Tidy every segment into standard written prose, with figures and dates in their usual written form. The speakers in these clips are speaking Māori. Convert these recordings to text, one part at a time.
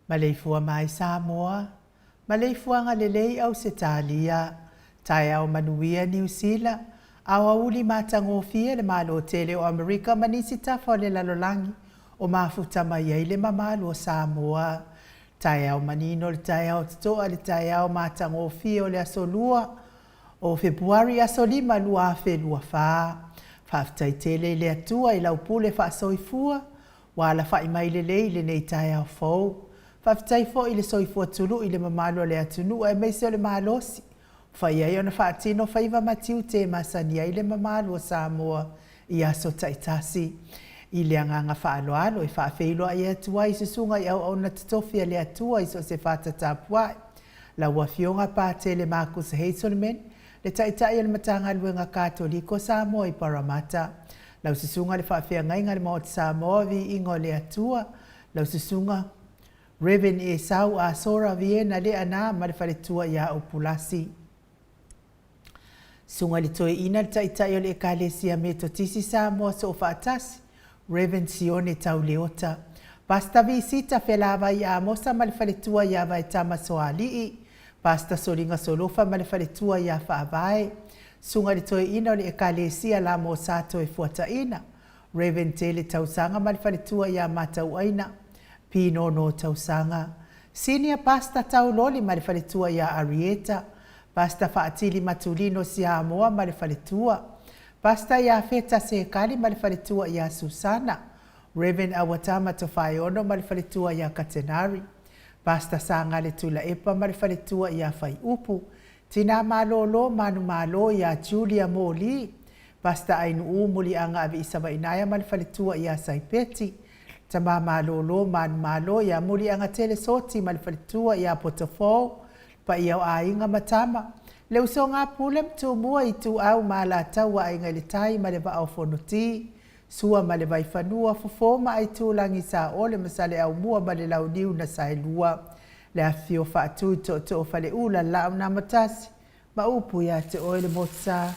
Maleifua mai Samoa, Maleifua nga lelei au Setalia, tai au manuia New Zealand, au auli matangofia le malo tele o Amerika manisi tafa le lalolangi, o mafuta mai ai le mamalo o Samoa, tai au manino le tai au toa le tai au matangofia o le asolua, o Februari asolima lua fe lua faa, faftai tele le atua i laupule fa soifua, wala fa imai lelei le nei tai au fau, faftai fo i le soifua tulu i le mamalo le atunu e meise o le malosi. Fai ai ona whaatino whaiva matiu te masani ai le mamalo o Samoa i aso taitasi. I le anganga whaaloalo i whaafeilo ai atua i susunga i au na titofia le atua i so se whaatatapuai. La wafionga pāte le Marcus Heiselman, le taitai le matanga luenga katoliko Samoa i Parramatta. La susunga le whaafea ngainga le maot Samoa vi ingo le atua. La susunga Reverend Esau a Sora Viena le ana ma le whaletua ia o Pulasi. Sunga le toe ina le taitai o le ekalesia me to tisi Samoa so whaatasi. Reverend Sione Tauleota. Pasta visita felava ia mosa ma le whaletua ia vai tama soalii. Pasta solinga solofa ma le whaletua ia whaavae. Sunga le toe ina o le ekalesia la mo sato e fuata ina. Reverend Tele Tausanga ma le whaletua ia matau aina. Pino no tausanga. Senior Pasta Tauloli ma le whaletua ia Arieta. Pasta Faatili Matulino Samoa ma le whaletua. Pasta ia Feta Sekali ma le whaletua ia Susana. Reverend Awatama Tofaiono ma le whaletua ia Katenari. Pasta Sanga le Tula Epa ma le whaletua ia Whai Upu. Tina Malolo Manu Malo ia Julia Moli. Pasta Ainu Umuli Anga Avi Isawa Inaya ma le whaletua ia Saipeti. Tama Malolo Manu Malo ia Muli Anga Telesoti ma le whaletua ia Potofo. Pa ia o ainga matama. Leu so ngā pule mtu mua i tu au ma la taua ai ngai le tai ma le va au fonoti. Sua ma le vai whanua fufoma ai tu langi sa ole masale au mua ma le lau niu na sai lua. Le a fio whaatu to whale ula lau na matasi. Maupu ia te oile motsa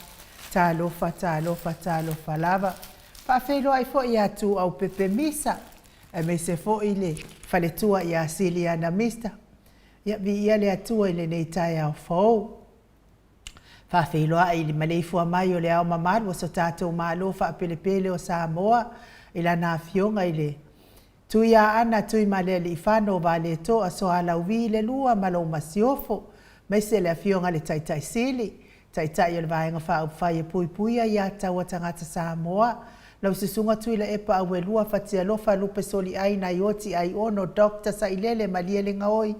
talofa lava. Whaafelo ai fo ia tu au pepe misa. E me se fo ile whaletua ia sili ana mista. Ia vi ia le atua ile nei tai au fau. Whaafelo ai ili Maleifua mai o le au mamaru o so tātou malo whaapelepele o Samoa. Ila nā fionga ile. Tui a ana tui male li whano vale to a so ala uvi le lua malo masiofo. Meise le fionga le taitai sili. Taitai o le vaenga wha whai e pui pui a ia taua tangata Samoa. Lau se sunga tui la epa au e lua fatia lofa lupe soli ai na ioti ai ono dokta sa ilele malie le ngaoi.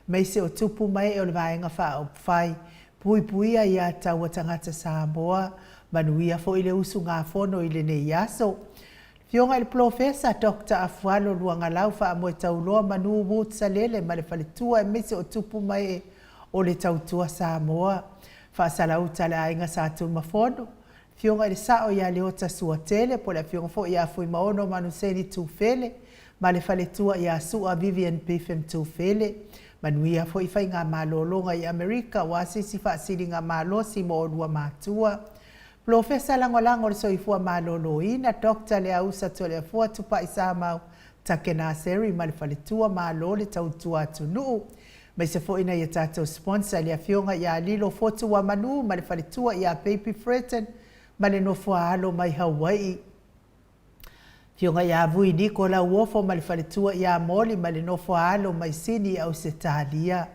Meise o tupu mai o le vaenga wha whai. Pui pui a ia taua tangata Samoa. Manuia fo ile usu ngā fono ile ne iaso. Fionga il profesa Dr. Afualo luanga lau wha amoe tauloa manu wut sa lele ma le whaletua e mese o tupu mai o le tautua Samoa. Wha salau tale ainga sa atu mafono. Fionga il sao ia leota sua tele po le fionga fo ia fui maono manu seni tufele ma le whaletua ia sua Vivian Piffem tufele. Manuia fo i whai ngā malolonga i Amerika wasisi wha siri ngā malosi mo o lua mātua. Profesa langolango le soifua malolo ina Dr. le ausa to le fua tupa isa mau takena seri ma le whaletua malo le tautua tunu. Mai se fo ina ia tātou sponsor le fionga ia lilo fotu wa manu ma le whaletua ia Baby Fretten ma le nofua alo mai Hawaii. Fionga ia vui niko la uofo ma le whaletua ia moli ma le nofua alo mai sini au se talia.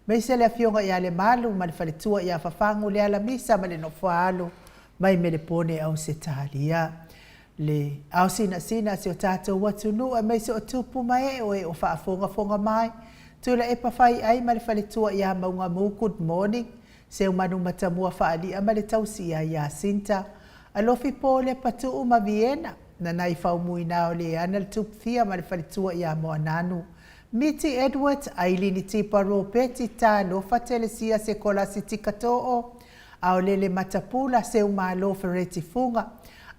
Mai se le fionga ia le malu ma le whaletua ia fafangu le alamisa ma le nofua alo. Mai me le pone au se talia. Le au sina se o tātou watunu a mai se o tupu mai o e o whaafonga mai. Tula e pawhai ai ma le whaletua ia maunga mu good morning. Se o manu matamua whaali a ma le tausi ia Sinta. Alofi po le patu uma Vienna. Na nai whaumui nao le ana le tupu fia ma le whaletua ia moa nanu. Miti Edwards ailini tipa ropeti tā lofa telesia se kola si tikatoo. Au lele matapula se umalo fereti funga.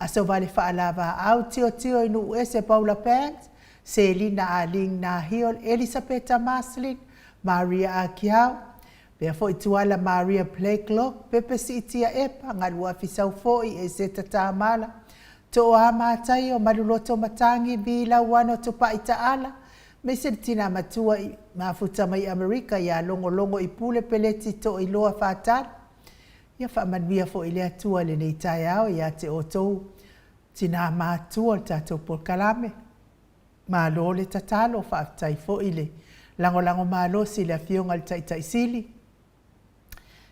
Aso vale whaalava au tio inu ese Paula Pants. Se Lina Aling na hiol Elisabetta Maslin. Maria Akiau. Pea fo ituala Maria Blakelock. Pepe si itia epa ngalua fisau foi e se tatamala. To ama tai o maluloto matangi bila wano tupa itaala. Mese tina matua mafuta mai Amerika ya longo i pule peleti to iloa fatala. Ia whaamanwia fo ile atua le nei tai au ia te otou tina mātua tātou polkalame. Mālo le tatalo whaatai fo ile. Lango mālo si le fionga le taitai sili.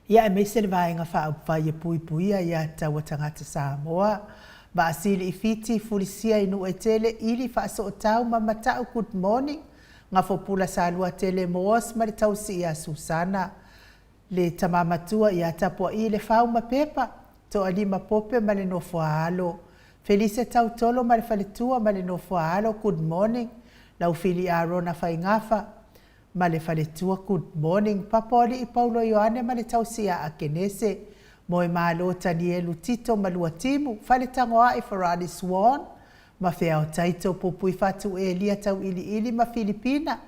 Ia e meise le vaenga whaaupai e pui ia taua tangata Samoa. Ba asili i fiti fulisia inu e tele ili whaaso o tau mamatau good morning. Nga fo pula sa alua tele moos ma le tausi ia Susana. Le tamamatua ia tapua i le whauma pepa, to alima pope ma le nofua alo. Felice tautolo ma le whaletua ma le nofua alo, good morning. Lau fili a rona whaingafa, ma le whaletua, good morning. Papoli i Paulo Ioane ma le tausia a kenese. Moe malo Tanielu Tito ma lua timu, whale tangoa i Farani Swan. Ma whea o taito pupui fatu e lia tau ili ma Filipina.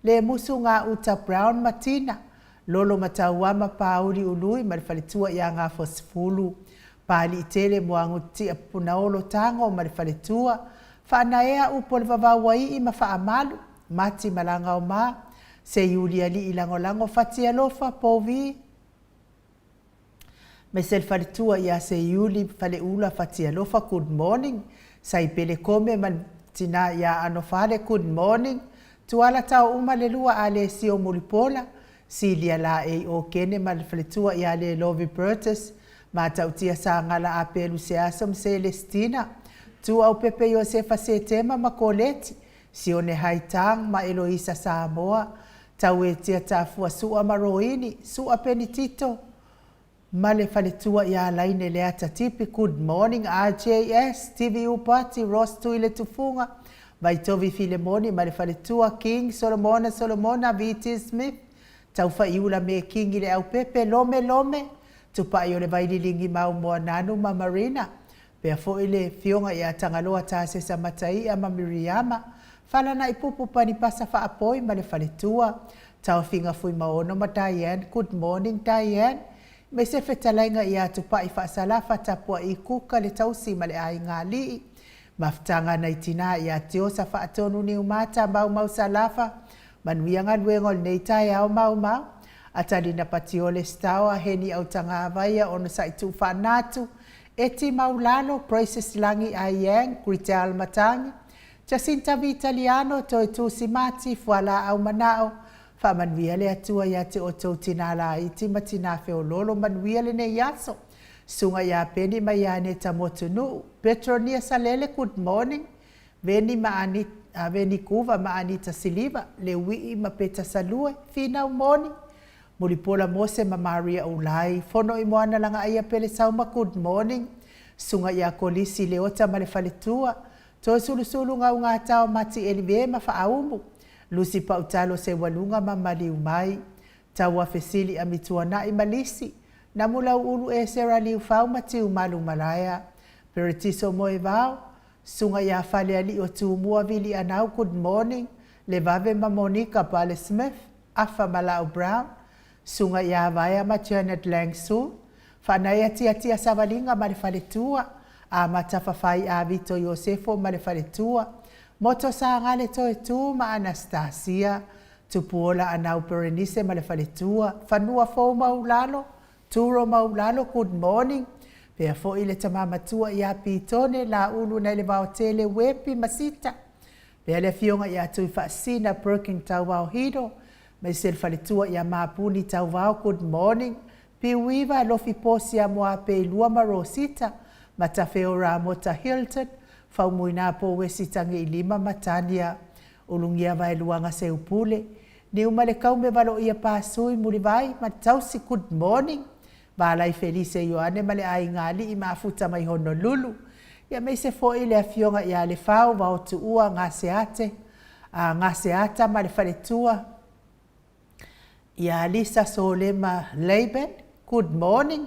Le musu ngā uta Brown Martina. Lolo matauama pauli ului ma le whaletua ia ngā fosfulu. Pali i tele moangu tia punaolo tango ma le whaletua. Whaanaea upo le wawawai i ma whaamalu. Mati malanga o ma. Se Yulia li i langolango fatia lofa povi. Me se le whaletua ia se Yuli whale ula fatia lofa good morning. Sai pele kome ma tina ia anofale good morning. Tuala tau uma le lua ale si o mulipola. Silia la e o kene ma le whaletua ia le Lovi Burtis. Ma tautia sa ngala a pelu se asom Celestina. Tu au pepe Josefa se tema ma koleti. Si o ne haitang ma Eloisa Samoa. Tau e tia tafua sua maroini. Sua penitito. Ma le whaletua ia laine le ata tipi. Good morning RJS. TVU Party. Ross Tuile Tufunga. Vai tovi Filemoni ma le whaletua King. Solomona V.T. Smith. Tau whaiula me kingi le au pepe lome. Tupa i o le vaililingi mau moa nanu ma Marina. Pea fo ile fionga ia tangaloa tase sa matai a ma Miriama. Fala na ipupu pani pasa wha apoi ma le whaletua. Tau finga fui maono ma Diane. Good morning Diane. Me se whetalainga i atu pa i whaasalafa tapua i kuka le tausi ma le ai ngā lii. Maftanga nei tina i ati o sa whaatonu ni umata mau salafa. Manuianga luengo nei tai au mau. Atari na pati o le stawa heni au tanga avaia ono sa itu whanatu. Eti maulalo process langi ai yang kritel matangi. Jacinta Vitaliano to tu simati fuala au manao. Fa manuia le atua ia te o tau tina la iti matina feo lolo manuia le ne yaso. Sunga ia peni mai ane tamotunu. Petronia Salele, good morning. Veni maanita, veni kuva maanita siliva. Le wii mapeta salue, fina morning. Muripola Mose ma Maria Ulai. Fono i moana langa aia pele sauma, good morning. Sunga ia kolisi leota ma le faletua. Toi sulu ngā tau mati elive ma faaumu. Lusi pautalo se walunga ma maliu mai. Taua fesili a mituana i malisi. Namula ulu e sera liu fau mati umalu malaya. Peritiso moe vau. Sunga ia fale ali o tu mua vili anau, good morning. Le vave ma Monica Pale Smith. Afa Malau Brown. Sunga ia vaya ma Janet Langsu. Fanaya tia savalinga ma le faletua. A matafafai a Vito Yosefo ma le faletua. Moto sa ngale toe tu ma Anastasia. Tupuola anau Berenice ma le faletua. Fanua fo maulalo. Turo maulalo, good morning. Pea fo ile tamamatua ia pitone la ulu na ile vaotele wepi masita. Pea le fionga ia tui faasina Perking tau vao hido. Mai se le faletua ia maapuni tau vao, good morning. Piwiva lofi posi a moa pe lua ma Rosita. Matafeo Ramota Hilton. Fau muina po wesitangi ilima matania. Ulungia vai luanga se upule. Ni umale kaume valo ia pasui mulivai matausi, good morning. Balai Felice Ioane male ai ngali i mafuta mai Honolulu. Ia mei se fo ile a fionga ia le fau wa otu ua ngā seata ma le faletua. Ia Lisa Solema Laban, good morning.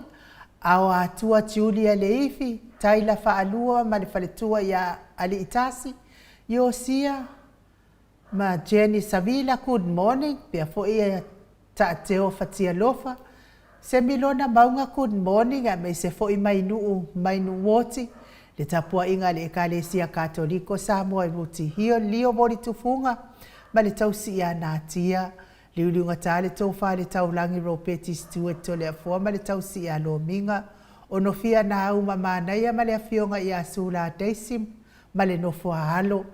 Au atua Julia Leifi, taila faalua ma le faletua ia Ali Itasi. Yosia ma Jenny Savila, good morning. Pia fo ia taateo fatia lofa. Se milona maunga, good morning. A me se fo i mainu woti. Le tapua inga le ekalesia katoliko Samoa i ruti hio. Lio mori tufunga. Ma le tausi ia natia. Liuliunga tale tofa le taulangi ropeti Stuart to le afua. Ma le tausi ia lominga. Ono fia na au mamanaya ma le afionga ia sula deisim. Ma le nofo halo.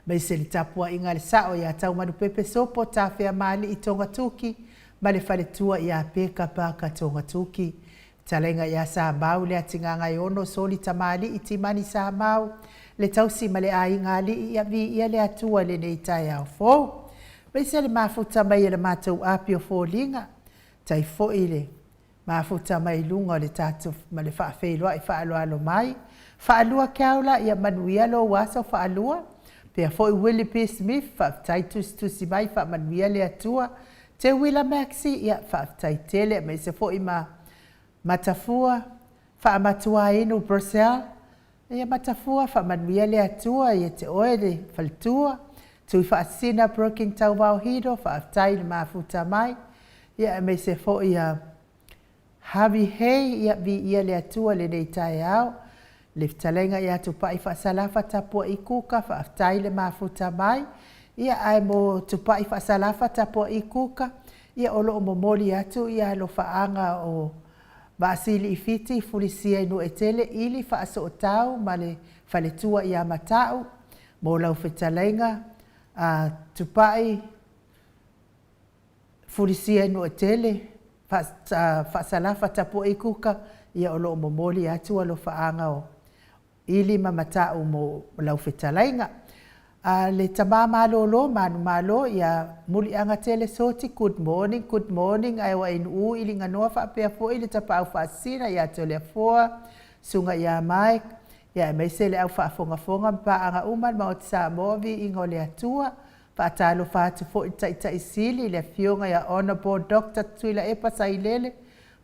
Ma se le tapua inga le sao ia tau manu pepe sopo tafea mali i tonga tuki. Ma le faletua ia peka paka tonga tuki. Talenga ia sa mau le atinganga iono soli tamali i timani sa mau. Le tausi ma le ai ngali ia vi ia le atua le neitai au fou. Maise le mafuta mai le matou apio fo linga. Tai fo ile. Mafuta mai lunga le tatu ma le whaafeilua i whaalualo mai. Whaalua kaula ia manuia lo wasa whaalua. Pea fo i Willie P. Smith whaafitaitus tusi mai wha manuia le atua. Te wila maxi ia whaaftai tele mai se fo i matafua whaamatua inu Brussels. Ia matafua whaamanuia le atua ia te oele faltua. Tui whaasina Perking tau vau hido whaaftai le mafuta mai. Ia mai se fo i Harvey Hay ia vi ia le atua le nei tai au. Le talenga ia tupai whaasalafa tapua i kuka whaaftai le mafuta mai. Ia ai mo tupai whaasalafa tapua i kuka. Ia olo o momoli atu ia lo whaanga o Vasili i fiti fulisia inu e tele ili whaaso o tau ma le whaletua ia matau. Mo lau whetalenga tupai fulisia inu e tele whaasalafa tapua i kuka. Ia olo o momoli atu alo whaanga o ili ma matau mo lau whetalenga. Le tama malo manu malo ia muli anga tele soti, good morning ai wa inu ili nganoa whaapea fo ili tapa au whaasina ia tole foa sunga ia Mike ia mai sele au whaafonga mpa anga uman ma o Samoa ingo le atua whaatalo whaatu fo ita isili le fionga ia Honorable Dr. Tuila Epa Sailele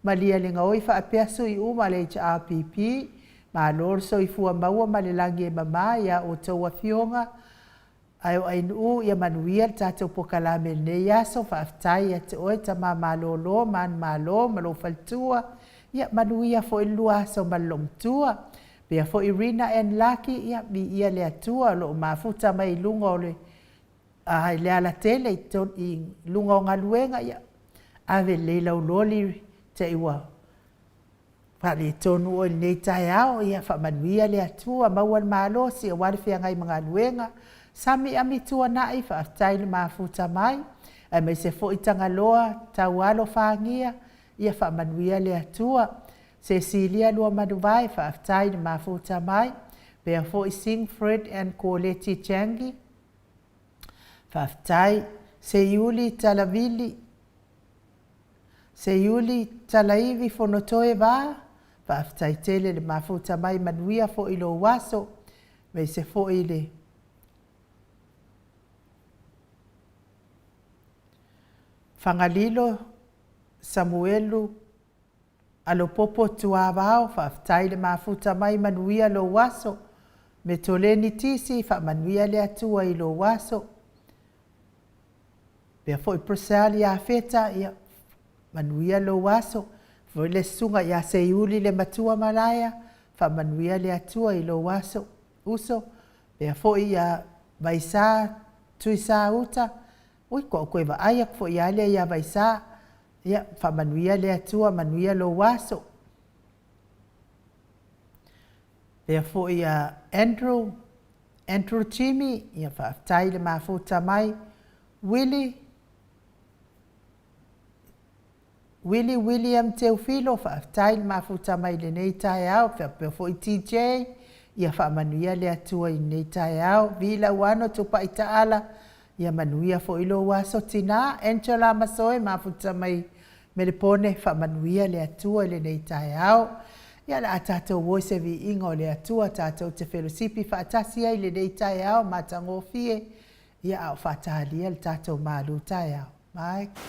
malia le ngaoi whaapea sui uma le HRPP ma lorso i fua maua ma le langi e mama ia o taua fionga Ayo ainu ia manuia tatou pokalame ne yaso whaaftai ia te oe ta malolo man malo malo faltua ia manuia fo i lua so malom tua. Pea fo i Rina and Lucky ia mi ia le atua lo mafuta mai lunga o le ai le ala tele i lunga o ngaluenga ia ave le lau loli te iwa. Pali tonu o nei tai ao ia fa manuia le atua mauan malo si o wari fia ngai mga luenga. Sami ami tua nai fa aftai le mafuta mai. Ai mai se fo i tangaloa tau alo whangia ia fa manuia le atua. Cecilia lua manuwai fa aftai le mafuta mai. Pea fo i Sing Fred and Koleti Changi. Fa aftai se Yuli Talavili. Se Yuli Talaivi fonotoe va. Fa aftai tele le mafuta mai manuia fo i lo waso. Mai se fo i le Fangalilo Samuelu alo popo tuavao fa aftai le mafuta mai manuia lo waso. Me toleni tisi fa manuia le atua i lo waso. Pea fo i prosali a feta ia manuia lo waso. Fo le sunga ia se Yuli le matua malaya fa manuia le atua i lo waso. Uso. Pea fo i a vaisa tuisa uta. Ui ko koe wa ayak fo ia le ia vaisa. Ia fa manuia le atua manuia lo waso. Pea fo ia Andrew Chimi ia fa aftai le mafuta mai. William Teofilo fa aftai le mafuta mai le nei tai au. Pea fo i TJ ia fa manuia le atua i nei tai au. Vila wano tupa itaala. Ia manuia fo ilo waso tina. Angela Masoe mafuta mai melepone fa manuia le atua le nei tai au. Ia la atatou voice vi ingo le atua tatou te fellowshipi fa atasi ai le nei tai au matangofie. Ia au fa tahalia le tatou malu tai au. Mike.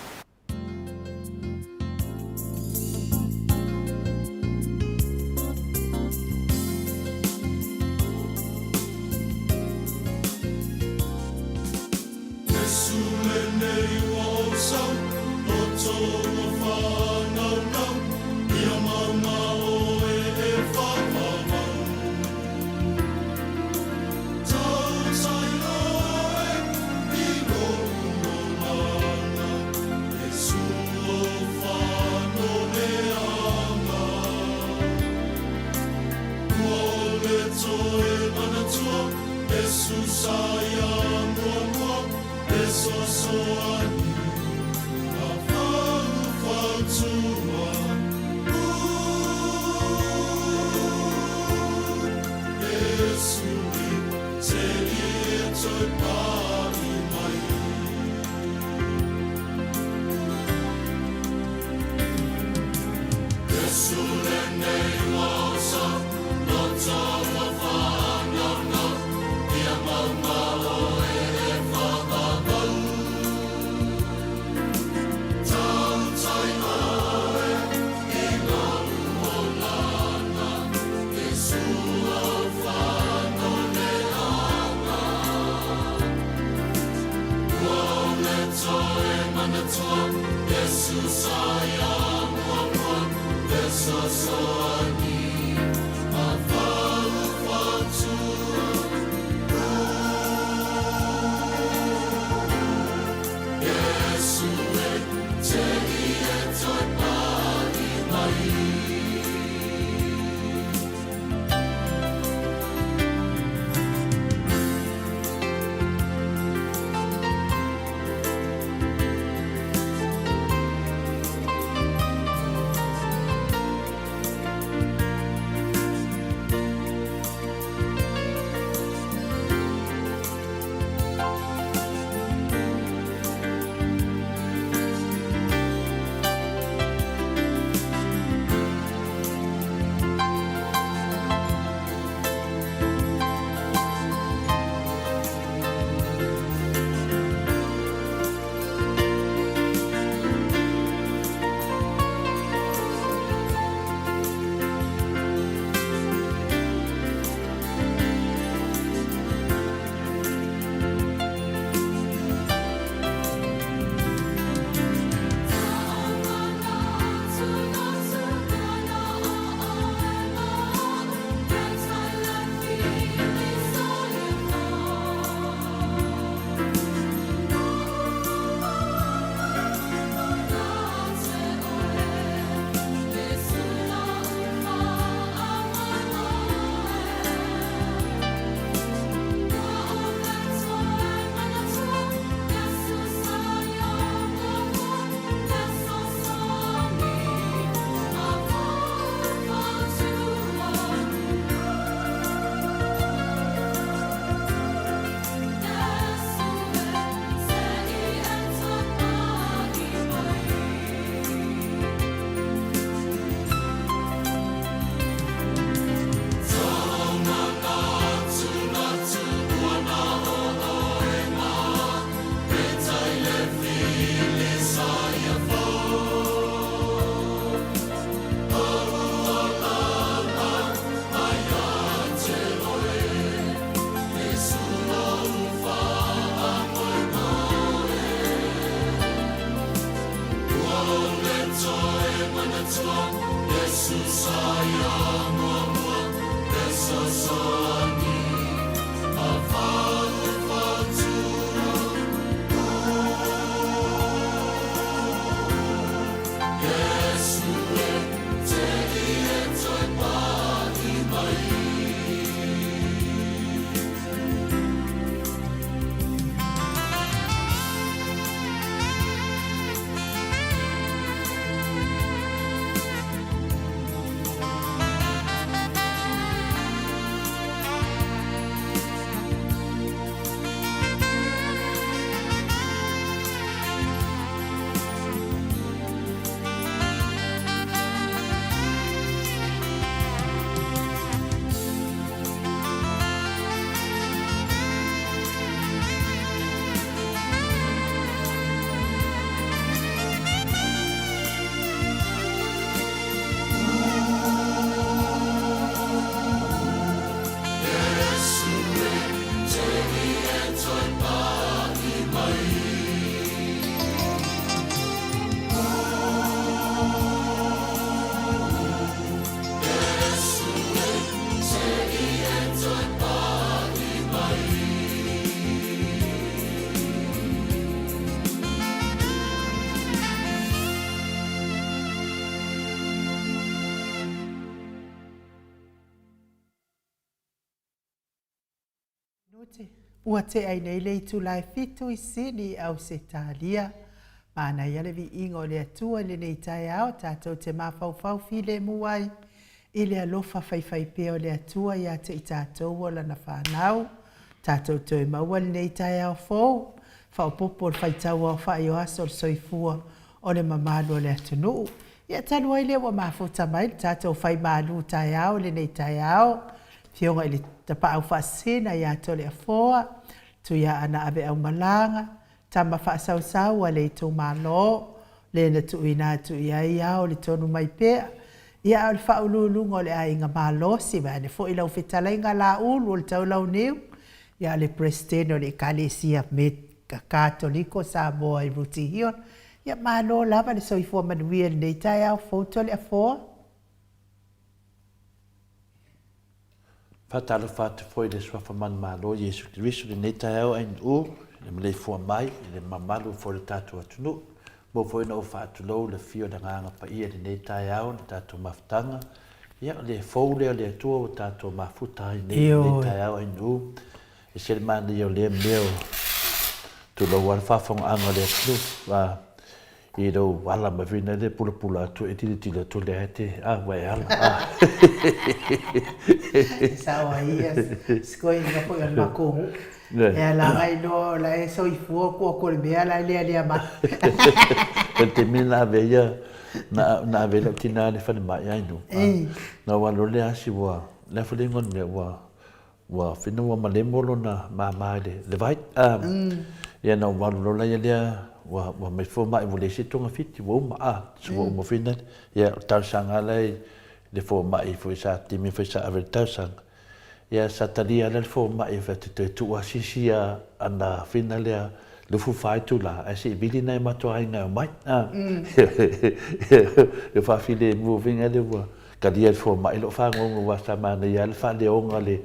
Ua te ai nei le tu lai fitu I sini au se talia. Mana ia le vi ingo le atua le nei tai au tātou te mawhau file muai. I le alofa whai peo le atua ia te I tātou o lana whanau. Tātou toi maua le nei tai au fōu. Whaopopo le whaitau au whai o aso le soifua o le mamalo le atunu. Ia tanu ai le wa mafuta mai tātou whai malu tai au le nei tai au. Fionga ili tapa au whaasina ia tole a foa, tu ia ana abe au malanga, tama whaasau a le tō malo, le na tu ina tu ia iau le tonu mai pea, ia au le whaululungo le a inga malo si vane, fo ilau whetala inga la ulu le tau lau niu, ia le presteno le kalesia me katoliko Samoa I ruti hion, ia malo lava le soifua manuia le neitai au fotole a foa, Patalo fatu foi le swafa man malo Yesu Kristo le neta au en u le Maleifua mai le mamalu foi le tatu atunu mo foi no fatu lo le fio da nganga pa ia le neta au le tatu maftanga ia le fou le tu tatu mafuta le neta au en u e se man le meu tu lo war fa fong anga le tu va I do wala ma vina le pula tu e tiri tu le hete wai ala Sawa ia skoi nga po yan makungu e la ngai no la e soifua ko le mea la le ma te mina veia na vela tina le fa mai ai no na walo le asi wa le fa ngon me wa fino wa malemolo na ma le vai ia na walo la ia wa me fo mai vole se tonga fiti wo ma so mo fina ya tau sanga le fo mai fo sa timi fo sa avel tau sang ya satalia le fo mai fa te tu asisia ana fina le fu fai tu la asi bili nei ma to ai nga mai le fa file moving ale wa kadia fo mai lo fa ngo wa sa ma ya le fa le onga le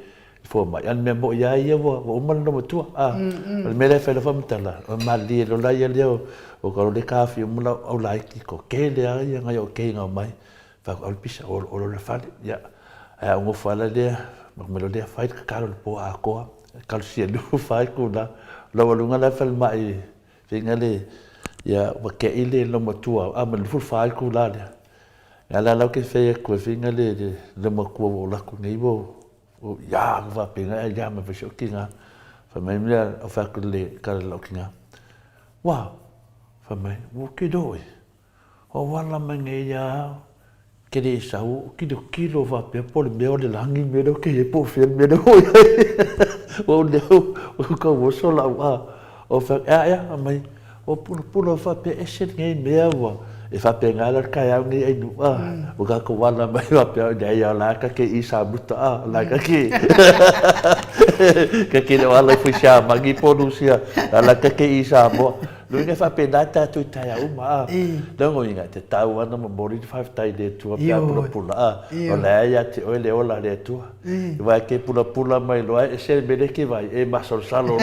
fo mai an me mo ya wo man no tu me le fa le fa mtala ma li lo la ya le o ko le kafi mo la o la ki ko ke le ya nga yo ke nga mai fa o pisa o le fa ya a ngo fa la le me lo le fa ka lo po a ko ka si lu fa ko la lo lo nga la fa mai fi nga le ya wa ke ile lo mo tu a me lu fa ko la le ya la ke fe ko fi nga le mo ko la ko ngai bo o ya va pena ya me fo kinga fa me mia o fa le ka lo kinga wa fa me wo ki doi o wala me nge ya ke de sa o ki do kilo va pe po le me o le langi me do ke po fe me do o de o ko wo so la wa o fa ya me o pulo fa pe ese nge me wa e fa pe ngala kai au ni ai nu o ka ko wala mai wa pe dai ya la ka ke isa buta la ka ke ka ke wala fu sha magi podusia la ka ke isa mo lu ne fa pe data tu tai au ma dongo inga te tau ana mo mori 5 tai de tu pe pula pula o la ya te o le ola le tu va ke pula pula mai lo e se bele ke vai e ma sol salo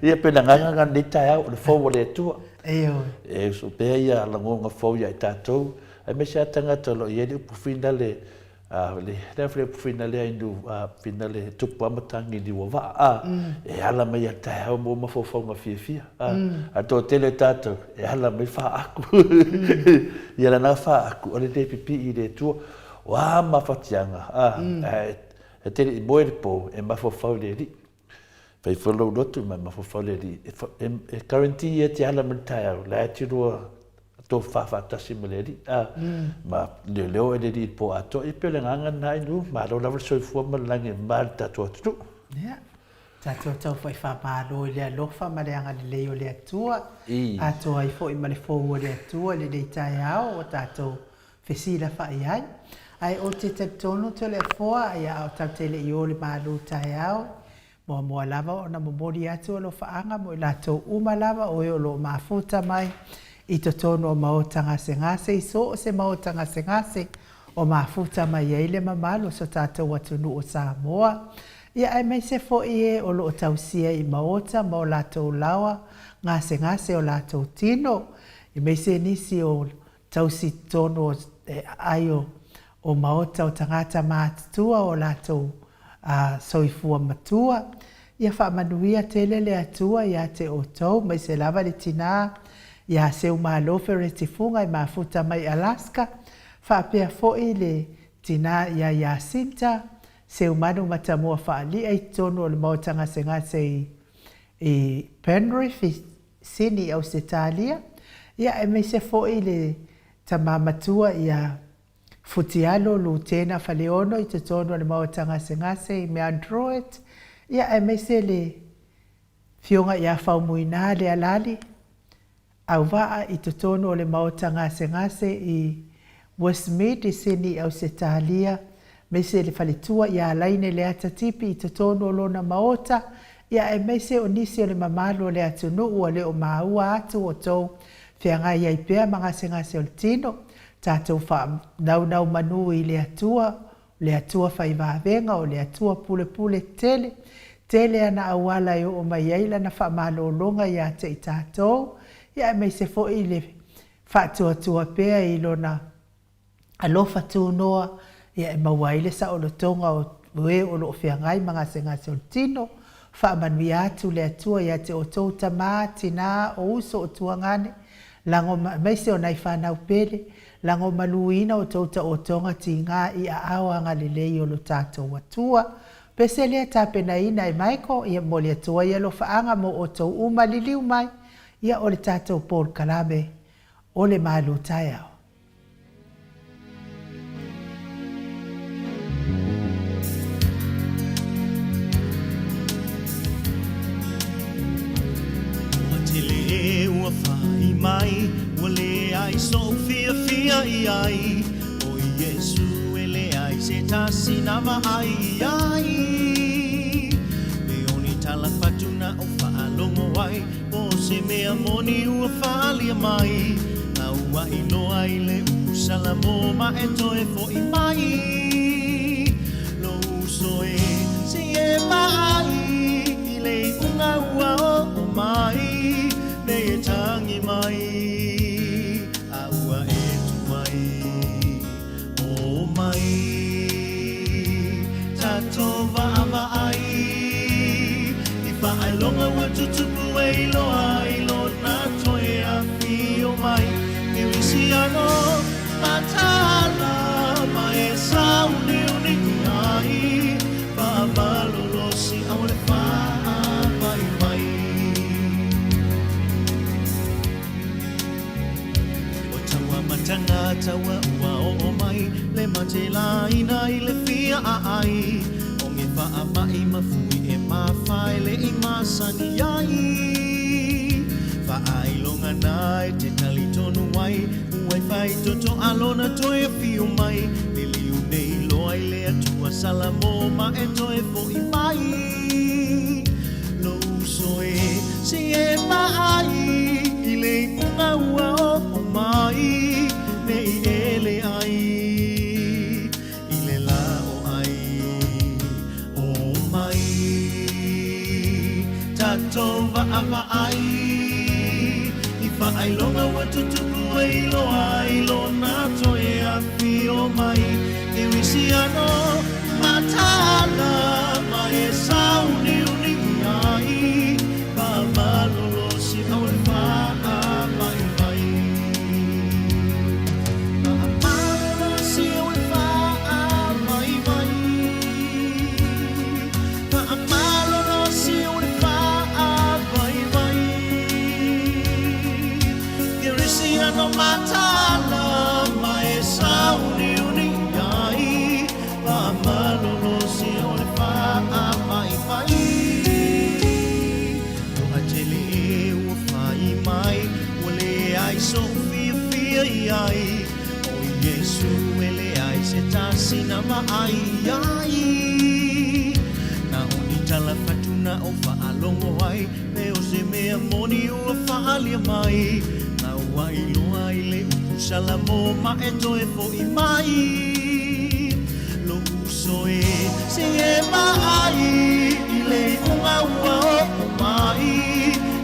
ia pena nganga ni tai au le fo le tu e so pe ia la ngonga fo ia tatou e me sa tanga tolo ia di pufina le le fle pufina le indu finale tu pa matangi di wa e ala mai ia tai au mo fo fo ma fia a to tele tatou e ala mai fa aku ia la na fa aku o le te pipi i le tu wa ma fatianga e te boe po e ma fo fo le di fai follow lotu ma fo fo le di e guarantee e te ala mai tai au la ti ro to fa tasi le di ma le leo e di po ato e pele nganga nai nu ma lo la so fu ma lange ma ta to tu ya tato tau fai fa pa lo le lo fa ma le anga le yo le tua ato ai fo i ma le fo le tua le dei tai au o tato fesila fa ai o te tono te le fo ai au te le yo le ma lo tai au mo lava ona mo mori atu lo fa anga mo la to uma lava o yo lo mafuta mai i to tono maotanga sengase i so se maotanga sengase o mafuta mai ele mamalo so tatou atunu o Samoa ia ai mai se fo ie o lo tausia i maota mo latou lawa ngase o latou tino i mai se nisi o tausi tono aio o maota o tangata mātua o latou soifua matua ia whaamanuia tele le atua ia te o tau mai se lava le tina ia se umalofe retifunga i mafuta mai Alaska whaapea foi le tina ia Jacinta se umanu matamua whaali ai tono o le mautanga se ngase i Penrith sini au se talia ia e me se foi le tamamatua ia futialo lutena faleono i te tono le mautanga se ngase i me Android ia e me se le fionga ia faumuina le alali au waa i te tono le mautanga se ngase i Westmead i sini au se talia me se le falitua ia laine le atatipi i te tono lona maota ia e me se o nisi o le mamalo le atunu ua le o maua atu o tau whianga ia i pea mga se ngase o le tino tātou wha nau manu i le atua whai wawenga o le atua pule tele ana awala i o mai eila na wha malolonga ia te i tātou ia mai se fo i le wha tua pea i lona alofa tūnoa ia e mawaile sa o lo tonga o ue o lo whiangai mga se ngase o le tino wha manui atu le atua ia te o tau tamā tina o uso o tuangane lango mai se o nai whanau pele lango maluina o tauta o tonga ti ngā i a awanga lelei o lo tātou atua. Pese lea tāpena ina i maiko, ia mo le atua ia lo whaanga mo o tau umaliliu mai, ia o le tātou Paul Kalame, o le malu tai au. Mai wale ai sofia fia ai o Yesu ele ai se tasi nama ai me oni tala fatuna o faalongo ai o se me amoni u faali mai na ua ilo ai le usalamo ma eto e fo i mai lo uso e se e mai le unga ua o mai me tangi mai aua e tu mai o mai tato va ai i fa ai longa wa tutupu e lo na to e a fio mai e visiano matala mai sa uni ai fa balolo si aule fa mai mai tangata wa o mai le matela ina i le fia ai o nge fa mai mafui e mafai le i masani ai fa Whaailonga nai te tali tonu wai Uai whai toto alona toi a whiu mai Le liu nei loa i lea tua salamo ma e toi fo i mai Lo uso e si e mai I le unga ua o mai Nei ele ai I le la o ai O mai Tato va ava ai Whaailonga wa tutuku e ilo na toe a whio mai E wisi ano matala ma e sauni uni ai Pa malolo si au le wha mai mai Pa malolo si au le wha mai mai Pa malolo si au le wha mai mai no matala mai sauni uni ai pa malolo si ole fa mai mai o atele o fai mai ole ai so fia ai o Yesu ele ai se tasina mai ai na oni tala fatuna o fa alongo ai me o se me moni o fa alia mai Wai loa I le usalamo ma e toe fo I mai Lo uso e se e mai I le unga ua o mai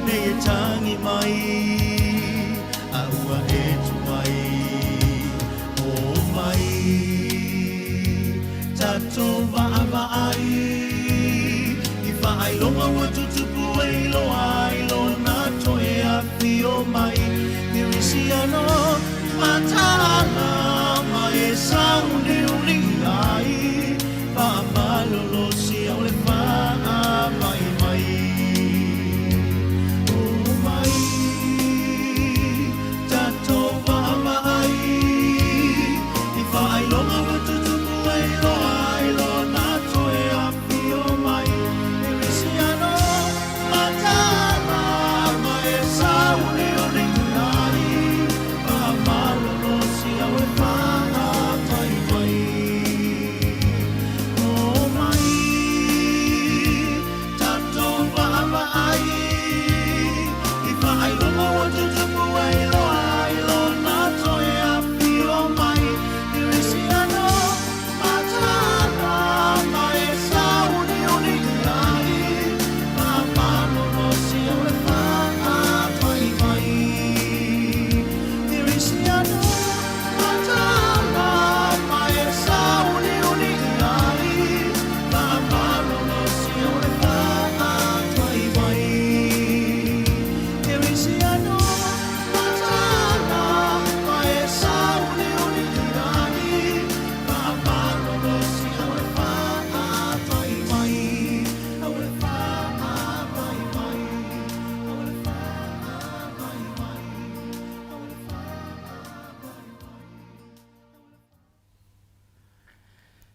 Ne e tangi mai A ua e tuai O mai Tato va ava ai I whaai longa ua tutupu e loa I lo na toe a whio mai Siano matala mai sauni uni ai pa malolo si ole fa mai mai o mai tato va mai I fai longa wa tutupu e lo na toe a pio mai Siano matala mai sauni uni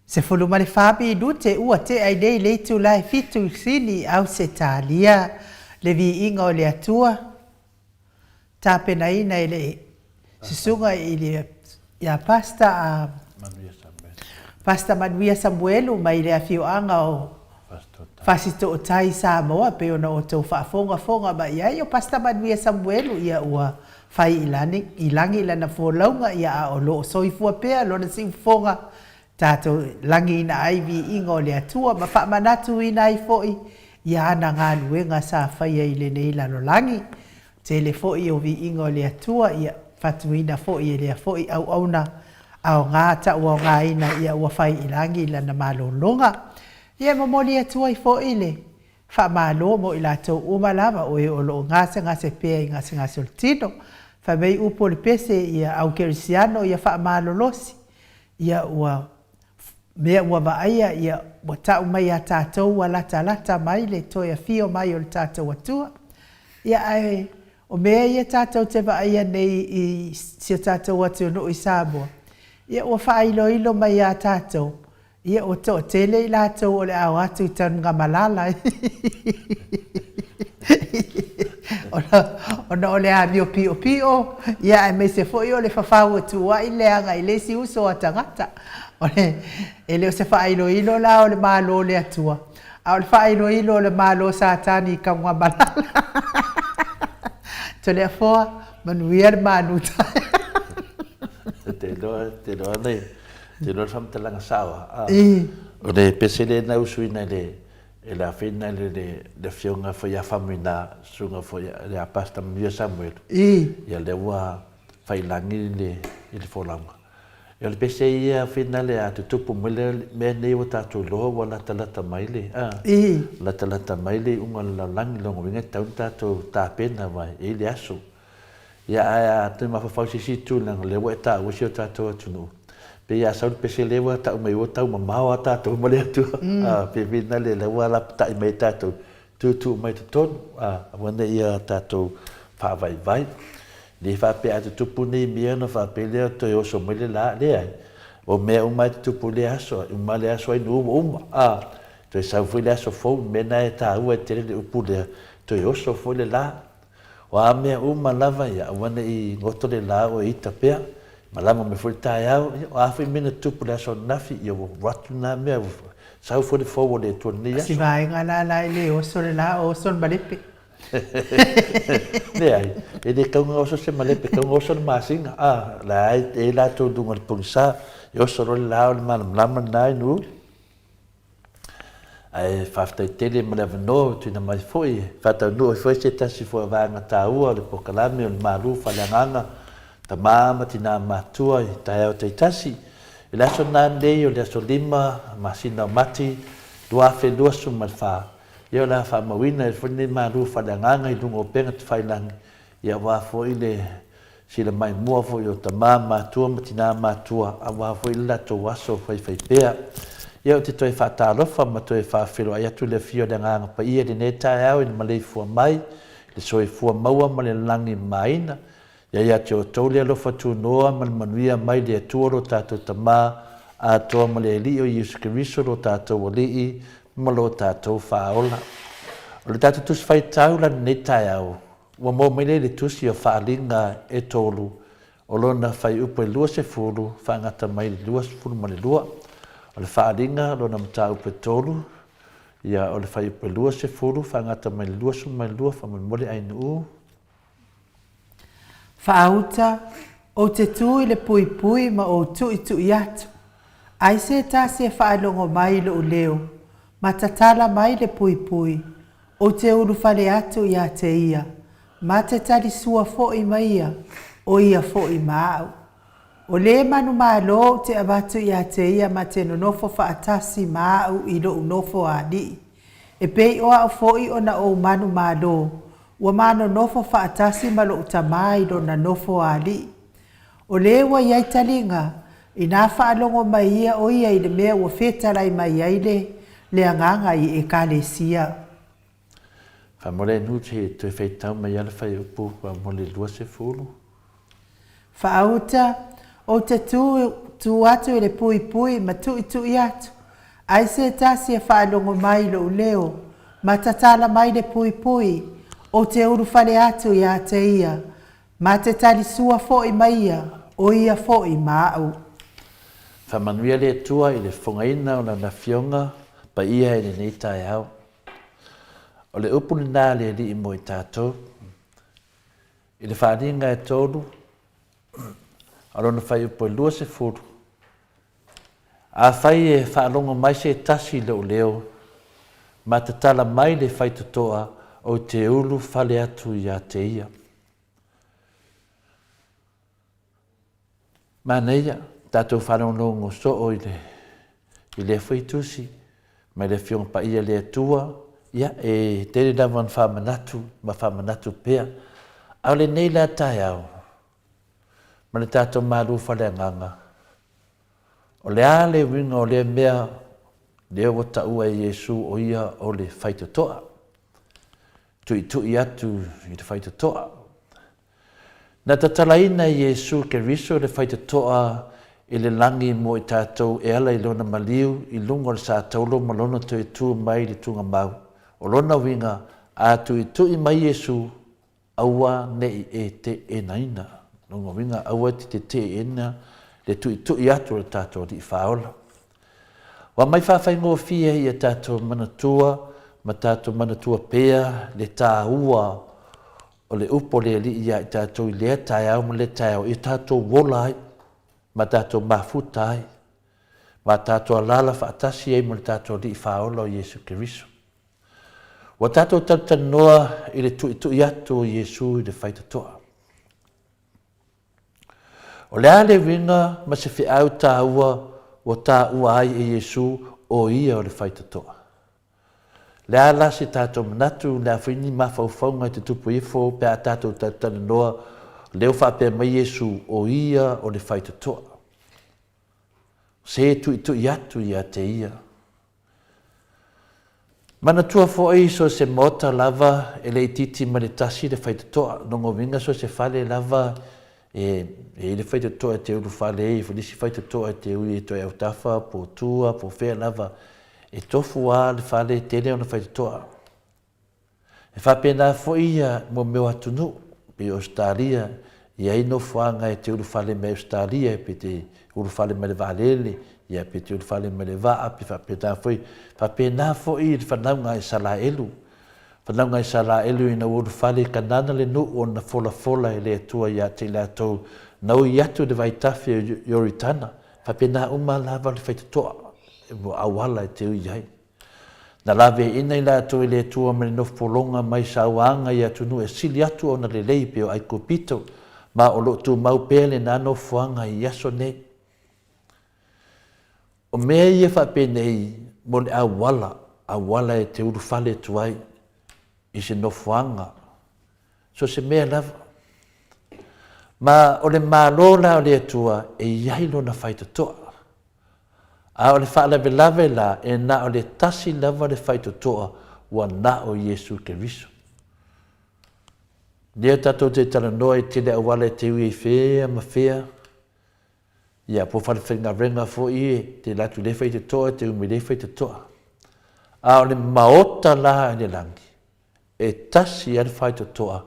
Se fulu male fabi dute ua te ai dei le tu lai fitu sini au se talia le vi inga o le atua ta pena ina ile se sunga ile ya pasta pasta Manuia Samuelu mai le afio anga o fasito o tai Samoa pe ona o tau fonga ba ia yo pasta Manuia Samuelu ia ua fai ilangi lana folaunga ia a o lo soifua pea lo na sing fonga Tato langi ina ai vi ingo le atua ma fa manatu ina ai foi ia ana ngā luenga sa whaia I le nei lano langi te le foi o vi ingo le atua ia fatu ina foi le foi au auna au ngā ta ua ngā ina ia ua whai ilangi lana malolonga ia mamoli atua I foi le fa malo mo I lato umalama o e o lo ngase pea I ngase oltino fa mei upo le pese ia au kerisiano ia fa malolosi ia ua mea ua waaia ia ua tau mai a tātou wa lata mai le toi a fio mai o le tātou atua. Ia ai o mea ia tātou te waaia nei I si o tātou atu no I Samoa. Ia ua whaailoilo mai a tātou. Ia o to tele I lātou o le au atu I tanu ngā malala. O ona o le amio pio pio ia e me se foi o le fafau atua i le anga i le si uso a tangata o le ele o se whailo ilo la o le malo le atua a o le whailo ilo o le malo sa tani ka ngwa balala to le afoa manuia le manuta te loa nei te loa whamtalanga sawa o le pesele na usuina e la fina le fionga foi a famina sunga foi le pasta mia Samuel ia le wa failangi le folanga ia le pese ia fina le atu tupu mele me nei o tatu lo wala talata maile la talata maile unga la langi longo winga tau tatu ta pena vai e le aso ia a te mafafau si tu lang le wa ta o si tatu tunu pe ia sa pese le wa ta mai o tau mamao tatu mole tu pe vina le wala ta mai tatu tu mai ton wanda ia tatu fa vai le fa pe atu tupu nei mia no fa pe le to yo so mele la le ai o me o mai tupu le aso o mai le aso ai no to sa fu le aso fo me na ta u te le upu le to yo so fo le la wa me o ma lava ya wanda i goto le la o ita pe malama me fu ta ya o a fi me tupu le aso nafi yo watu na me sa fu le fo le to ni ya si vai ngala la le o so le la o son balepe Nei, e de kaunga oso se malepe, kaunga oso na masinga. La e la tō dunga le pungsa, e oso role lao le malam nai nu. Ai whaftai tele ma le avano, tuina mai foi. Whatau nu, foi se tasi foi vanga tā ua, le pokalame o le maru, whaleanganga, ta mama tina matua, i ta eo te tasi. E le aso nā nei o le aso lima, masina o mati, dua fe lua suma le wha. Ia la fa mawina e fone maru whaleanganga i lungo penga te whailangi. Ia wā foi le sila mai mua foi o ta mā mātua matina mātua a wā foi la tō waso whai pēa. Ia o te toi whātārofa ma toi whāwhiro ai atu le fio le nganga pa ia le netai au i le Maleifua mai, le soi fua maua ma le langi maina. Ia te o tau le alofa tu noa ma le manuia mai le atua ro tātou ta mā a toa ma le li o Iesu Keriso ro tātou o lii ma lo tātou whaola. O le tātou tusi whai tau la netai au. Wa mō mele le tusi o whaalinga e tolu. O lona whai upo e lua se furu, whangata mai le lua se furu ma le lua. O le whaalinga lona mta upo e tolu. Ia o le whai upo e lua se furu, whangata mai le lua su mai le lua, whamamole ainu u. Whaauta, o te tui le pui pui ma o tui atu. Ai se tasi e whaalongo mai le o leo. Ma tatala mai le pui pui, o te uru whale atu ia te ia. Ma te tali sua fo'i mai ia, o ia fo'i maau. O le manu malo te abatu ia te ia ma te nonofo whaatasi maau i lo unofo a ni. E pei oa o fo'i o na o manu malo, ua mano nofo whaatasi ma lo utamai lo na nofo a ni. O le wa iai talinga, i nā whaalongo mai ia o ia i le mea ua whetarai mai aile, le anganga i e kalesia. Whamore nu te toi whaitau mai ala whai upu wa mole lua se fulu. Whaauta, o te tu atu e le pui pui ma tui atu. Ai se tasi e whaalongo mai lo leo, ma tatala mai le pui pui, o te uru whale atu ia te ia, ma te tali sua fo'i mai ia, o ia fo'i maau. Whamanuia le tua i le whongaina o na fionga, pa ia e nei tai au. O le upuni nā le li i mo i tātou. I le whāringa e tōru. Arona whai upo i lua se furu. A whai e whaalonga mai se tasi leo leo. Ma te tala mai le whai tutoa o te ulu whale atu i a te ia. Ma neia, tātou whanonongo so o i le whaitusi. Mai le fiong pa ia le atua, ia e tere lawan whamanatu, ma whamanatu pea. Au le nei la tai au. Ma le tātou maru whaleanganga. O le ale winga o le mea, leo o ta ua e Yesu o ia o le whaitotoa. Tui atu i le whaitotoa. Na tatalaina i Yesu ke riso le whaitotoa, i le langi mo i tātou e ala i lona maliu i lungo le sa taulo ma lona tu mai le tunga mau. O lona winga a tu i mai Yesu aua nei e te e naina. Nongo winga aua te ena le tui atu le tātou di whaola. Wa mai whawhai ngō fia i a tātou manatua, ma tātou manatua pēa, le tā ua o le upo le li ia i tātou i lea tai au ma le tai au i tātou wolai, ma tātou mafutai, ma tātou alala whaatasi ei ma le tātou di whaola o Yesu Keriso. Wa tātou tatanoa i le tui atu o Yesu i le whaitatoa. O le ale winga ma se fi au tā ua o tā ua ai e Yesu o ia o le whaitatoa. Le ala si tātou manatu le awhini mawhauwhaunga i te tupu ifo pe a tātou tatanoa leo whapea mai Yesu o ia o le whaitatoa. Se tui atu ia te ia. Manatua fo so se mota lava e le ititi ma le tasi le whaitatoa. Nongo winga so se whale lava e le whaitatoa te uru whale e whanisi whaitatoa te ui e toi au tafa, po tua, po whea lava. E tofu a le whale te leo na whaitatoa. E whapena fo ia mo meo atunu pe Australia. Ia ino whanga e te uru whale me Australia pe te uru whale me le valele. Ia pe te uru whale me le waa pe whapena fo i. Whapena fo i le whanaunga e sala elu. Whanaunga e sala elu ina uru whale kanana le nu o na fola e le atua ia te le atou. Nau i atu de vaitafi o Yoritana. Whapena lava le whaitatoa. E mo awala e te ui iai. Na lawe ina i le atou i le atua me le nofpolonga mai sa wanga i atu nu e sili atu o na le leipe o ai kupito. Ma o lo tu mau pele na nofuanga i aso nei. O mea ia whapenei mo le awala e te uru whale tuai i se nofuanga. So se mea lava. Ma o le mālona o le atua e iailo na whaitatoa. A o le whaalawe la e na o le tasi lava le whaitatoa wa na o Yesu Keriso. Lea tatou te talanoa e te le awala e te ui e whea ma whea. Ia po whare whenga renga fo i e te latu le whaitatoa te umi le whaitatoa. A o le maota la e le langi. E tasi e le whaitatoa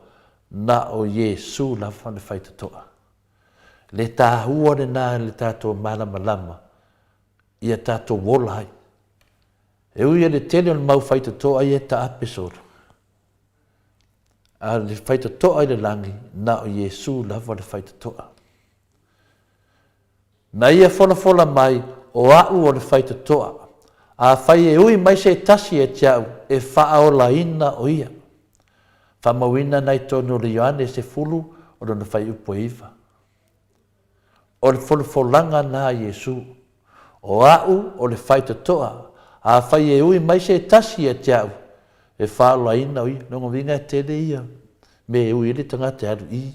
na o Yesu lava le whaitatoa. Le tāhua le nā le tātou malama. Ia tātou wolai. E ui e le tele o le mau whaitatoa i e ta apesoru. A le whaitatoa i le langi na o Yesu lava le whaitatoa. Na ia fola mai o au o le whaitatoa. A whai e ui mai se tasi e tiau e whaaola ina o ia. Whamawina nei tonu le Ioane se fulu o rona whai upo iwa. O le folanga na Yesu. O au o le whaitatoa. A whai e ui mai se tasi e tiau e whaala ina o ia. Nongo vinga e tele ia. Me e ui ele tangata aru i.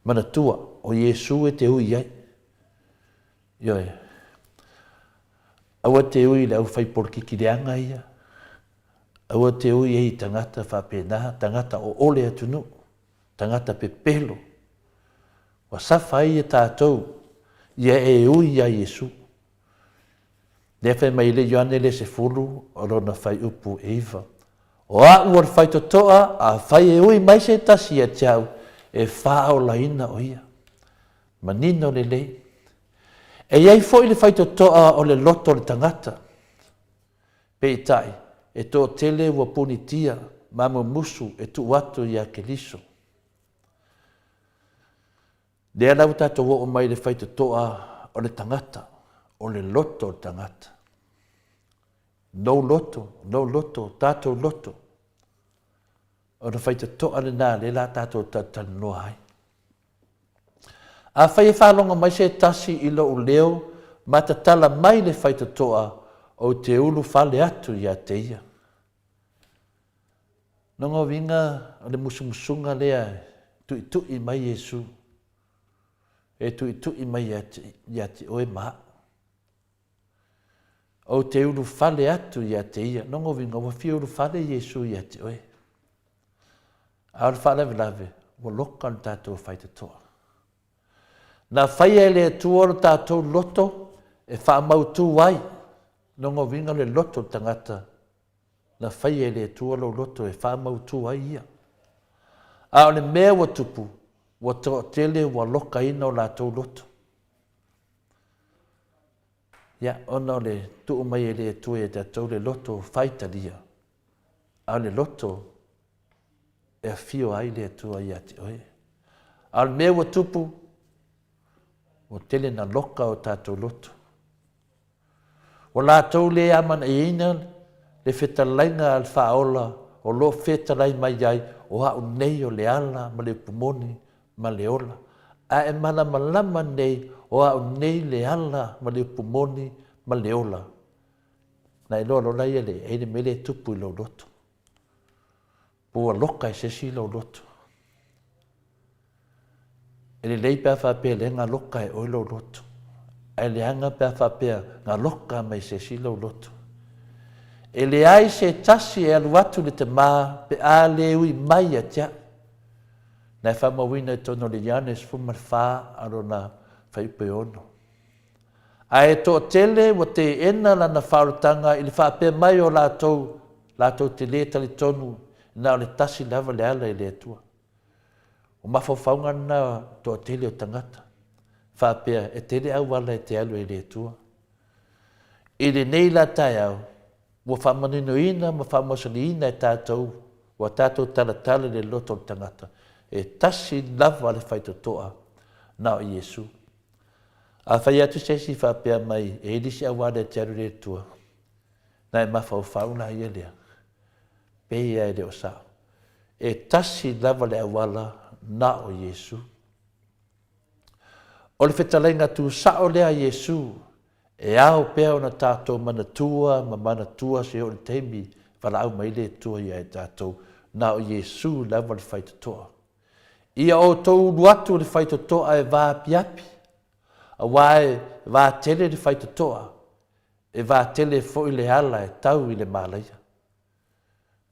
Manatua o Yesu e te ui ai. Ioe. Aua te ui le au whai porkiki leanga ia. Aua te ui ei tangata whapena, tangata o ole atunu. Tangata pepelo. Wa sawhai e tātou. Ia e ui a Yesu. Nea whai mai le Ioane le se fulu o rona whai upu eiva. O au o whai totoa a whai e ui mai se tasi a tiau e whao laina o ia. Manino le lei. E iai fo i le whai totoa o le loto le tangata. Peitai e tō tele ua punitia mamo musu e tu watu i a keliso. Lea lau tātou o mai le whai totoa o le tangata. O le loto tangata. No loto, tātou loto. O na whaita toa le nā, le la tātou tatanoa ai. A whai e whalonga mai se tasi i lo u leo, ma ta tala mai le whaita toa o te ulu whale atu i a te ia. Nongo winga o le musumusunga lea, tui mai Yesu. E tui mai i a te oe maa. O te ulu whale atu i a te ia. Nongo winga wa fia ulu whale Yesu i a te oe. A ulu whale lawe, wa loka na tātou whaita toa. Nā whaia e le atua o tātou loto, e whaamau tū wai. Nongo winga le loto tangata. Nā whaia e le atua o loto, e whaamau tū wai ia. A o le mea ua tupu, ua toa tele ua loka ina o lātou loto. Ia, ona o le tuu mai e le tue e tātou le loto whaitalia. A le loto e fio ai le tua ia te oe. A le mea ua tupu, ua tele na loka o tātou loto. O lātou le amana e ina, le whetalainga al whaola, o lo whetalai mai ai, o hau nei o le ala, ma le pumoni, ma le ola. A e mana malama nei, o hau nei le ala, ma le pumoni, ma le ola. Na e loa lona ia le, e ne mele tupu i lo loto. Pua loka e sesi lo loto. E le lei pia whapea le ngā loka e oi lo loto. E le anga pia whapea ngā loka mai sesi lo loto. E le ai se tasi e alu atu le te maa pe a le ui mai a tia. Nai whamawina e tono le Ianes fuma wha aro na whaipe ono. A e to tele wa te ena lana whaurutanga i le whapea mai o lātou te le tali tonu na o le tasi lava le ala i le atua. O mawhawhaunga na to tele o tangata. Whapea e tele au wala e te alu i le atua. I le nei la tai au. Wa whamanino ina, ma whamasani ina e tātou, wa tātou talatala le loto o tangata, e tasi lava le whaitotoa na o Iesu. A whai atu sesi whapea mai, e edisi awada e te aru le tua, na e mawhau whauna ia lea, pei ai le o sao. E tasi lava le awala na o Iesu. O le whetalainga tu sao lea Iesu, e ao pea ona tātou manatua, ma manatua se o le teimi, whala au mai le tua ia e tātou, na o Iesu lava le whaitotoa. Ia o tau luatu le whaitotoa e wā piapi, a wae wā tele le whaitotoa, e wā tele fo i le ala e tau i le mālaia.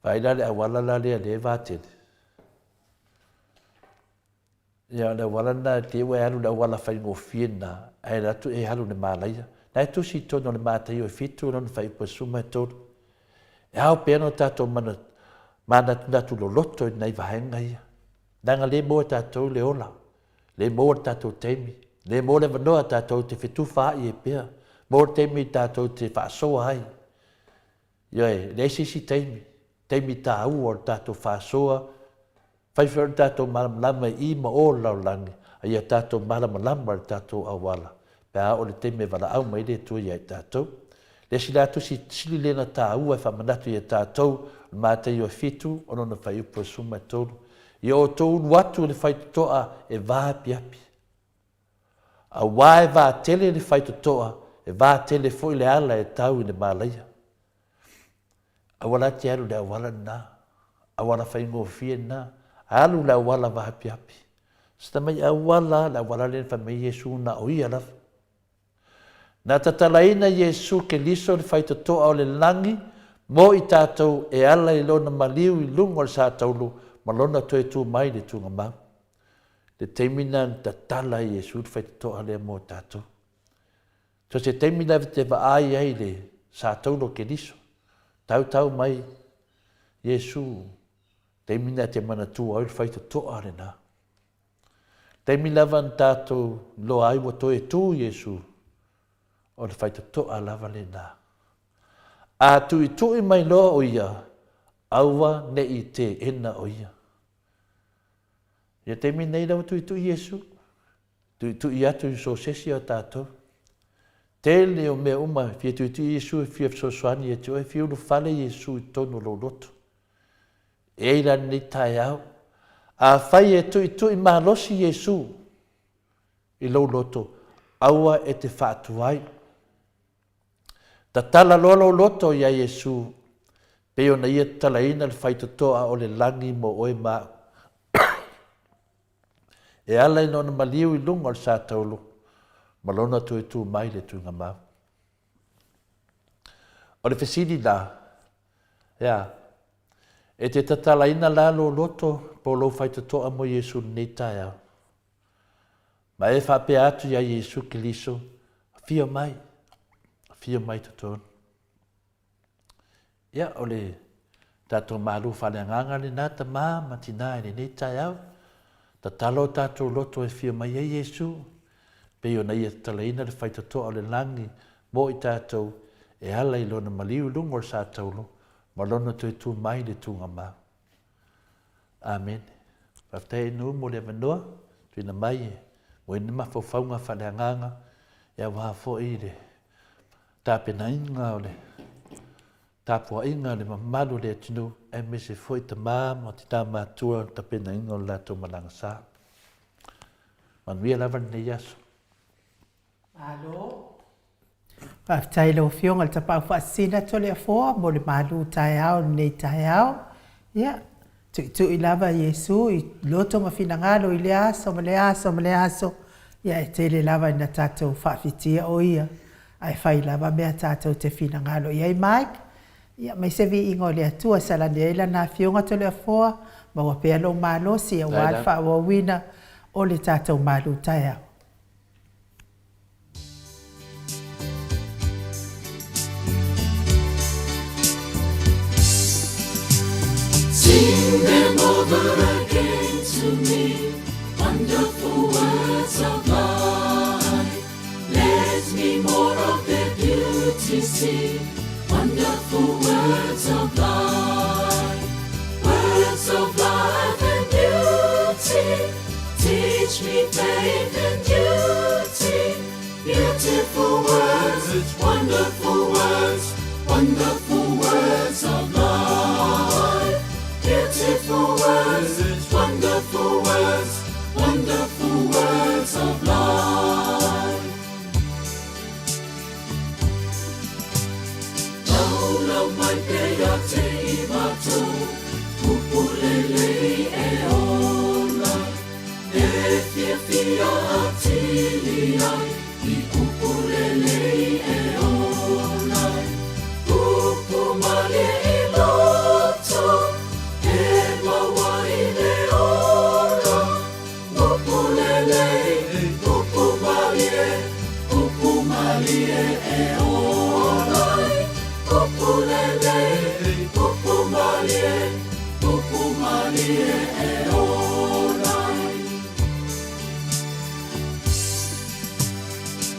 Whaina le awala la lea le wā tele. Ia le awala na te ue alu le awala whaingo whiena, e ratu e halu le mālaia. Nai tusi tono le mātai o e fitu non whai pa suma e tōru. E hao pēno tātou mana natu lo loto i nei wahenga ia. Nanga le moa tātou le ola. Le moa tātou teimi. Le moa le wanoa tātou te whetu whai e pēr. Moa teimi tātou te whaasoa ai. Ioi, le sisi teimi. Teimi tā ua o tātou whaasoa. Whaiwhara tātou malamalama i ma o laulangi. Ia tātou malamalama tātou awala. Pea o le teime wala au mai le tua ia i tātou. Le si lātu si sili lena tā ua e whamanatu i tātou, le mātai o fitu, ono na whai upo suma tōru. I o tōru watu le whaitotoa e vāpi api. A wae vā tele le whaitotoa, e vā tele fo i le ala e tau i le mālaia. A wala te alu le awala nā, a wala whaingo fie nā, a alu le awala vāpi api. Sita mai awala, le awala le whamei Iesu na o ia lafa. Nā tatalaina Iesu ke liso le whaitotoa o le langi, mo i tātou e ala i lona maliu i lungo le sātaulu, ma lona toe tū mai le tūnga mau. Le teimina tatala Iesu le whaitotoa le mo tātou. So se teimina te waai ai le sātaulu ke liso. Tau mai Iesu, teimina te manatua au le whaitotoa le nā. Teimina van tātou lo ai wa toe tū Iesu, o le whaitotoa lava le nā. A tui mai loa o ia, aua ne i te ena o ia. Ia te mi nei lau tui Iesu, tui atu i so sesi o tātou. Tele o mea uma, fia tui Iesu e fia fsoswani e tui, fia unu whale Iesu i tono lo loto. E ira ni tai au, a whai e tui mahalosi Iesu i lo loto, aua e te whaatuai. Ta tala lolo loto ia Iesu, peo na ia talaina le whaitotoa o le langi mo oe maa. E ala ino na maliu i lunga o le sātaulu, malona tu e tu mai le tuinga mau. O le whesidi nā, e te tatalaina la lo loto po lo whaitotoa mo Iesu nei tai au. Ma e whapea atu ia Iesu ki liso, fia mai to tonu. Ia o le Tātou maru whareanganga le nā ta mā matina e ne tai au. Ta talo tātou loto e whia mai e Yesu. Pe o nei e talaina le whaitotoa o le langi mo i tātou e ala i lona maliu lungo o sa taulo. Ma lona tu e tu mai le tu ngā. Amen. Whaftai nu mo le manoa, tuina mai e. Mo i nima whauwhaunga whareanganga e a wahafo i le. Tāpena inga o le. Tāpua inga le mamalu le tinu e me se foi ta mama ti ta matua ta pena inga o lato malanga sa. Manuia lava ne yaso. Alo. Whaftai lo fionga le tapau whaasina tole a fōa mo le malu tai au nei tai au. Ia. Tu i lava Yesu i loto ma fina ngalo i le aso ma le aso ma le aso. Ia e te le lava ina tātou whaafitia o ia. Ai whai lava mea tātou te fina ngalo. Ia i Mike. Ia mai se vi ingo le atua sala le ila na fionga tole a foa ma wa pe alo malo si a wal fa wa wina o le tātou malu tai au. Sing them over again to me, wonderful words of life. Let me more of their beauty see. Wonderful words of life and beauty. Teach me faith and duty. Beautiful words, wonderful words of life. Beautiful words, wonderful words of life. Mai te a te I mato, upulelei e ona. E fia a tili ai, I upulelei e ona. Upu mali I loto, e wawa I le ona. Upulelei, upu mali e ona. Pupu malie e onai.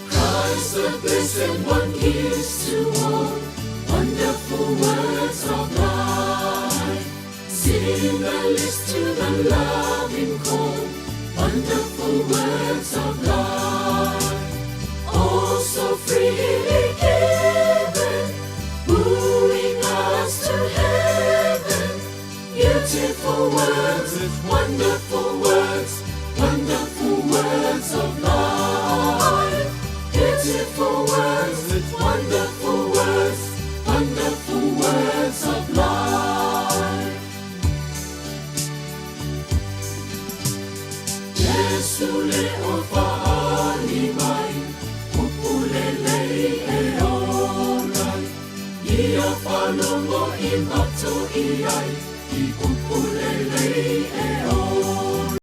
Christ the blessed one gives to all wonderful words of life. Sing the list to the loving call, wonderful words of life. Oh, so freely given, wooing us to heaven. Beautiful words, wonderful words of life. Beautiful words, wonderful words of life. Jesu le o faali mai, upulelei e onai. Ia whanongo I mato I ai, I upulelei e onai.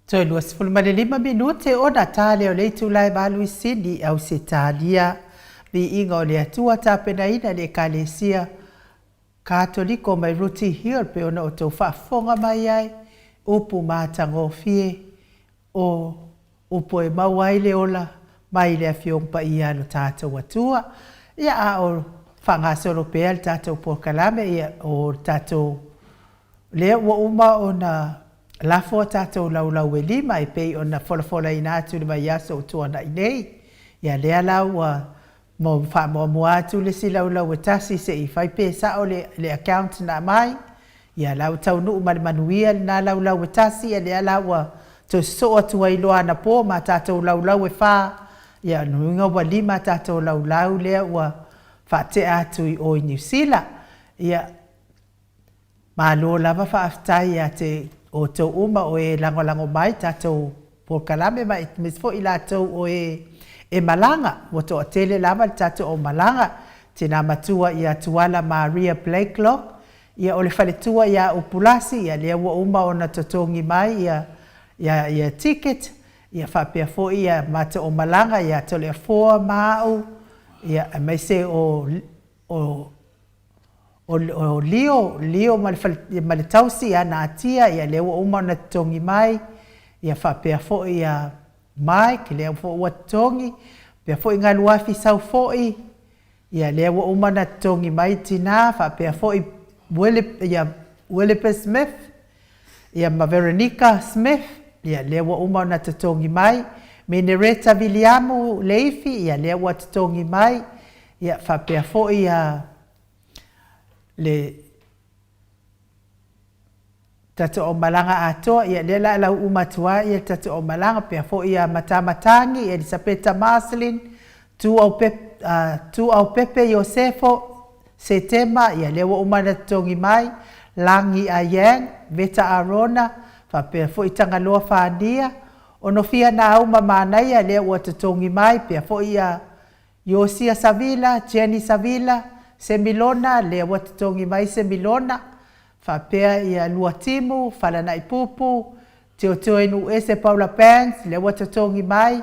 Toi lua sifulu ma le 5 minute o na tale o le tulai balu sini au se talia. Vi inga o le atua tapena ina le kalesia Katoliko mai Ruti Hill pe ona o tau whaafonga mai ai. Upu mātango fie o upo e mawai le ola mai le afiongpa i alo tātou atua. Ia a o whangasoro pea le tātou pokalame ia o tātou lea ua uma o na lafo tātou laulau e 5 e pei o na wholafola ina atu le mai aso o tuana i nei. Ia lea lau mo wha atu le si laulau e tasi se i whai pesa o le account na mai. Ia lau tau nuu ma le manuia na laulau e tasi ia lea lau to so atu ai loa na po ma tātou laulau e wha. Ia nuinga wa 5 tātou laulau lea ua wha te atu i o i New Zealand. Ia ma lo lava wha aftai a te o tau uma o e lango mai tātou pokalame ma misfo i lātou o e malanga. Wa to tele lava le tātou o malanga. Tina matua i atuala Maria Blakelock. Ia o le whaletua ia upulasi ia lea ua uma o na totongi mai ia ticket. Ia whapea fo ia mata o malanga ia tole a 4 mau. Ia mai se o Leo ma le tausi ia na atia ia lea ua uma o na totongi mai. Ia whapea fo ia Mike lea fo ua totongi. Pea fo i ngā luafi sau fo i. Ia lea ua uma na totongi mai tina whapea fo i Williper Smith, ia ma Veronica Smith, ia lea ua uma na tatongi mai, me Nereta Viliamu Leifi, ia lea ua tatongi mai, ia whapea fo ia le tatu o malanga atoa, ia lea la lau umatua, ia tatu o malanga, pea fo ia matamatangi, Elisabetta Marcelin, tu au Pepe Yosefo, Setema, ia lewa umana tongi mai, Langi Ayang, Veta Arona, whapea fo i tangaloa whandia, ono fia na au mamanai, ia lewa tongi mai, pea fo ia Yosia Savila, Jenny Savila, Semilona, lewa tongi mai Semilona, whapea ia Luatimu, Whalanai Pupu, Teotoe nu ese Paula Pans, lewa tongi mai,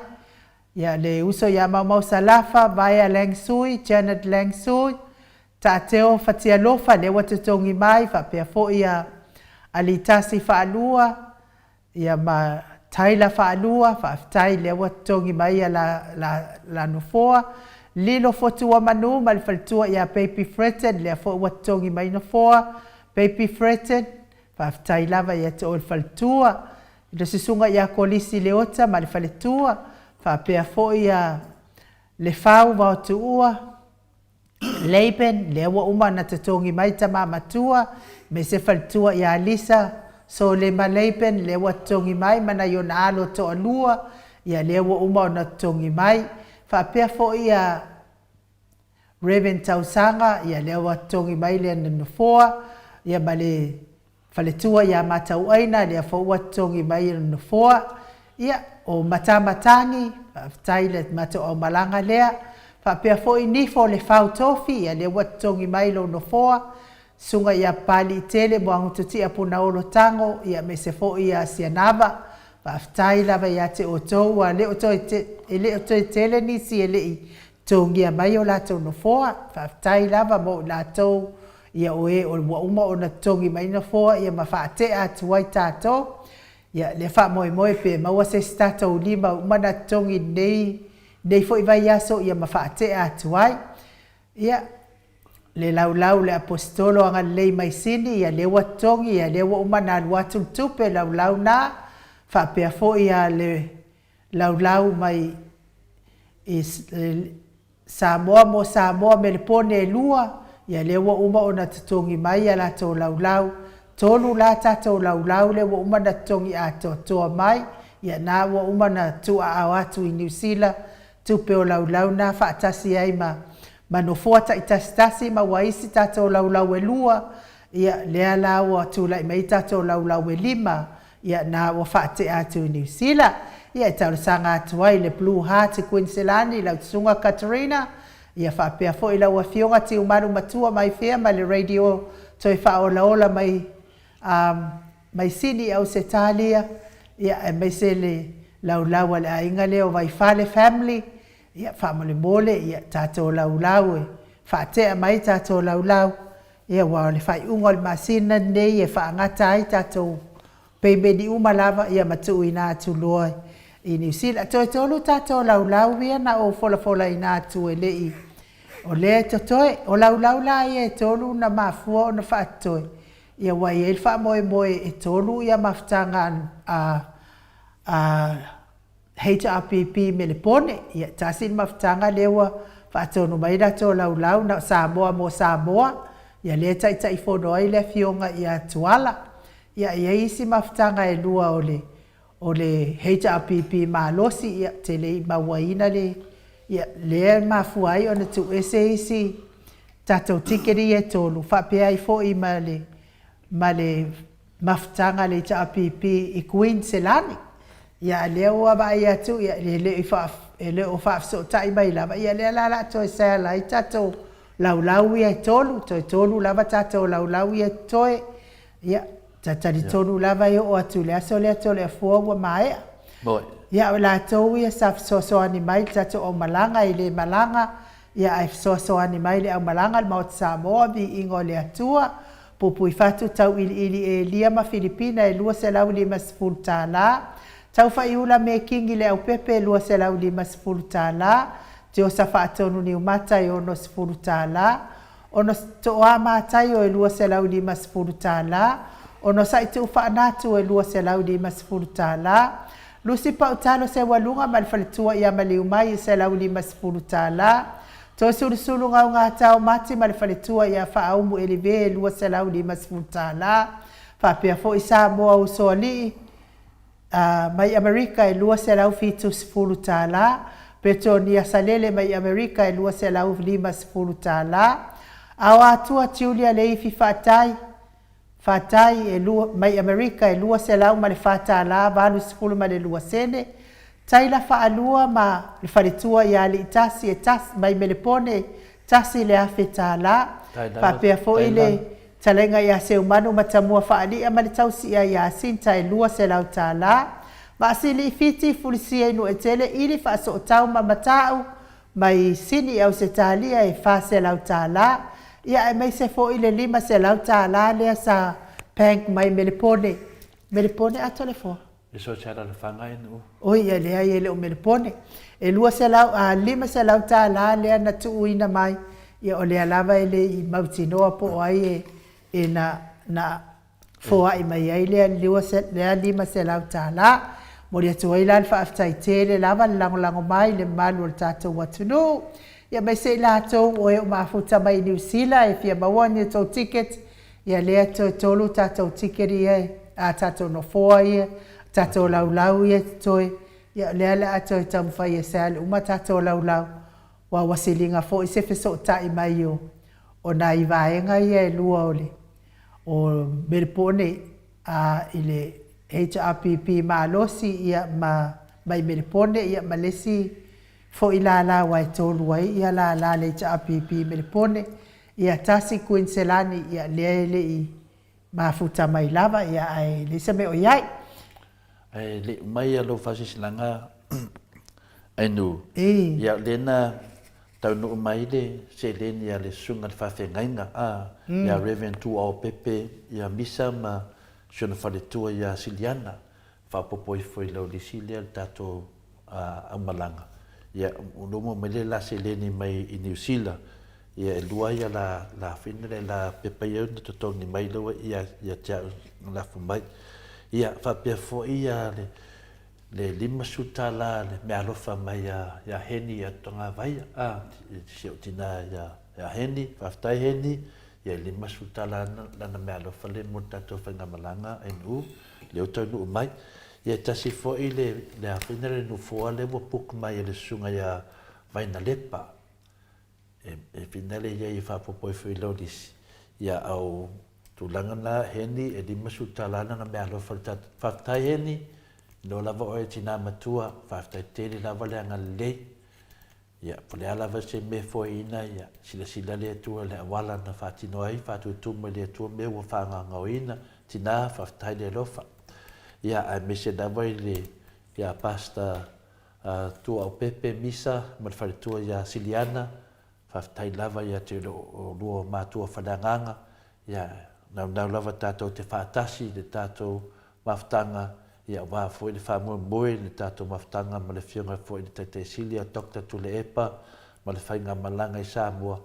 ia le uso ia Mau Salafa, Vaya Langsui, Janet Langsui, Tāteo whatia lofa lewa tutongi mai, whapea fo ia alitasi whaalua, ia ma taila whaalua, whaaftai lewa tutongi mai ia la nufoa. Lilo fotua manu, ma le whalitua ia Baby Fretted, lea fo ua tutongi mai nufoa, Baby Fretted, whaaftai lava ia te o le whalitua. Ilo sisunga ia kolisi leota, ma le whalitua, whapea fo ia le whau wao tuua, Leiben, lewa uma na tatongi mai tama matua, me se faltua ia Alisa, so le ma Leiben, lewa tatongi mai, mana yona alo to alua, ia lewa uma na tatongi mai, whapea fo ia Reverend Tausanga, ia lewa tatongi mai le nanufoa, ia male faletua ia matau aina, lea fo ua tatongi mai le nanufoa, ia o matamatangi, taile mata o malanga lea, Whapea fo i nifo le whau tofi, ia le watongi mai lo no foa, sunga ia pali tele mo angututi a puna olo tango, ia me se fo ia sianava, whaftai lava ia te otou, a le otou tele nisi e le i tongia mai o lato no foa, whaftai lava mo lato ia oe o uma o na tongi mai no foa, ia ma whaate atu wai tato, ia le wha moe pe maua se stato lima umana tongi nei fo i vai aso ia mawhaate atu ai. Ia le laulau le apostolo anga lei mai sini, ia lewa tongi, ia lewa umana aluatu tupe laulau na, whapea fo ia le laulau mai Samoa mo Samoa me le pone e lua, ia lewa uma o na tatongi mai ia la tō laulau, tolu la tato laulau lewa uma na tongi a toa mai, ia na wa uma na tua au atu i New Zealand, tupe o laulau na whaatasi ai ma no fuata i tasitasi ma waisi tātou laulau e lua, ia lea laua tūlai mai tātou laulau e 5, ia na wa whaate atu i New Zealand, ia i taurasanga atu ai le Blue Heart i Queenselani, lau tsunga Katarina, ia whapea fo i lau a fionga ti umaru matua mai fea ma le radio toi whaola ola mai sini au se talia, ia e mai se le laulau le ainga leo vai fale family ia whamole mole ia tātou laulau e whaatea mai tātou laulau ia wao le whai ungo le masina nei e whaangata ai tātou peimeni umalava ia matu ina atu loa i New Zealand. Toi tolu tātou laulau ia na o fola ina atu e lei o le totoe o laulau la ia e tolu na mafua o na whaatoe ia wai e wha moe e tolu ia maftanga HRPP me le pone ia tasin maftanga lewa whaatonu mai rato laulau na Samoa mo Samoa ia le tai fono ai le fionga ia tuala ia isi maftanga e lua o le HRPP malosi ia te le mawaina le ia le mafuai ona tu isi tatou tikeri e tolu whapea i fo i ma le maftanga le HRPP i Queenselani ia le o ba ia tu ia le o so tai mai lava ia le la to sa la tatou laulau ia tolu tolu lava tatou laulau ia toe ia tatari tolu lava ia o atu le aso le ato le fuwa mai ia la to ia sa so animai tatou o malanga i le malanga ia ai so animai le o malanga le maut Samoa vi ingo le atua pupu i fatu tau ili e lia ma Filipina e lua se lau lima sefulu tālā tau whaiula me kingi le au pepe lua se lau lima sefulu tālā te o sa whaatonu ni umatai ono sefulu tālā ono toa mātai o e lua se lau lima sefulu tālā ono sa i te uwhaanatu e lua se lau lima sefulu tālā lusi pautalo se walunga malifaletua ia maliumai e se lau lima sefulu tālā to sulu ngau ngā tau mati malifaletua ia whaaumu elive e lua se lau lima sefulu tālā whapea fo i Samoa o soali mai Amerika e lua se lau fitu sefulu tālā Petonia salele mai Amerika e lua se lau lima sefulu tālā au atua tiulia leifi fatai e lua mai Amerika e lua se lau ma le tālā valu sefulu ma le lua sene taila whaalua ma le wharetua ia le itasi e tas mai melepone tasi le afe tālā whapea fo i le talenga ia se umanu matamua whaalia ma le tausi ia sinta e lua se lau tālā ma asili fiti fulisia inu e tele ili whaaso o tau ma matau mai sini au se talia e wha se lau tālā ia e mai se fo i le lima se lau tālā lea sa pank mai melepone ato le fo e so tala le whanga inu oi ia lea i ele o melepone e lua se lau lima se lau tālā lea na tuu ina mai ia o lea lava ele i mautinoa po ai e na foa i mai ai lea lima se lau tālā Mori atu ai la fa aftai tele lava lango mai le malu le tatou atunu ia mai se la to o e mafuta mai New Zealand e fia mawani to ticket ia le tolu tatou ticket ia a tatou no foa ia tatou laulau ia toi ia le ala ato tam fa ia sal uma tatou laulau wa wasilinga fo i se feso tai mai o na i vaenga ia lua ole o Melbourne ile HRPP malosi ia mai Melbourne ia malesi fo ilala wai tolu wai ia la le HRPP Melbourne ia tasi Queenselani ia le i mafuta mai lava ia ai le seme o iai ai le mai alo fasisilanga ai nu ia lena tau no mai le se leni ia le sunga fa fengainga ia Reverend tu au pepe ia misa ma Siona whaletua ia Siliana, whapopoi foi lau li Silia tato Malanga. Ia unomo mele la se leni mai i New Zealand. Ia e lua ia la whenere la pepa iau na totongi mai laua ia tia la fumai. Ia whapea fo ia le lima suta la le me alofa mai ia heni ia tonga vai. Se o tina ia heni, whaftai heni. Ia lima suta lana me alofa le mo tatou whaingamalanga e nu, leo tau nu mai. Ia tasi fo i le awhinere nu foa le wa puk mai le sunga ia vaina lepa. E finale ia i whapopoi fo i laudisi. Ia au tulanga na heni e lima suta lana na me alofa whaftai heni, no lava oe tina matua, whaftai tele lava le anga lei. Ia, pole ala vase me fo ina ia sila le atua le awala na whatino ai, whatu tuma le atua me ua whanga ngau ina, tina whaftai le lofa. ia a mese lava i le ia pasta tua o pepe misa ma le faletua ia siliana faafetai lava ia te o lua matua falanganga ia naunau lava tatou te faatasi le tatou mafutaga ia ua foi le faamoemoe le tatou mafutaga ma le fioga foi le taitaisili a Dr. Tuleepa ma le faiga malaga i Samoa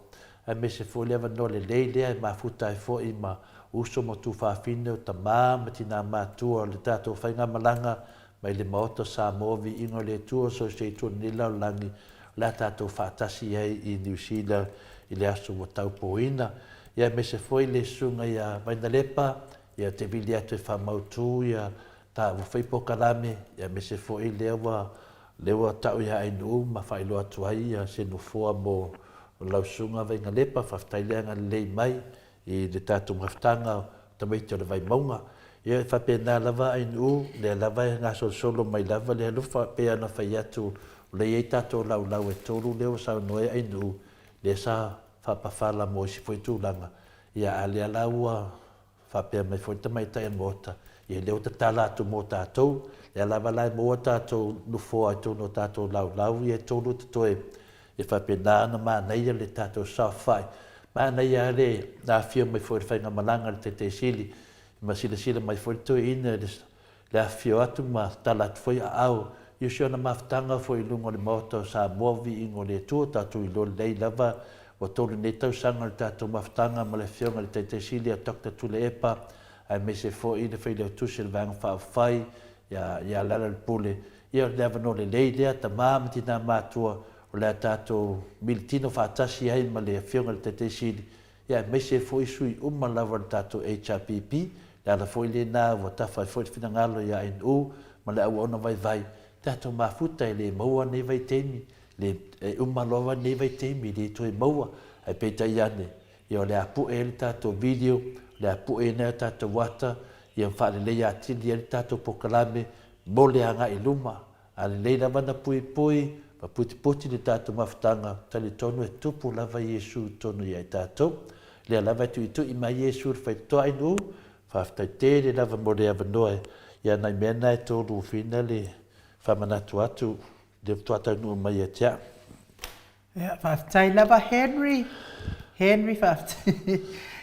ae mese foi le avanoa lelei lea e mafuta ai foi ma uso mo tufafine o tamā ma tinā matua o le tatou faiga malaga mai le maoto Samoa viiga o le atua o soseituani laolagi le a tatou faatasi ai i New Zealand i le aso ua taupoina ia mese foi le suga ia vainalepa ia te vili atu e faamautū ia taʻufai pokalame ia mese foi lea ua taʻu iā ainuu ma faailoa atu ai ia senufua mo lausuga vaigalepa faafetai leaga lelei mai i le tatou mafutaga tamaiti o le vaimauga ia faapena lava ainuu lea lava e gasolosolo mai lava le alufa pe ana fai atu o le iai tatou laulau e tolu lea ua saunoe ainuu lea sa faapafala mo isi foi tulaga ia a lea la ua faapea mai foi tamaitai amota ia lea ua tatala atu mo tatou lea lava la e moa tatou lufoa ai tonu o tatou laulau ia e tolu tatoe e faapena ana manaia le tatou saofai manaia le afia mai foi le faiga malaga le taitaisili ma silasila mai foi le toeina le afio atu ma tala atu foi aau ia se ona mafutaga foi luga o le maota o Samoa viiga o le atua tatou ilo lelei lava ua tolu nei tausaga le tatou mafutaga ma le afioga le taitaisili a Dr. Tuleepa ae mese foʻi le failautusi le vaega faaofai ia lala le pule ia le avanoa lelei lea tamā ma tinā matua o le a tatou militino faatasi ai ma le afioga le taitaisili ia mese foʻi sui uma lava le tatou HRPP le ala foʻi lenā ua tafa ai foʻi le finagalo ia ainuu ma le auaona vaivai tatou mafuta e lē maua nei vaitemi le uma lova nei vaitemi le toe maua ai peitai ane ia o le apuʻe le tatou video le apuʻe nei o tatou ata ia faalelei atili ai le tatou pokalame mo le agaʻi luma a lelei lava na puipui ma putiputi le tatou mafutaga talitonu e tupu lava iesu tonu ia i tatou lea lava e tuʻituʻi mai iesu le faitoa ainuu faafetaitē le lava mo le avanoa ia nai mea na e toluufina le faamanatu atu le tuataunuu mai ia te aʻu ia faafetai lava Henry faafetai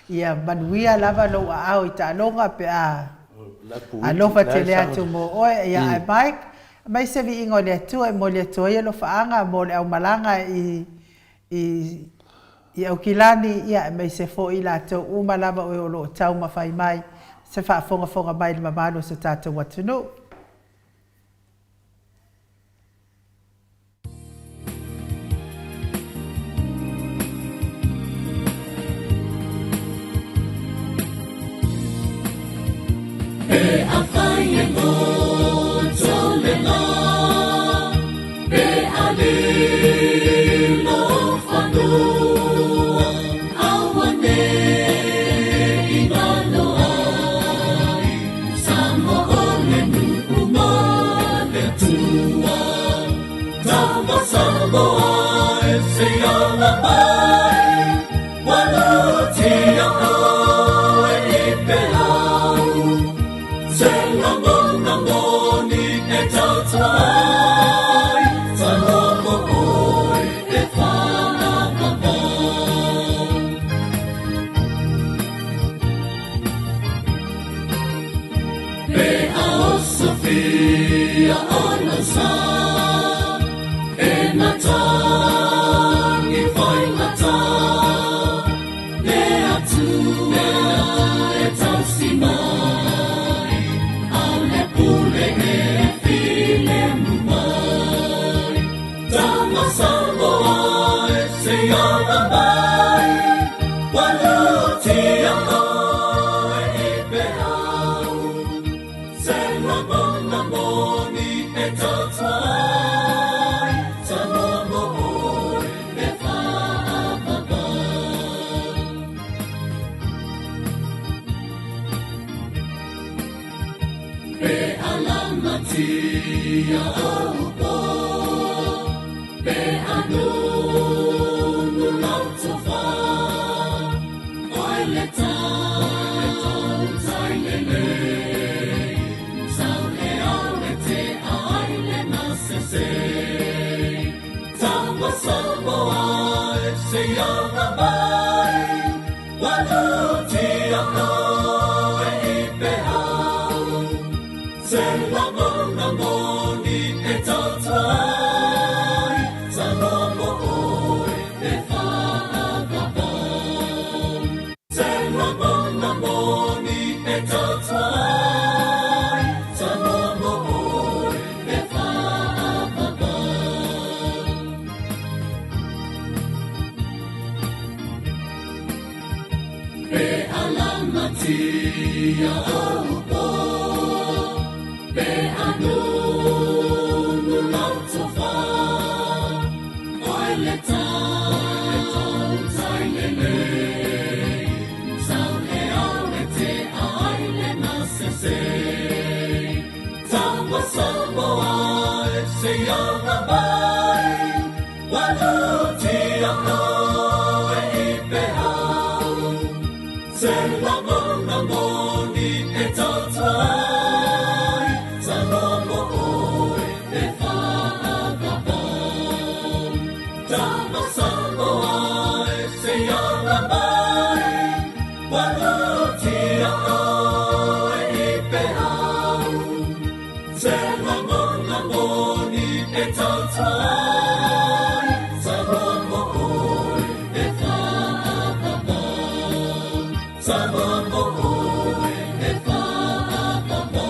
ia manuia lava lou aao i taaloga pe a alofa tele atu mo oe ia ai Mike mai se viiga o le atua mo le atua ia lo faaga mo le aumalaga i aukilani ia mai se foʻi latou uma lava oe o loo tau mafai mai se faafogafoga mai le mamalo so tatou atunuu E a whai e ngō tole ngā E a lilo whanua Awa ne i ngano ai Samo o le nuku ma le tua Tama Samoa e se ala mai Wanu ti a koe i pelau Se ngoni e tautai Sa lomo oi e whanakama Pe ao Sofia ono sa E natangi whai ngata Le atu e tausi mai Pule e file mai Tama Samoa e se ala mai Waluti a koe i peau Se ngona moni e tatuai Sa momo oi e whaapapa Pe alamatia aupo Pe anunu lautofa Oi le tau tai lele Sau Ngoni e tautai, Samoa mo oi e whaapapa. Ngoni e tautai, Samoa mo oi e whaapapa. Pe alamatia aupo, pe anu no fa, oi le tau tai le, sau he au e te ai le na se, tau Samoa e se iana mai, wanu ti ano e i pe au, se ngoni e tautai, Samoa mo oi e whaapapa. Tama Samoa e se iana mai, wanu ti ano e i pe au, se ngoni e tautai, Samoa mo oi e whaapapa. Samoa mo oi e whaapapa.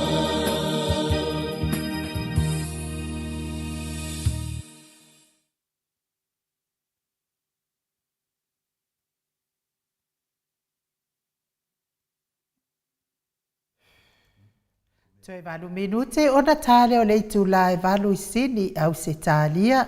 Toe valu minute ona tale o leitu la e valu isini au se talia.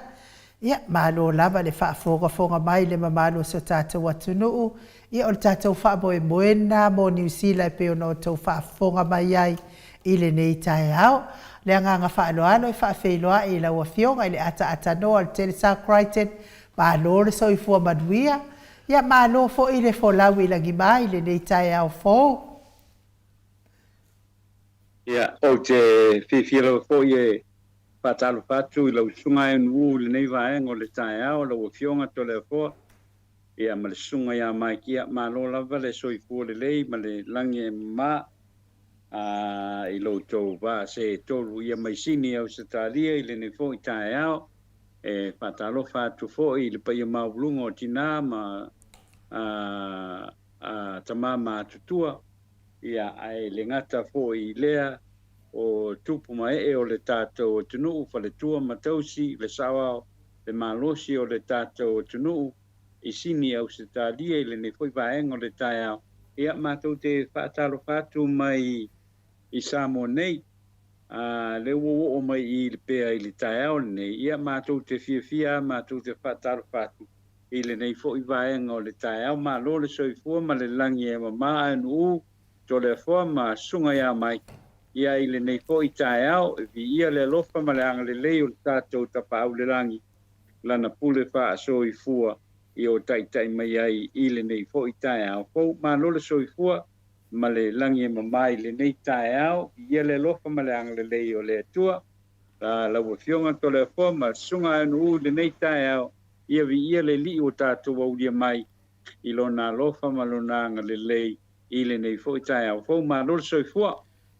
Ia malo lava le whaafonga mai le mamalo so tātou atunuu. Ia o le tātou whaamoe moena mo New Zealand pe ono tau whaafonga mai ai i le nei tae au. Le anganga whaaloalo e whaafeiloa i la uafionga i le ata noa le Telesa Crichton. Malo le soifua manuia. Ia malo fo i le folau i la gima i le nei tae au fōu. Ia, o te whiwhira fo i e whatalo whatu i lau sunga e nuu le nei vaenga o le tae au, lau a fionga to le fo. Ia, ma le sunga ia mai kia, ma lo lava le soifua le lei, ma le langi e ma, i lau tau va se tolu ia mai sini au se talia i le nei fo i tae au, e whatalo whatu fo i le paia maulunga o tina ma tamama tutua. Ia ai le ngata fo i lea o tupu mai o le tātou o tunu whale tua matausi le sawa le malosi o le tātou o tunu i sini au se tālia i le ne foi vaenga o le tai au. Ia mātou te whaatalo whatu mai i Samoa nei, le o mai i le pea i le tai au nei. Ia mātou te fia mātou te whaatalo whatu i le nei foi vaenga o le tai au. Mā lo le soifua ma le langi e mamaa anu to le forma sunga ia mai ia i le nei fo i tae au vi ia le lofa ma le anga le leo le tātou tapa au le langi lana pule wha so i fua i o tai mai ai i le nei fo i tae au fo ma lo le so i fua ma le langi e mamai le nei tae au ia le lofa ma le anga le leo le atua la ua fionga to le forma sunga anu le nei tae au ia vi ia le li o tātou au lia mai i lona lofa ma lona anga le lei i le nei fo i tae au fo ma lo le so i fua.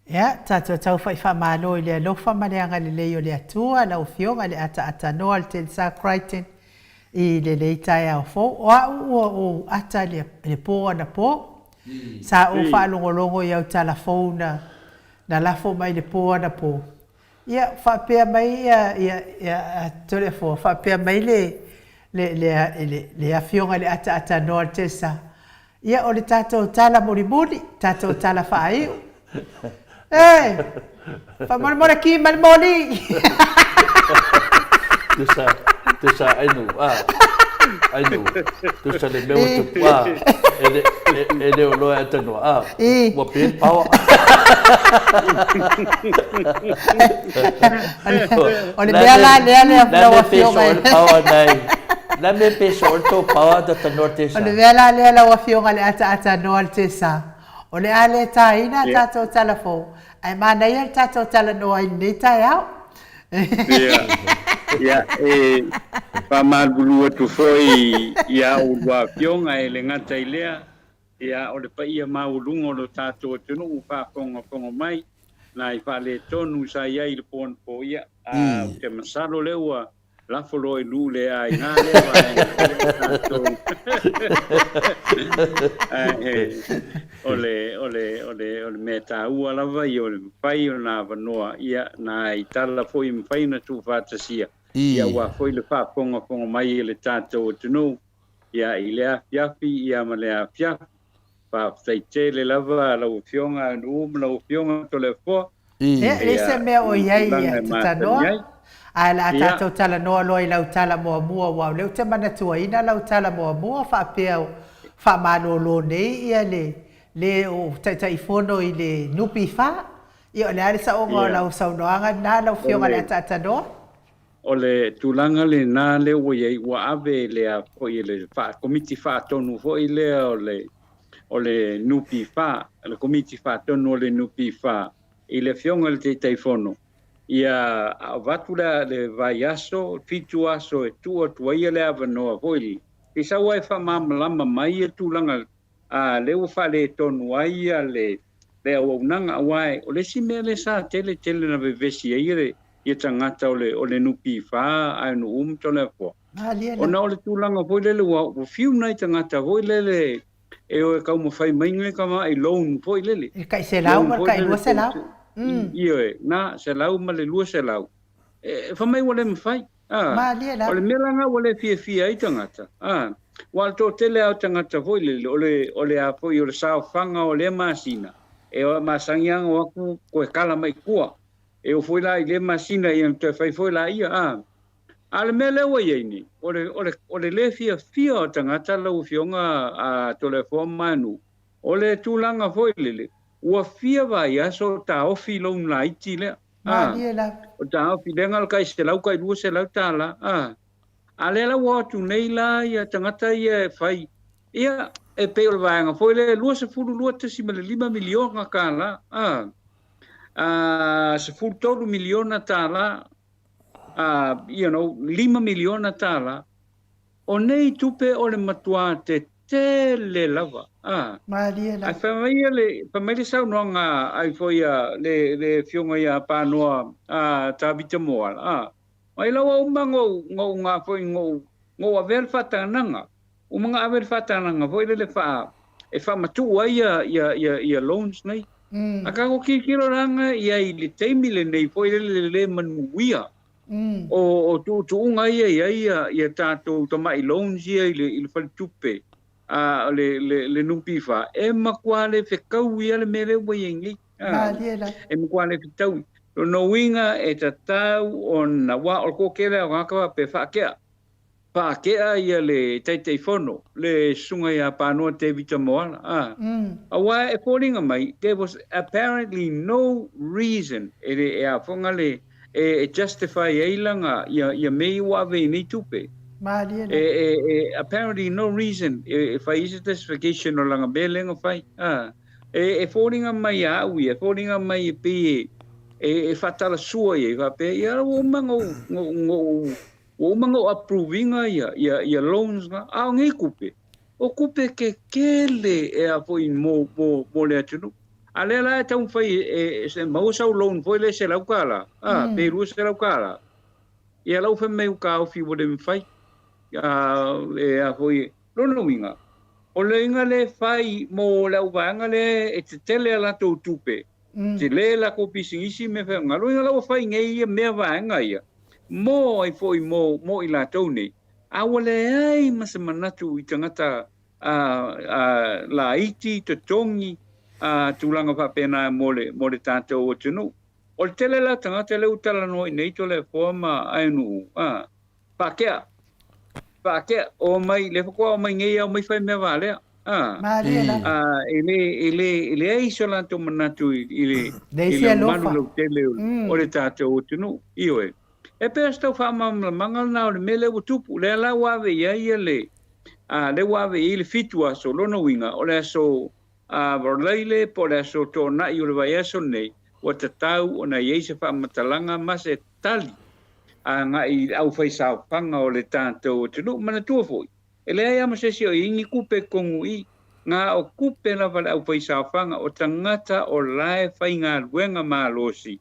Ia, tātou tau whai whamalo i le lofa mareanga le leo le atua, lau fionga le ata noa le Telesa Crichton i le leitai au fo. O ata le pō ana pō. Sa o whaalongolongo i au telefona na lafo mai le pō ana pō. Ia, whapea mai telefo, whapea mai le afionga le ata noa le Telesa. Ia, o le tātou tala muri, tātou tala whaiu. Eh, mora ki malmoli. Tusa ainu tusa le meu tu ele o loa tano mo pin pau ole le flow fionga pau nai la me peso to pau da norte sa ole le fionga le ata norte sa ole ale taina tato telefo ai mana ia tato teleno ai neta ia ia pa mal bulu tu foi ia o wa fionga e le ngata ilea ia o le pa ia maulungo lo tato tunu pa kongo mai na I whale tonu sa iai le pon po ia. Te masalo le ua lafolo e lu le ai ngā le ole me tā ua lava I ole pai o nā wanoa ia nā I tala foi mwhaina tu whātasia. Ia ua foi le whāponga mai le tātou o tunu. Ia I lea fiafi, ia ma lea fiafi. Pa whaite le lava lau fionga lau fionga to le fo. Le se mea o iai ia tutanoa. Ai la tātou tala noa loi lau tala moa mua wau. Leu te mana tua ina lau tala moa mua whaapea whamano nei ia le o taitai fono I le nupi wha. Ia o le are sa onga lau saunoanga nā lau fionga le tātanoa. O le tūlanga le nā le o iei ua ave le a fo I le wha komiti wha tonu fo I le o le nupi wha, le komiti wha tonu o le nupi wha. I le fionga le te teifono. Ia watu le vai aso, fitu aso e tua ia le avanoa hoili. I sa wai wha mamalama mai e tūlanga le uwha le tonu aia le au nanga awai. O le si mea le sa tele na vevesi e ia tangata o le nupi wha ai no to le fo. O na o le tūlanga hoile le wa fiu nai tangata hoile le e o e kau mawhai maingai kama I loan hoile le. I kai se lau, mar kai lua se lau. Iyo na se lau ma le lua se lau. Whamai wale mwhai. O le melanga wale fia I tangata. Wal tō tele au tangata hoile o le a fo I o le sao whanga o le masina. E o masangianga waku koe kala mai kua. E o foi la I le masina I am te whai foi la ia. Ale mele wa yeini. O le le fia o tangata lau fionga a tole fo manu. O le tūlanga foi lele. Ua fia vai aso ta ofi lo na iti le. O ta ofi lenga kai se lau kai lua se lau tala. Ale la wa tu nei la ia tangata ia fai. Ia e pe o vaanga foi le lua se fulu lua te si mele 5 miliona kala. Se fulu tolu miliona tala. 5 miliona tala. O nei tupe o le matua te le lava. Ai whamai sau noanga ai foi le fionga ia pānoa tā vita moa. Mai lawa umango ngā foi ngō avel whatananga. Umanga avel whatananga foi le wha e wha matua ia loans nei. A kako kikiro ranga ia I le teimile nei foi le manuia. O tuunga ia tātou tamai loans ia I le whalitupe. Le nupi wha. E makua le whekau ia le mere wayengi. E makua le whitau. No winga e tatau o na wa o kokele o ngakawa pe whaakea. Whaakea ia le teitei whono. Le sunga ia pānoa te vita moana. Awa e kōringa mai, there was apparently no reason e a whonga le e justify e langa ia mei wawe ni tupe. Apparently no reason if I use justification o langa belenga fai. E whoringa mai a aui, e whoringa mai e pe e whatala sua e pe ia o mango approvinga ia loans nga a ngai kupe. O kupe ke kele e a foi mo le atunu. Ale la tau fai se mau sau loan foi le se lau kala. Pe ru se lau kala. Ia lau fe meu ka o fi wo de fai. E a foi lono winga. O le inga le fai mo lau vanga le e te tele ala tau tupe. Te le la ko pisingisi me fe ngalo inga lau fai ngai me vanga ia. Mo ai foi mo I la tau nei. A wale ai masamanatu I tangata la iti te tongi tūlanga whapena mo le tātou o tunu. O le tele la tangata le utala noi nei to le forma ainu. Pakea o mai le whakua o mai ngai au mai whai mea wale. Ele ai sola to manatu I le manu lau tele o le tātou o tunu. Io e. E pēr stau whamamla mangal nao le mele o tupu. Le ala wawe ia le wawe I le fitua so lono winga. O le aso varleile po le aso tō nai o le vai aso nei. O te tau o na iei se whamatalanga mas e tali. Nga I au whai sao panga o le tātou o tunu mana tua foi. E le ai ama se si o ingi kupe kongu I. ngā o kupe la wale au whaisawhanga o tangata o lae whainga luenga mālosi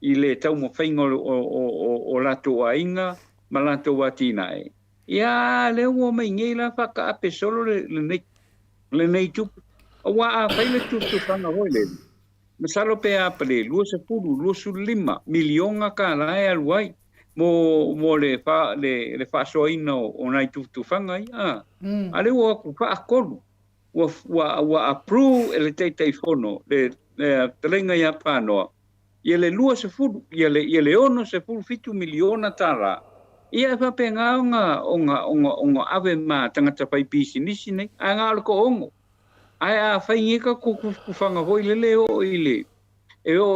i le tau mo whainga o lato a inga ma lato wa tina e. Ia leo o mai ngei la whaka ape solo le nei tupu. A wa a whaile tupu whanga hoi le. Masalo pe apale, lua se puru, lua su 5 milionga ka lae aluai. Mo le fa soina o nai tupu whanga i. Ale o aku wha akolu. Wa approve ele teitei fono le telenga ia panoa ia le lua se fulu ia le ono se fulu 5 miliona tara ia fa penga onga ave ma tangata pai pisinisi nei anga alko ongo ai a fainga ku fanga hoi le o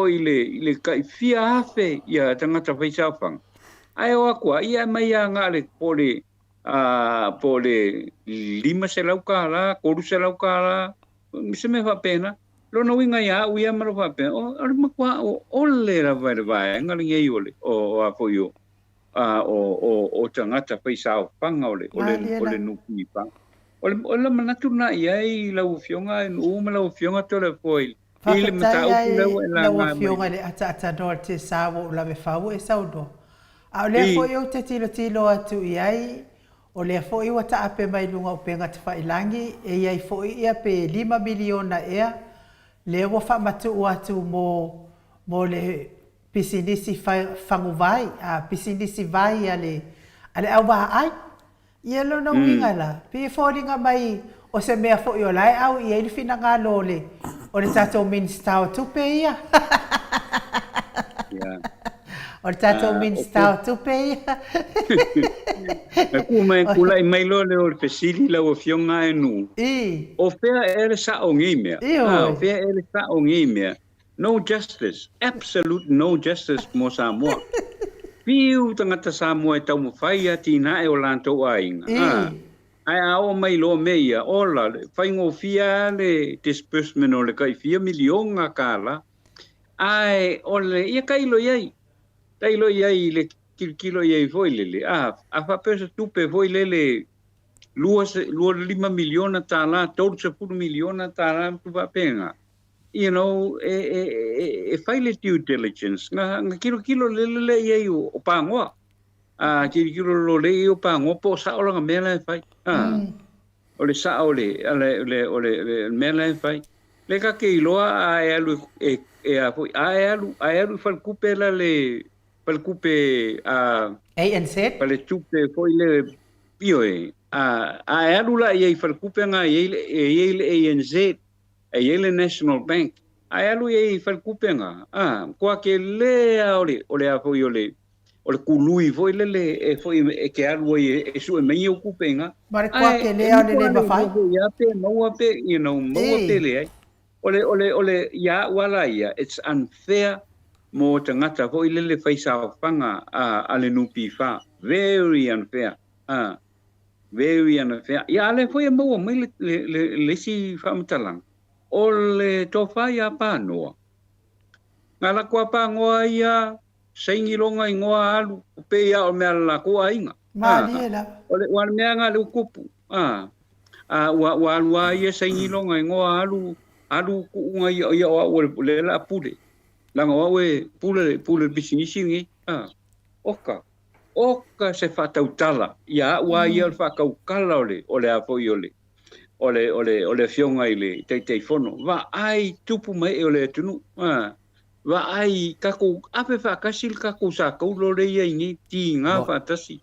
ile kai fia afe ia tangata pai safang ai o akua ia mai anga le pole pole 5 se laukala, 4 se laukala, se me fa pena. Lo no winga ya uia maro fa pena. O ale makwa o ole la vai ngali ngai ole o apoio. O tangata pai sao panga ole nupi pa. Ole manatu na ia la ufionga no ma la ufionga tole foi. Ile mata u la ufionga le ata do te sawo la me fawo e saudo. A le foi o te tilo atu iai. O le foi wa ta ape mai lunga o penga te whailangi e iai foi ia pe 5 miliona ea le wa wha matu atu mo le pisinisi whangu vai a pisinisi vai ale au waha ai ia lo na winga la pi fōringa mai o se mea foi o lai au ia ili fina ngā lole o le tatou minsta o tupe ia o le tatou minsta o tupe ia Kula i mai lo le o pesili la o fionga e nu. O fea ere sa o ngimea. O fea ere sa o ngimea. No justice. Absolute no justice mo Samoa. Piu tangata Samoa e tau mo whai ati na e o lanto a inga. Ai a o mai lo meia. Ola, whai ngō fia le disbursement o le kai 4 milionga kala. Ai, ole, ia kailo iai. Kailo iai le kilo iai foi lele. A fa pesa tupe foi lele lua 5 miliona tala, 10 miliona tala tu va penga. You know, fai le due diligence. Nga kilo lele iai o pangoa. Kilo lo le o pangoa po sa ola nga mela fai. Ole sa ole mela fai. Le ka ke iloa a alu alu fal kupela le palkupe ANC pale tupe foi le pioe alula ia falkupe nga ile ANC ile National Bank alu ia falkupe nga kwa ke le ole a foi ole kului foi le foi ke alu e su me ia kupe nga mare kwa ke le ole le mafai ya pe no pe you know mo pe le ole ya wala ia it's unfair mo tangata ho ile fai sa fanga ale nupi fa very unfair very unfair ya ale foi mo mai le si famtalang ole tofa ya pano ngala kwa pa ngoa ia sengilonga ngoa alu pe ya o me la ko ainga maliela ole wan me nga lu kupu wa ia sengilonga ngoa alu ku nga ia o le la pude langa wawe pule bisinisi ngi oka se fatautala ya wa ia fakau kala ole apo ole fionga ile tei fono va ai tupu mai ole tunu va ai kaku ape fakasil kaku sa ko lo le ngi ti nga fatasi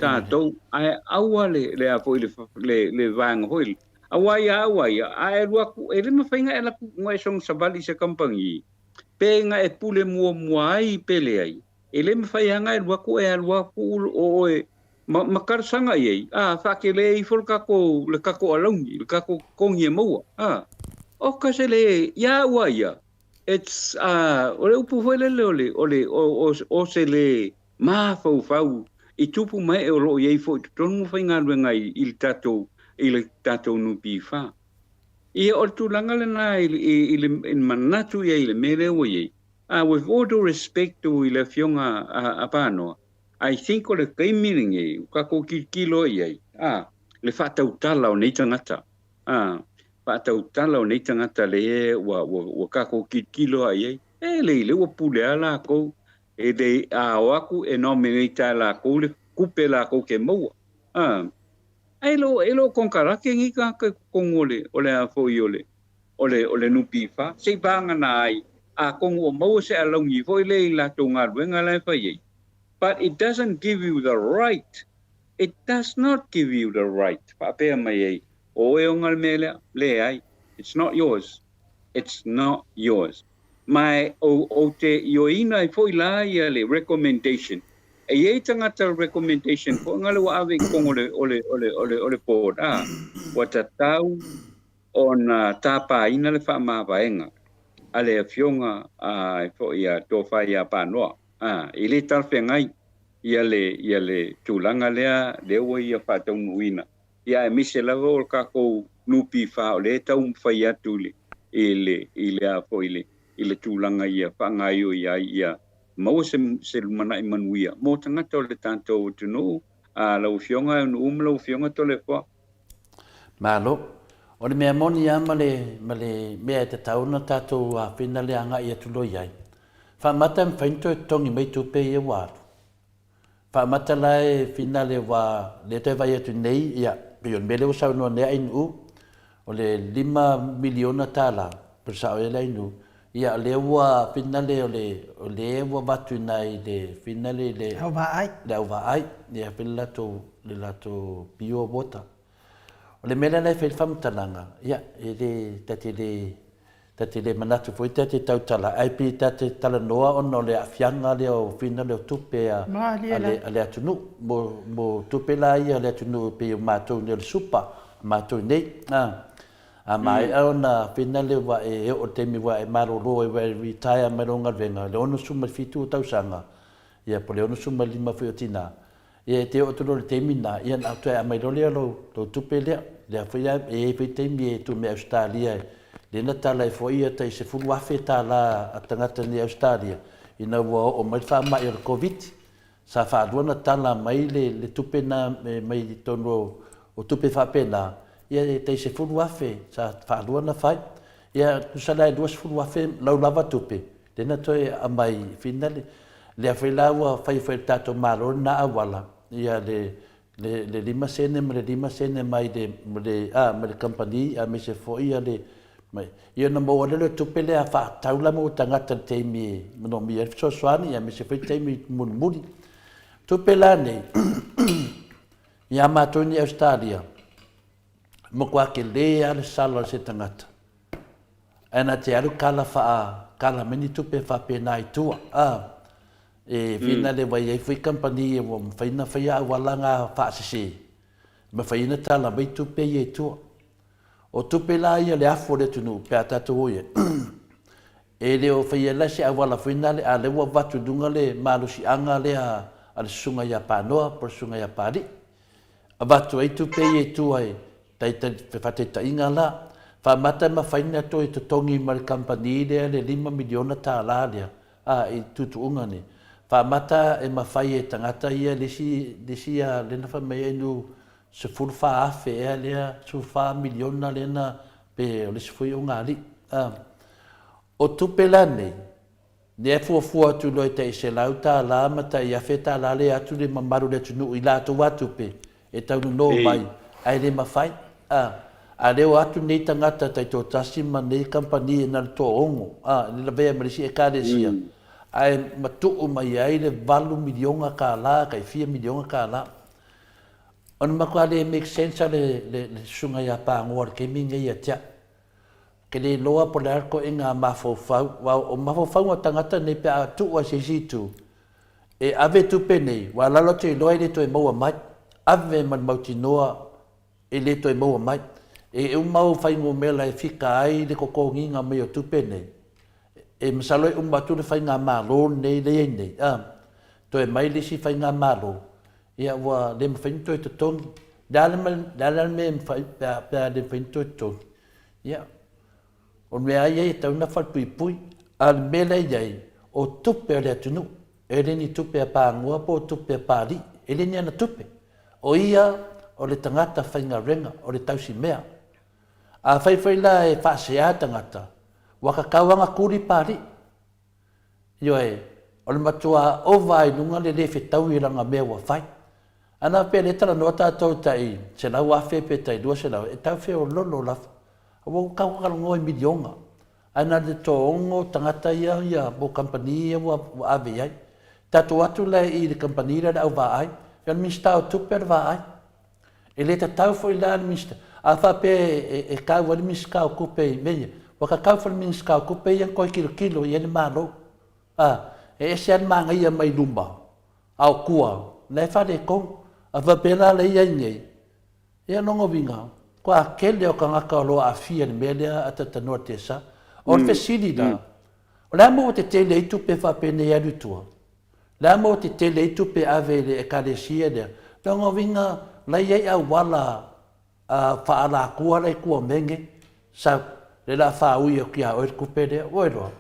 ta to ai awale le apo le vang hoil awaya ai ruaku ele mafainga ela ngai song sabali se kampangi penga e pule muai pele ai ele me fai anga e waku o makar sanga ai fa ke le folka ko le kako alongi le kako kongi mo o ka se le ya waya it's ole upu foi ole o se le ma fau i tupu mai e lo ye fo tonu fai nga ngai il tato nu pi fa I o tu langa le na in manatu ia ile mere o ye. With all due respect to ile fionga apano, I think o le kai meaning e, kako kilo ia. Le fata utala o nei tangata. pa tau tala o nei tangata le wa kako kilo ai le wa pule ala ko e de a waku e no me ta la ko le kupe la ko ke mo ai lo kon kara ke ngi ka kongole ole a fo iole ole nupi fa se banga nai a kong o mo se alongi fo le la tunga wenga la fa ye but it doesn't give you the right. It does not give you the right. Papea mai o e ongal mele le ai. It's not yours. It's not yours. Mai o te ioina foi la ia le recommendation. E e tangata recommendation fo ngale wa ave kongole ole pod wa tatau ona tapa ina le fa ma vaenga. Ale fionga fo ia to fa ia panoa. Ile tal fengai ia le tulanga lea le o ia fatau nuina ia mise lava o kako nupi fa o le tau fai atu le ile a fo ile tulanga ia whangai o ia mau se mana i manuia mo tangata o le tanto o tunu lau fionga lau fionga to le fo malo o le mea moni ia male mea te tauna tatou a pina le anga ia tulo iai whamata mwhainto e tongi mai tupe ia wāru Whamata lai finale wa le te vai atu nei ia pion mele o sau no nea inu o le 5 miliona tala per sao e lai nu ia le wa finale o le wa batu nai le finale le Au vai. ia le lato pio bota o le mele lai whamata langa ia e le tati le manatu foi tati tau tala ai pi tati tala noa ono le afianga le o fina le tupe ale atunu mo tupe la ia le atunu pe o matou le supa matou nei a mai ona fina le wa e o temi wa e maroro e retire mai longa venga le ono suma fitu tau sanga ia po le ono suma lima foi tina ia te o tulo le temi na ia na to mai lo tupe le foi e foi temi tu me Australia Lena tala e foia tai se fulu afe tala a tangata ni Australia. Ina ua o mai wha i o COVID. Sa whaaduana tala mai le tupe na mai tono o tupe whapena. Ia tai se fulu afe sa whaaduana whai. Ia kusala e duas fulu afe lau lava tupe. Lena toi a mai fina le a whaila ua whai tato maro na awala. Ia le 5 sene ma le 5 sene mai le company a me se foia le mai ia na mo le tupe le a fa taula mo tangata te mi no mi e so swani ia me se foi te mi mun tupe la nei ia ma toni Australia mo kwa ke le al sala se tangata ana te alu kala meni tupe fa pe nai tua e fina le vai e foi company e mo faina faia walanga fa se me faina tala mai tupe e tua o tupe la ia le afo le tunu pe atatu oie. E le o whaia la se awala whina le a le ua watu dunga le malusi anga le a le sunga ia panoa por sunga ia pari. A watu ai tupe e tuai whate ta inga la. Whamata ma whaina to e tutongi ma le company le 5 miliona ta la lea i tutu unga ne. Whamata e ma whai e tangata ia lesi a lena whamea inu se fulfa afe e lea fulfa miliona lena pe o le sifui o ngali o tupe la nei ne fuafua atu loi te se lauta la mata ia feta la le atu le mamaru le tunu i la tu watu pe e taunu no mai ai le mafai a leo atu nei tangata tai tō tasi ma nei company e nal tō ongo le la vea marisi e kāresia ai matuu mai ai le 8 miliona ka la kai 4 miliona ka la Ona makua le make sense le sunga ia pāngoa ke minga ia tia. Ke le loa po le arko e ngā mawhawhau. O mawhawhau o tangata nei pe a tu a se situ. E ave tupe nei, wa lalo te loa le toi maua mai. Ave man mauti noa e le toi maua mai. E mau whaingo mela e whika ai le koko nginga mai o tupe nei. E masaloi umatu le whainga malo nei le nei. Toi mai le si whainga malo. Ia wa le mawhainto e tatongi. Dala me mawhainto le mawhainto e tatongi. Ia. O mea ia e tauna whalpui pui. Al mele iai o tupe le atunu. E le ni tupe a pāngua po tupe a pāri. E le ni ana tupe. O ia o le tangata whainga renga o le tausi mea. A whai la e whaasea tangata. Waka kauanga kuri pari. Io e, o le matua o vai nunga le le whetau I ranga mea wa whai. Ana pe le tala no tātou tai, se lau awhe pe tai dua se lau, e tau wheo lolo lafa. Awa kawakala ngoi milionga. Ana le tō ongo tangata ia mo kampani ia wa ave ai. Tato atu le I le kampani le au wa ai, yan minsta o tupe le wa ai. E le ta tau fo I la minsta. A wha pe e kau wali minska o kupe I meia. Waka kau fo minska o kupe ia koi kilo ia le malo. E ese an manga ia mai lumba. Au kua. Le wha de kong. A wapela le ia ngei. Ia nongo vinga. Kua kele o ka ngaka o loa a fia ni melea ata tanua te sa. O le fesili da. O le amo o te tele itu pe whapene ia lutua. Le amo o te tele itu pe ave le e kalesia lea. Nongo vinga la iei au wala whaala kua le kua menge. Sa le la whaui o kia oer kupe lea. Oeroa.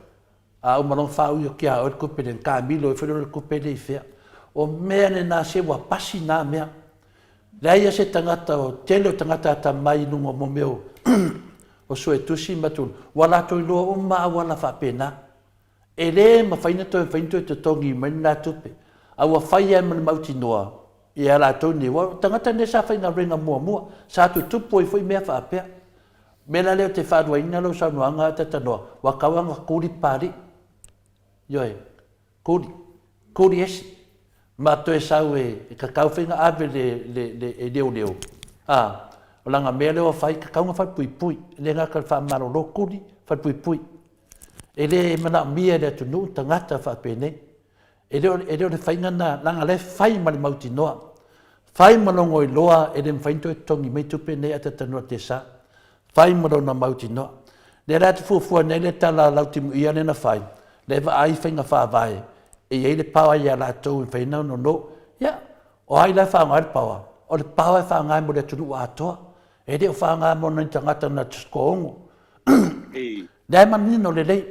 A umalong whaui o kia oer kupe lea. Ka milo e whenore kupe lea I whea. O mea ne nā se wa pasi nā mea. Leia se tangata o tele o tangata ata mai nunga mo meo o sue tusi matun. Wala toi loa o maa wala whapena. E le ma whaina toi te tongi mai nā tupe. A wa whaia mana mauti noa. I ala toi ne wa tangata ne sa whaina ringa mua. Sa tu tupu I fwoi mea whapea. Mela leo te whaadua ina lo sa nuanga tata noa. Wa kawanga kuri pari. Yoe, kuri esi. Ma to e sau e ka kauwhenga ave le leo. O langa mea leo whai, ka kaunga whai pui. Le ngā ka whamaro lo kuri, whai pui. E le mana mia le atu nuu tangata whapene. E leo le whainga na langa le whai mali mauti noa. Whai malongo I loa e le mwhainto e tongi mei tupene ata tanua te sa. Whai malona mauti noa. Le rata fuafua nei le tala lautimu ia le na whai. Le wa ai whainga whaavae. E iei le pawa ia la tau I whainau no. Ia, o hai la whaangai le pawa. O le pawa e whaangai mo le tunu a atoa. E le o whaangai mo na tangata na tuskoongo. Le man nino le lei.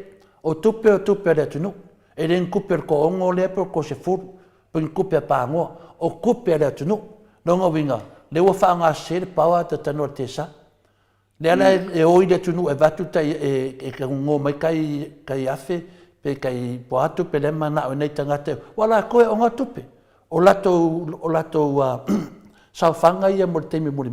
O tupe le tunu. E le nkupe le koongo le pe ko se furu. Po nkupe paangoa. O kupe le tunu. Nonga winga. Le o whaangai se le pawa ta tanua te sa. Le ala e oi le tunu e vatu tai e ka ngo mai kai afe. Pe kai poatu pe le mana o nei tangata. Wala koe o ngā tupe. O lato saufanga ia mo te muri.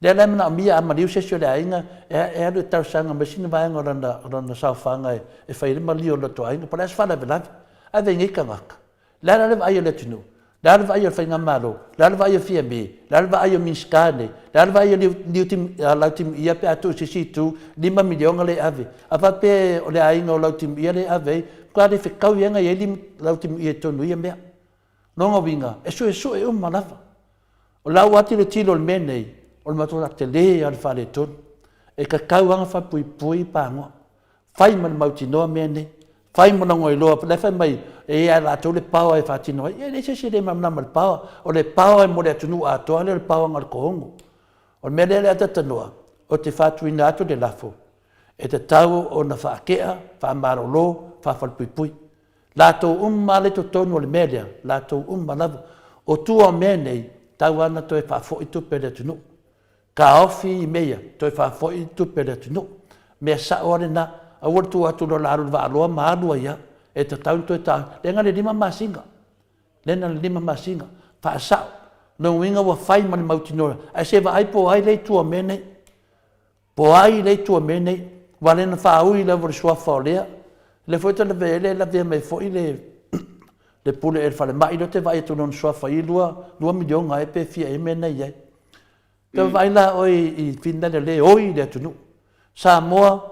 Le la mana mia amariu se le ainga e adu tau sanga masina vaenga randa saufanga e whaire mali o lato ainga. Para es whala velavi. A vengi ka ngaka. La la ai le tunu. La la ai whainga maro. La la ai fia me. La la ai minskane. La la ai liutim lautim ia pe atu sisitu 5 milionga le ave. Apa pe o le ainga o lautim ia le ave. Kwa le whekau ianga i elim lautim ia tonu ia mea. Nonga winga. E e umanawa. O lau ati le tilo le menei. O le matua te le al whale tonu. E ka kauanga wha pui pangoa. Whai man mauti noa menei. Whai mana ngoi loa. Le whai mai. E a la tau le pawa e whatino. E le se le mamnama le pawa. O le pawa e mo le atunu atoa le pawa ngal kohongo. O le mele le atatanoa. O te whatuina atu le lafo. E te tau o na whaakea, whaamaro lo, whawhalpui. Lātou le to tonu o le melea. Lātou lavu. O tua menei, tau ana toi whafoi tupe le atunu. Ka ofi I meia, toi whafoi tupe le atunu. Mea sa ore na, a watu atu lo laru wa aloa maadua ia. E te tau toi tau. Lenga le 5 masinga. Lena le 5 masinga. Whaasau. No winga wa whai mani mautinora. Ai se wa ai po ai lei tua menei. Po ai lei tua menei. Wa lena whaui la vore sua whaolea. Le foita le vele la vea mai foi le pule e whale mai no te vai atu non sua whai 2 milionga e pe fia e menei ai. Te vai la oi I finda le oi le atunu. Samoa.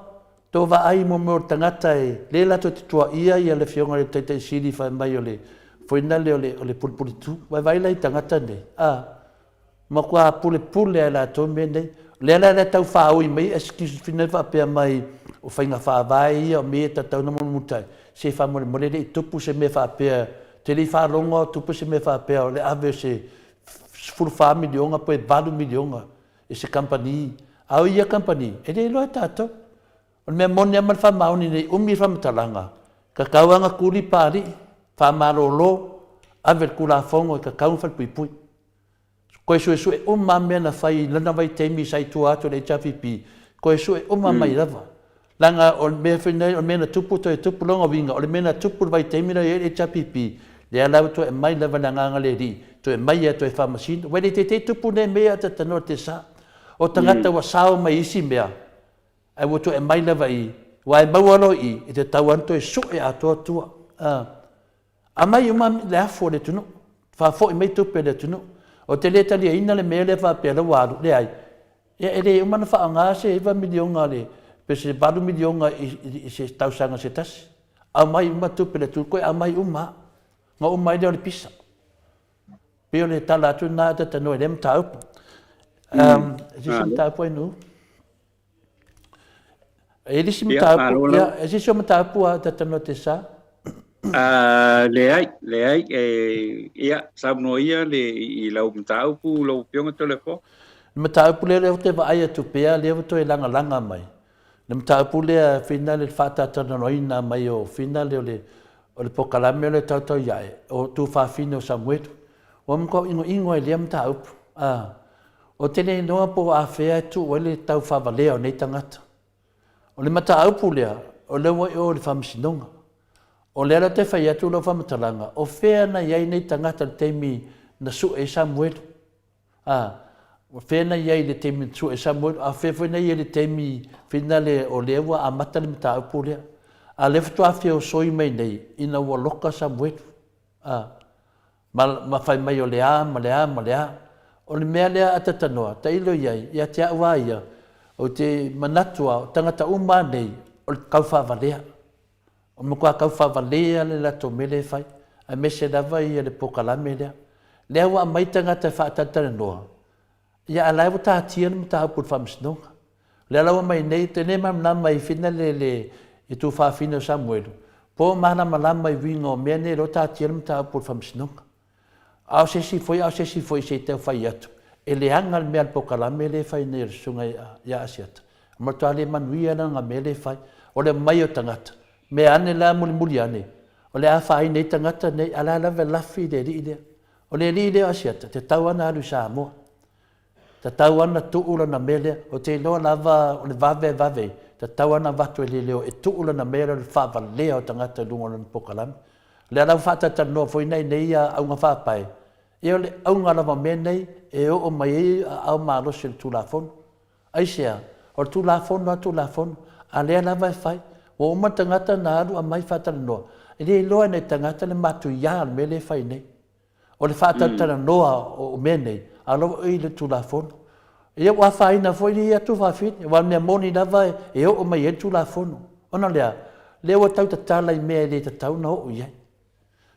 Tō wa ai mo mō tangata e le lato te tua ia le whionga le teitei siri whai mai o le whoina le o le pulpuli tū. Wai lai tangata nei. Ma kua pule e la tō me nei. Le la tau whaoi mai eskisu whina whapea mai o whainga whaavai ia o me ta tau na mutai. Se whamore mo le tupu se me whapea te li whalonga tupu se me whapea o le ave se 4 milionga po e 2 milionga e se kampani. Au ia kampani. E le loa tātou. O mea mone amal whamaoni nei umi whamatalanga. Ka kauanga kuri pari, whamaro lo, aver kura whongo e ka kaunga whalpui. Koe sue umma mea na whai lana vai teimi sai tua atu le HVP. ko e su e uma mai lava langa o me fina o me na tupu to e tupu longa winga o me na tupu vai te mira e chapipi le ala to e mai lava langa ngale ri to e mai to e famasin we te tupu ne me ata tano te sa o tangata wa sao mai isi mea ai wo to e mai lava i wa e mawalo i te tawanto e su e ato tua a mai uma le afo le tunu fa fo i mai tupu le tunu o te le tali ina le mele fa pe la waru le ai e le uma na fa nga se va milionga le pe se balu milionga i se tau sanga se tas a mai uma tupu le tu ko a mai uma nga uma le pisa pe le tala tu na ta no le mta up se mta po nu e le mta po ya se mta po ta no te sa le ai ia sabno ia le I lau mtau pu lau pionga telefo mtau pu le te va ai tu pe le to e langa mai le mtau pu le final le fata tana noina mai o final le o le pokalame le tau ia o tu fa fino samuel o mko ingo le mtau o tene no po a fe tu o le tau fa vale o nei tangata o le mtau pu le o le o le famsinonga o lera te whai atu lo whamatalanga, o whea na iai nei tangata le teimi na su e Samuel. O whea na iai le teimi na su e Samuel, a whea na iai le teimi whina le o lewa a mata le mta upu lea. A leftu a whea o soi mai nei, ina ua loka Samuel. Ma whai mai o lea, ma lea. O le mea lea atatanoa, ta ilo iai, ia te awa ia, o te manatua, o tangata uma nei, o le kauwha valea. O mo kwa kau whawalea le lato mele whai, a me se lava I le pokalame lea. Lea wa mai tangata whaatatara noa. Ia alai wa tātia na mta hapur whamsinonga. Lea lawa mai nei, te ne mamna mai whina le I tu whawhina Samuelu. Po mana malama I winga o mea ne ro tātia na mta hapur whamsinonga. Ao se si foi se te whai atu. E le anga mea le pokalame le whai ne sunga ia asiata. Matua le manuia na nga mele whai, o le mai o tangata. Me ane la muli ane. O le awhai nei tangata nei ala lawe lafi le ri idea. O le ri idea asiata, te tauana alu Samoa. Te tauana tuula na mele, o te loa lava o le vave. Te tauana watu le leo e tuula na mele le whawa lea o tangata lunga na pokalame. Le ala whata tanoa foi nei aunga whapai. E o le aunga lava me nei e o mai au maalosi le tūlafonu. Aisea, o le tūlafonu, a lea lava e whai. O uma tangata na alu a mai whatara noa. E le loa nei tangata le matu ia me le whai nei. O le whatara noa o me nei. A loa i le tūlafonu. E o whai na foi ni atu whawhini. E wa mea moni lava e o mai e tūlafonu. Ona lea, leo tau ta tala I mea le ta tau na o iai.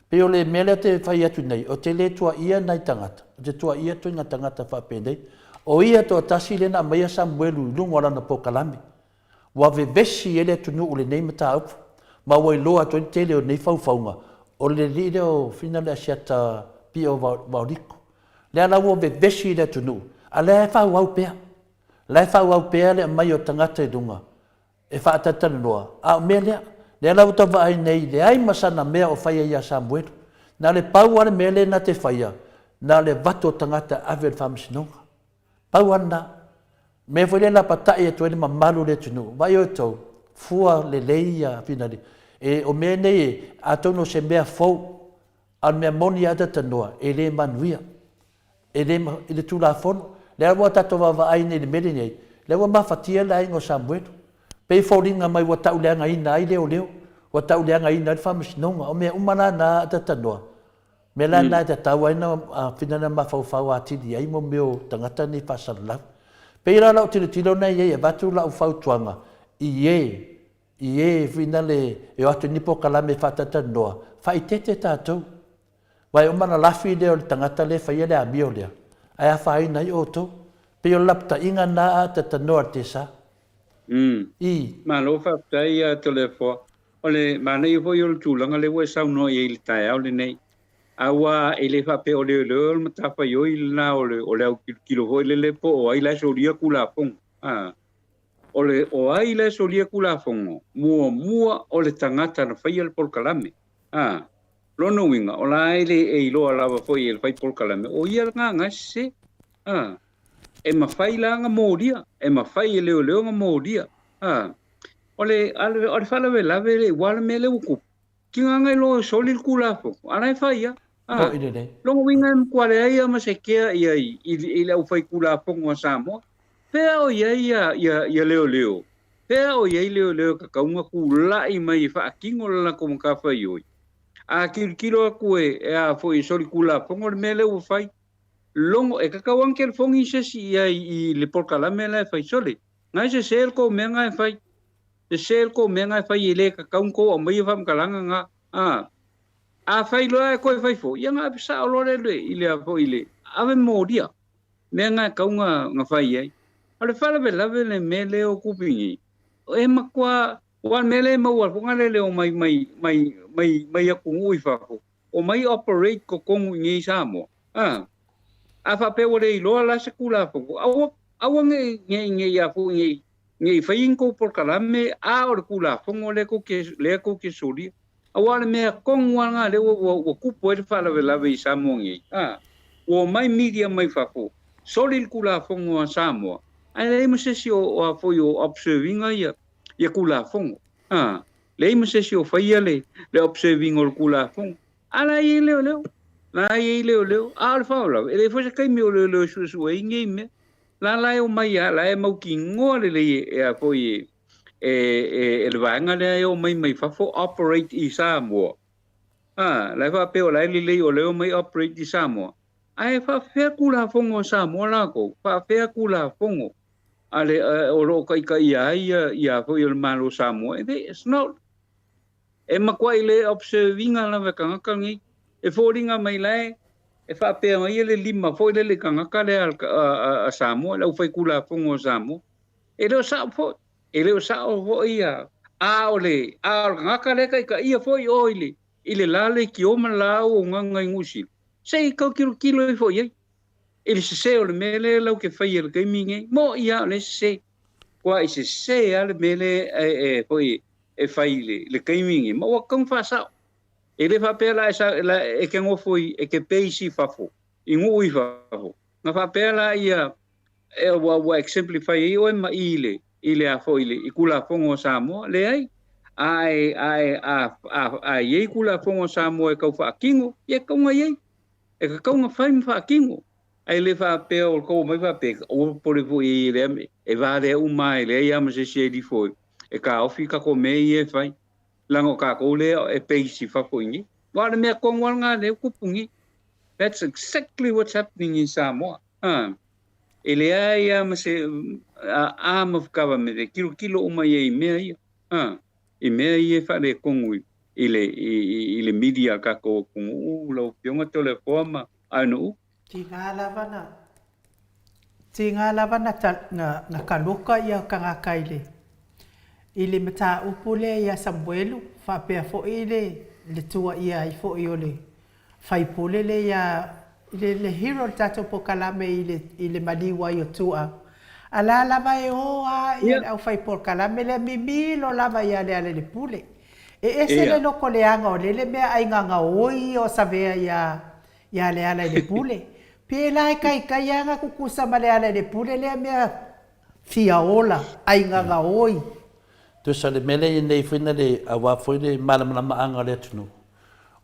Pe o le mea te whai atu nei. O te le tua ia nei tangata. O te tua ia tu inga tangata whape nei. O ia to tasi le na mai a Samuelu lungora na pokalame. Wa ve vesi ele tunu ule nei mata up ma wai loa to tele o nei faufaunga o le lide o finale asiata pi o vauriko le ala wo ve vesi ele tunu ale fa wau pe le mai o tangata dunga e fa tata noa a mele le ala uta va ai nei le ai masana mea o faia ia Samuel na le pau ana mele na te faia na le vato tangata avel famsinonga pau ana me foi la patai e tuele mamalu le tunu vai o tau fua le leia finali e o me nei a tono se mea fou al me moni ata tanoa e le manuia e le tulafono le wa tato va ai nei mele nei le wa mafatia la ingo Samuel pe folinga mai wa tau le ngai nai leo wa tau le ngai nai famis nonga o me umana na ata tanoa me la na ta tau ai na finana ma fau ati di ai mo meu tangata ni pasala Peira lau tilo nei e batu lau fautuanga. Ie finale e atu nipo kalame whatata noa. Whai tete tātou. Wai o mana lafi leo le tangata le whai ele a mio lea. Ai a whai nei o tau. Peo lapta inga na a tata noa te sa. Ma lo whaptai a telefo. Ole manei hoi o le tūlanga le wai sau no i le tae au le nei. Awa ele fa pe ole le matafa yo ila ole au kilo ho le po o ai la solia kula pong ole o ai la solia kula pong mua ole tangata na fai el por kalame lo no winga ola ele e lo ala fa foi el fai por kalame o ia nga ngase e mawhai la nga mōria, e mawhai e leo nga mōria. Ole whalawe lawe le wala me le uku. Ki ngā ngai lo soli kula fo. Anai whai ya. O ine nei. Longo winga mkwale ai ama se kea i le au whai kula fo ngā Samoa. Pea o ia leo. Pea o iai leo ka kaunga kula i mai whaakingo la ko mka whai oi. A kilo aku e a fo i soli kula fo ngā me le whai. Longo e kakawang ke fongi se si i le porkalame la fai sole ngai se sel ko me ngai fai se sel ko me ngai fai le ka kaung ko o mai fam kalanga nga a fai lo ko fai fo ia nga sa lo le ile fo ile ave modia me ngai kaunga nga fai ai ale fala be la le me le o kupingi e makwa wan me le mo wa nga le o mai aku ngui fa o mai operate ko kong ngi Samoa a fa pe wore lo la se kula po awa nge ya fu nge fain ko por kalame a or kula fongo le ko ke suri awa me kong wanga le wo ku po fa la ve Samoa ngi o mai media mai fa fu solil kula fongo Samoa ai mo se si o fo yo observing ya kula fongo le mo se si o fa le observing o kula fongo ala ye le la ye leo alfa la ele foi kai mi le su e ngime la o mai la e mau ki ngole le e foi el vanga le o mai fa fo operate i Samoa la fa pe o la le o le mai operate i Samoa ai fa fe kula fongo Samoa la ko fa fe kula fongo ale o ro kai ia foi el malo Samoa it's not e makwai le observing la va kanga ngi e fōringa mai lai, e whapea mai le lima, fōi le kangaka le a Samoa, le uwhai kula fongo Samoa. E leo sao fōi, e leo sao fōi ia, o kangaka le kai ka ia fōi oile, i le lale ki oma lao o ngangai ngusi. Sei kau kilo i fōi ei, e le se o le mele lau ke whai el kai minge, mo ia le se, kua i se ale mele fōi e whai le kai minge, mo wakang whasao. E le whapela e ke ngofoi e ke peisi whafo, i ngui whafo. Nga whapela ia e wa exemplify i oe ma i le a foile, i kula fongo Samoa, le ai, a iei kula fongo Samoa e kau whaakingo, i e kaunga iei, e ka kaunga whaim whaakingo. Ai le whapea o kou mai whapea, o pore fo i le ame, e vare umai, le ia ma se se di foi, e ka ofi ka ko mei e whai. Lango ka ko le e peisi fafoingi wala me kongwal nga le kupungi that's exactly what's happening in Samoa ele ia ma se arm of government e kilo uma ye me e me ye fa le kongui ile media ka ko lo pionga telefona anu tinga lavana na kaluka ia kanga kaile ile mata upule ya Samuelu fa pe fo ile le tua ia i fo iole fai pole le ya le hero tato po kalame ile Maleifua yo tua ala lava e ia au fai por kalame le mimilo lava ia le pule ese le loko le anga o le me ai nganga oi o savea ya le ala le pule pe lai kai anga kukusa male ala le pule le me fia ola ai nganga oi Tu sa le mele i nei whina le awa fwoi le malamama anga le tunu.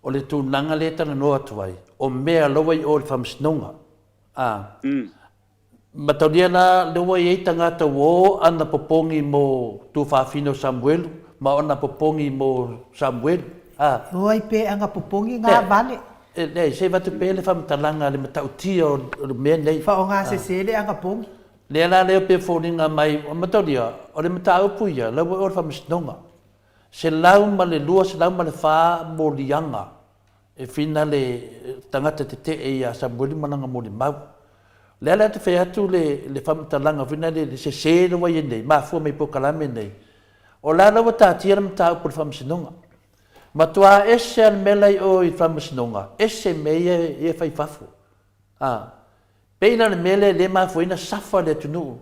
O le tu nanga le tana noa tuai. O mea loa i o le whamsinonga. Mataunia na loa i eita ngata wo ana popongi mo tu whawhino Samuelu. Ma ona popongi mo Samuelu. Oi pe anga popongi ngā vale. Nei, se watu pe le whamtalanga le matautia o le mea nei. Wha o ngā se le anga pongi. Le ala leo pe fōringa mai, o matauria, o le mata upuia, lau e orfa misnonga. Se lau ma le lua, se lau ma le wha mo lianga. E whina le tangata te e a Samueli mananga mo le mau. Le ala te whea atu le whamatalanga, whina le se se rewa i nei, maa fua mai po kalame nei. O la lau ta tira mata upu le whamisnonga. Matua ese al melai o i whamisnonga, ese mea e whaifafu. Peina le mele le ma foina safa le tunu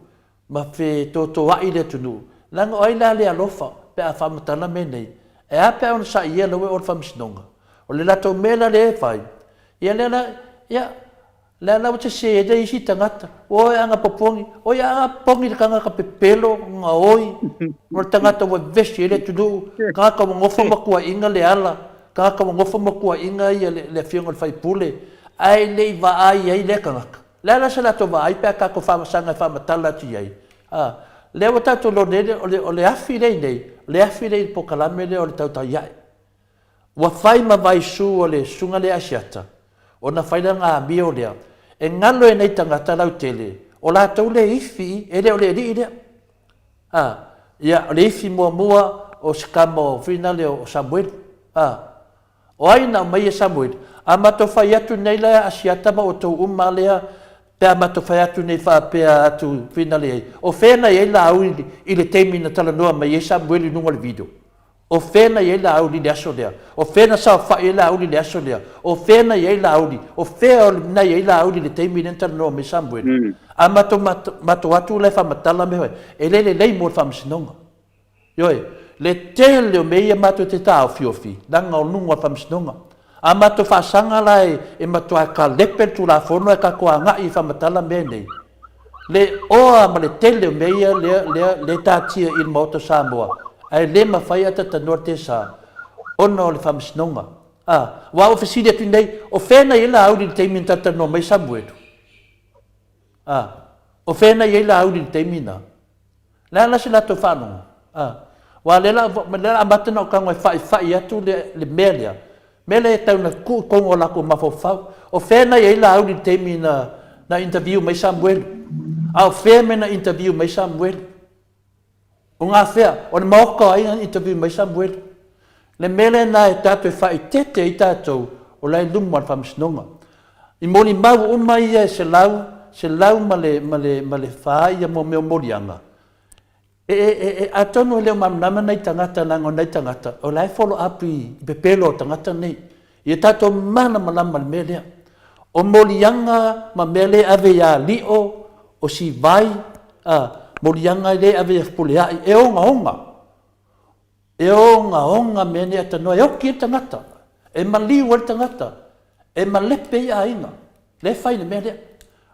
ma fe to ai le tunu langa oi la le alofa pe a famatana menei e a pe on sa ia lo o famsnonga o le lato mela le fai ia le la ia Le la te se de isi tangata. O anga popongi, o ya anga pongi kanga ka pepelo nga oi. Mo tangata wa vesti ele tudu, ka ka ngofo makua inga le ala, ka ka ngofo makua inga ia le fionga fai pule. Ai le va ai le kanga. La sala to va ai pe ka ko fa sanga fa matala ti ai. Le o tato lo nele o le afi nei po kalame le o le tau iai. Wa fai ma vai su o le sunga le asiata. O na whaina ngā mi o lea. E ngalo e nei tangata lau tele. O la tau le ifi, e le o le ri lea. Ia, o le ifi mua o skama o whina le o Samuel. O aina o mai e Samuel. A mato whai atu nei lea asiata ma o tau uma lea. Pea mato whai atu nei whaapea atu whina lea. O whena i la au i le teimi na tala noa mai e Samuel i nunga le video. O whena i la au li le aso lea. O whena sa whai i la au li le aso lea. O whena i la au li. O whea o na i la au li le teimi na tala noa mai Samuel. A mato atu le whamatala me hoi. E le lei mo le whamasinonga. Ioi, le tele o mea mato te tau fiofi. Langa o nunga whamasinonga. A mato whaasanga lai e mato a ka lepe tu la whono e ka koa ngai i whamatala mea nei. Le oa ma le tele o mea le tātia i moto Samoa. Ai le mawhai ata tanua te sa. Ona o le whamasinonga. Wa o whesiri atu nei, o whena i la auri le teimi na tatanoa mai Samuel. O whena i la auri le teimi na. Lea nasi lato whanonga. Wa lela amatana o kangoi whai atu le mea lea. Mele e tau na kongo lako mawhawhau. O whena i la auri le teimi na interview mai Samuel. O whena na interview mai Samuel. O ngā whea, o ne maoka ai na interview mai Samuel. Le mele na e tātou e whai tete i tātou o lai lumu al whamasinonga. I moni mau o mai e se lau ma le whai a mo meo morianga. A tonu leo mamnama nei tangata nango nei tangata. O lai follow up i pepelo tangata nei. I tātou mana malama le melea. O morianga ma mele ave ia lio o si vai. Morianga le ave puleai. E onga. E onga mene atanoa. E oki e tangata. E maliu e tangata. E malepe ia inga. Le whaine melea.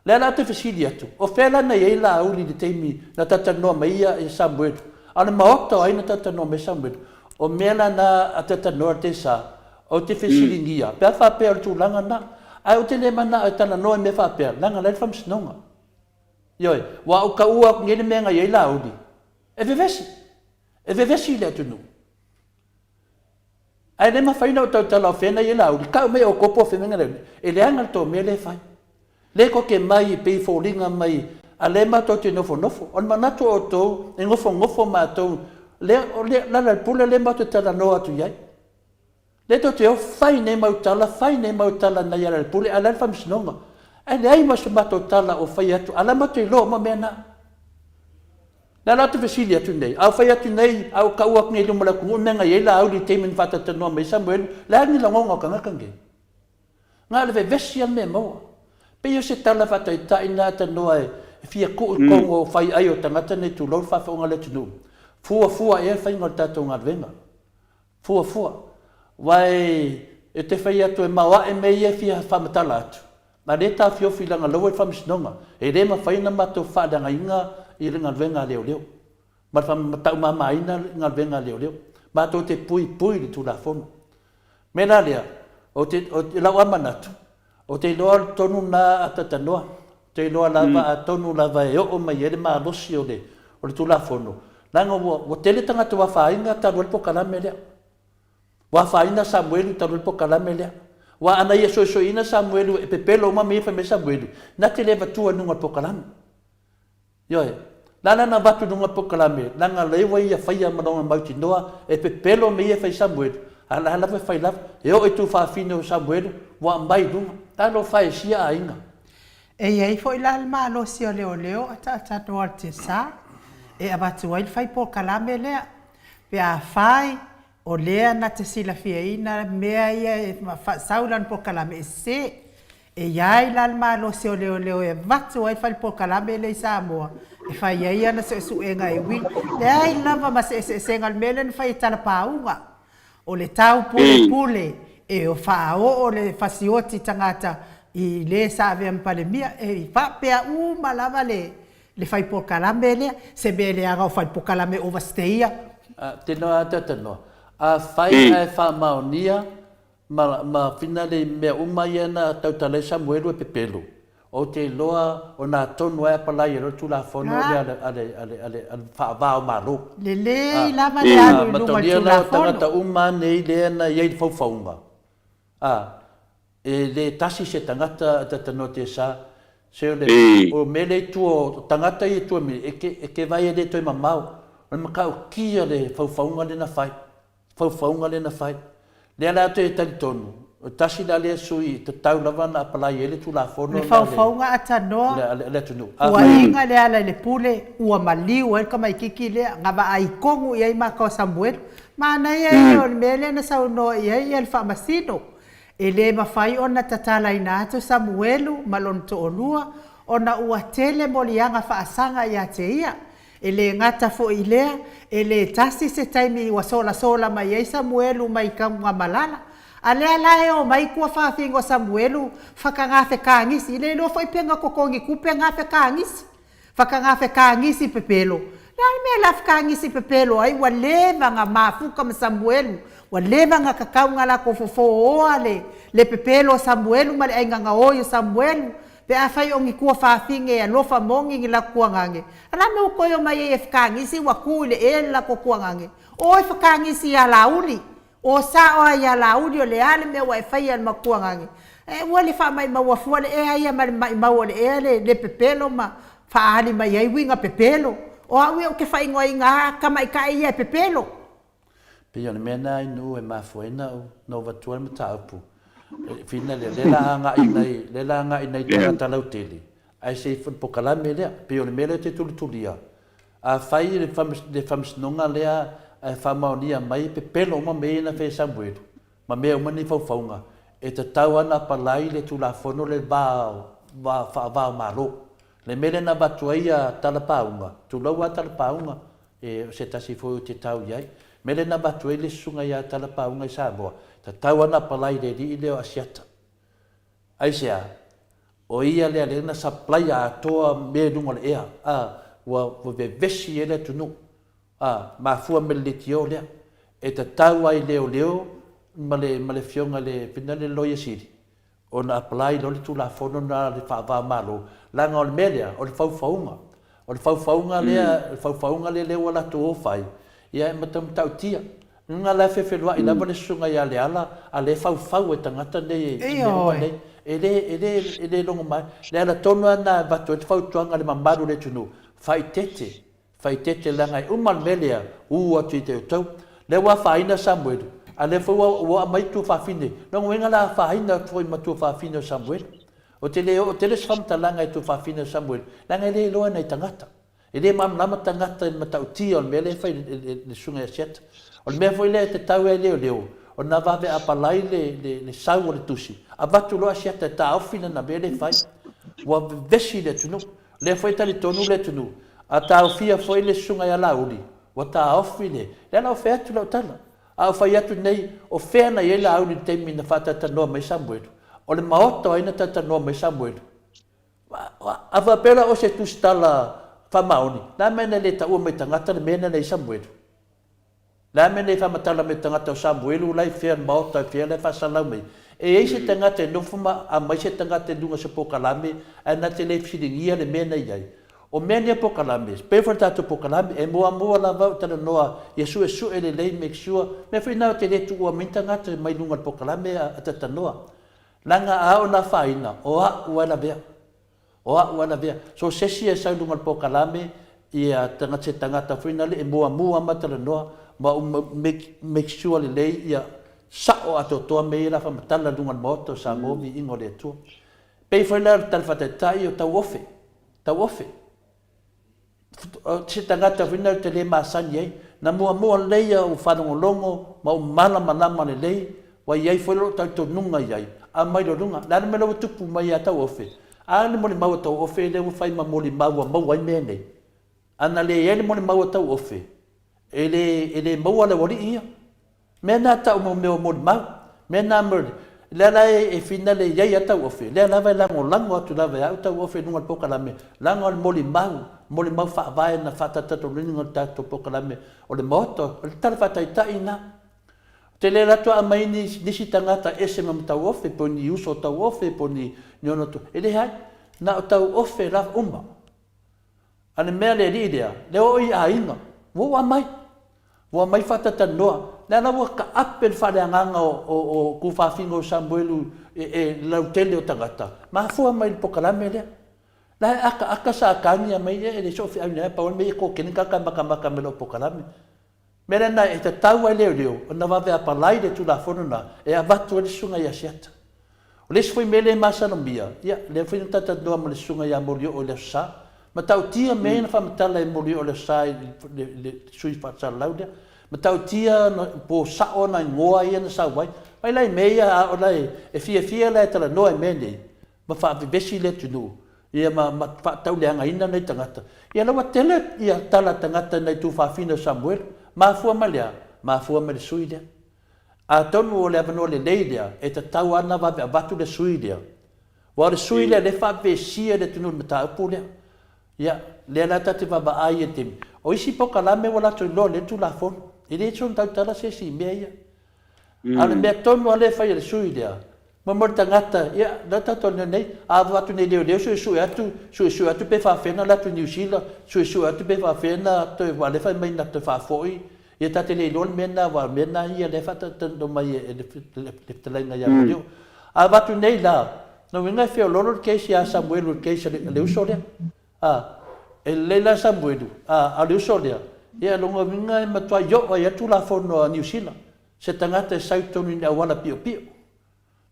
Le ala te whesiri atu. O whela nei e la auli de teimi na tatanoa mai ia e Samuel. Ana maota ai na tatanoa mai Samuel. O mela na a tatanoa te sa. O te whesiri ngia. Pea whapea o tūlanga na. Ai o te le mana o tana noa me whapea. Langa lai whamsinonga. Ioi. Wa o ka ua ngene menga i e la auli. E vevesi. E vevesi le atu nu. Ai le ma whaina o tau tala o whena i e la auli. Ka o mea o kopo o whenga le. E le anga to me le whai. Le ko ke mai pe folinga mai a le mato te nofo. On manato o tō e ngofo mātou. La pula le mato tala noa tu iai. Le to te o whai ne mautala na ia le pule a le whamisinonga. E le ai maso mato tala o whai atu. A le mato i loa ma mena. La la te whesili atu nei. Au whai atu nei, au ka uak nei lumala kungu menga i la au li teimin whata tanoa mai Samuel. Le ani la ngonga o kangakange. Ngā le vesi an me maua. Peo se tala whata i taina tanoa e fia kongo whai ai o tangata nei tu lau whawhaonga le tunu. Fua e whai ngol tātou ngā venga. Fua. Wai e te whai atu e maua e mei e fia whamatala atu. Ma le tā whiofi langa lau e whamisinonga. E re ma whaina mato whaadanga inga i ringa venga leo. Ma whamatau mama ina ngā venga leo. Ma tō te pui li tu la whono. Mena lea, o te lau amanatu. O te loa tonu na atatanoa. Te loa lava a tonu lava e o mai ere maa losi o le tula whono. Nanga o tele tangata wa whainga taruel po kalame lea. Wa whaina Samuelu taruel po kalame lea. Wa ana ia soina Samuelu e pepelo ma me me Samuelu. Na te leva tua nunga po kalame. Yoe. Nana na watu nunga po kalame. Nanga lewa ia whaia manonga mauti noa e pepelo me ia whai Samuelu. Ala lava whai lava. E o e tu whaafine o Samuelu. Wa mai dunga. Tano whai sia a inga. E iei fo ila alma lo si o leo ata noa te sa. E abatu wail whai po kalame lea. Pe a whai o lea na te sila fia ina mea ia e saulan po kalame e se. E iai la alma lo si o leo e vatu wail whai po kalame le i Samoa. E whai ia na se su enga e win. Le ai lava ma se ngal mele ni whai tala paunga. O le tau pule. E o whao o le whasioti tangata I le sa ve palemia e fa pe u malava le fai por kalame le se be le aga fai por kalame overstay. Te noa no. A fai e fa maonia ma finale me umai na tautale Samuelu e pepelu. O te loa o nā tonu e palai e rotu la fono ale whaavao maru. Le lava le alu lunga tu la fono. Tangata uma nei le na iei faufaunga. E le tasi se tangata tatano te sa, se o mele tu o tangata i tu e ke vai e le toi mamau. O makau kia le faufaunga le na fai. Faufaunga le na fai. Le ala te tali tonu. O tasi la le sui te tau lava na palai ele tu la fono. Le faufaunga atano. Le tunu. Ua inga le ala le pule, ua maliu e kama ikiki le, ngaba ai kongu i ai maka o Samuel. Mana ia o le mele na sauno i ai le whamasino. E le mawhai o na tatala ina atu Samuelu, malon to olua, o na ua tele molianga whaasanga i ate ia. E le ngata fo i lea, e le tasi se taimi wa sola mai ai Samuelu mai kaunga malala. A lea lae o mai kua whawhingo Samuelu, whakangawhe kāngisi. I le lo fai penga kokongi kupe ngawhe kāngisi. Whakangawhe kāngisi pepelo. Lai mea laf kāngisi pepelo ai wa levanga mafuka ma Samuelu. Wa levanga kakaunga la kofofo oa le pepelo Samuelu ma le ainganga oyo Samuelu. Pe a fai ongi kua whawhinge a lofa mongi ngi la kuangange. Ala me ukoyo mai e whakangisi wa kui le e la kuangange. Oi whakangisi a lauli. O sa o ia laudi o le ale me wa fai al makuangangi. E wale fa mai maua fuale e ia mai maua le pepelo ma fa ali mai ai winga pepelo. O awi o ke fai ngoi nga ka mai ka ia pepelo. Pia le mena i nu e mafuena no vatua me taupu. Fina le la nga i nei tata lauteli. Ai se fun pokalame le pia le mena te tulitulia. A fai le famsnonga lea e whamaunia mai pe pelo ma me na fe Samuelu. Ma mea umani faufaunga. E te tau ana palai le tu la fono le vao maro. Le mele na batuaia talapaunga. Tu laua talapaunga. E se tasi foi te tau iai. Mele na batuai le sunga ia talapaunga i Samoa. Te tau ana palai le li leo asiata. Aisea. O ia lea le na supply a toa me lunga le ea. Wa vesi ele tunu. Mafua me le tio lea. E te tau ai leo ma le fionga le pina le loia siri. O na apply lo le tu la fono na le whaava malo. Langa o le melea, o le faufaunga. O le faufaunga lea, leo la tu o fai. Ia e matam tau tia. Nga la whewhelua i lava le sunga ia le ala, a le faufau e tangata nei. E le longo mai. Le ala tonu ana vatu e te fautuanga le mamaru le tunu. Fai tete langa i umal melea atu i te utau. Le wa whaina Samuelu. A le fua mai tu whawhine. Nongo wenga la whaina foi ma tu whawhine Samuelu. O te le swamta langa i tu whawhine Samuelu. Langa i le loa nei tangata. E le mamlama tangata i matautia o le mele whai le sunga e siata. O le mea foi le te tau e leo. O na wawe apalai le sau o le tusi. A watu loa siata e ta aufina na mele whai. Wa vesi le tunu. Le foi tali tonu le tunu. A tau fia foi le sunga ia lauri. Wa ta aufine. Le ana o fea tu lau tala. A o fai atu nei, o fea na ia lauri te mina whata tanoa mai Samuelu. O le maoto aina tanoa mai Samuelu. A wapela o se tustala whamaoni. Nā mena le ta ua mai tangata le mena nei Samuelu. Nā mena le whamatala mai tangata o Samuelu, lai fea maoto ai fea lai whasalau mai. E eise tangata e nofuma, a mai se tangata e lunga se pokalame, a na te le fsiringia le mena iai. O mena pokalame, pefa tato pokalame, e mua la vau tana noa, Yesu e su e le lei make sure, me fai nao te le tu ua mintangata mai lunga pokalame a tata noa. Langa ao na whaina, o a ua na vea. O a ua na vea. So sesi e sau lunga pokalame, i a tangata whainale, e mua matala noa, ma make sure le lei, i a sao ato toa me la whamatala lunga moto sa movi ingo le tua. Pefa la talwhatetai o tau ofe. Se tangata whina te le masani ei, na mua leia o whanongolongo, ma o malama le lei, wa iei whailo tau tonunga iei, a mai lo runga, nana me lau tupu mai a tau ofe. A le mole mau tau ofe, le whai ma mole mau a mau ai mea nei. Ana le e le mole mau tau ofe, e le mau a le wari ia. Mea nā tau mo mea mole mau, mea nā mole, le la e fina le ia tau ofe le la vai lango atu la vai tau ofe nunga pokalame lango al moli mau fa vai na fa tata to lingo tato pokalame o le moto o le tala fa tai na te le la to mai ni si tangata ese mam tau ofe po ni uso tau ofe po ni nyono to ele hai na tau ofe la umma ane mea le idea le o i ainga wo mai fa tata noa le na wa ka apel fa le nganga o ku fa fingo sambuelu e lau tele o tangata ma fu mai pokalame le la aka sa kanya mai e le sofi ai pa me ko ken ka maka me lo pokalame mera na e tau ai leo na va ver pa lai de tu la fonuna e avatu le sunga ya siata o le foi mele masa no bia ya le foi tata do mo le sunga ya morio o le sa ma tau tia me na fa matala e morio o le sa le sui fa sa lauda ma tau tia po sa ona ngoa ia na sa wai ai lai meia o lai e fia lai tala no e mene ma fa vesi le tu ia ma fa tau le anga ina nei tangata ia lawa tele ia tala tangata nei tu fa fina Samuel ma fu ma le sui le a tonu o le avano le leidea e ta tau ana va batu le sui le wa le sui le fa vesia le tunu mata pule ia le la tati va ba ai tim o isi poka la me wala tu lo le tu la fon ile tson tau tala se si meia ale me tonu ale fa le sui le ma morta ngata ia data to nei a va tu nei le su atu pe fa fena la tu New Zealand su atu pe fa fena to va le fa mai na to fa foi ia tate le lon mena wa mena ia le fa ta do mai le tlenga ya mo a va tu nei la no venga fe loro ke sia Samuel ke sia le uso le le la Samuel a le uso le ia longa venga ma tua yo ia tu la fo no New Zealand se tangata sai tonu ni wala pio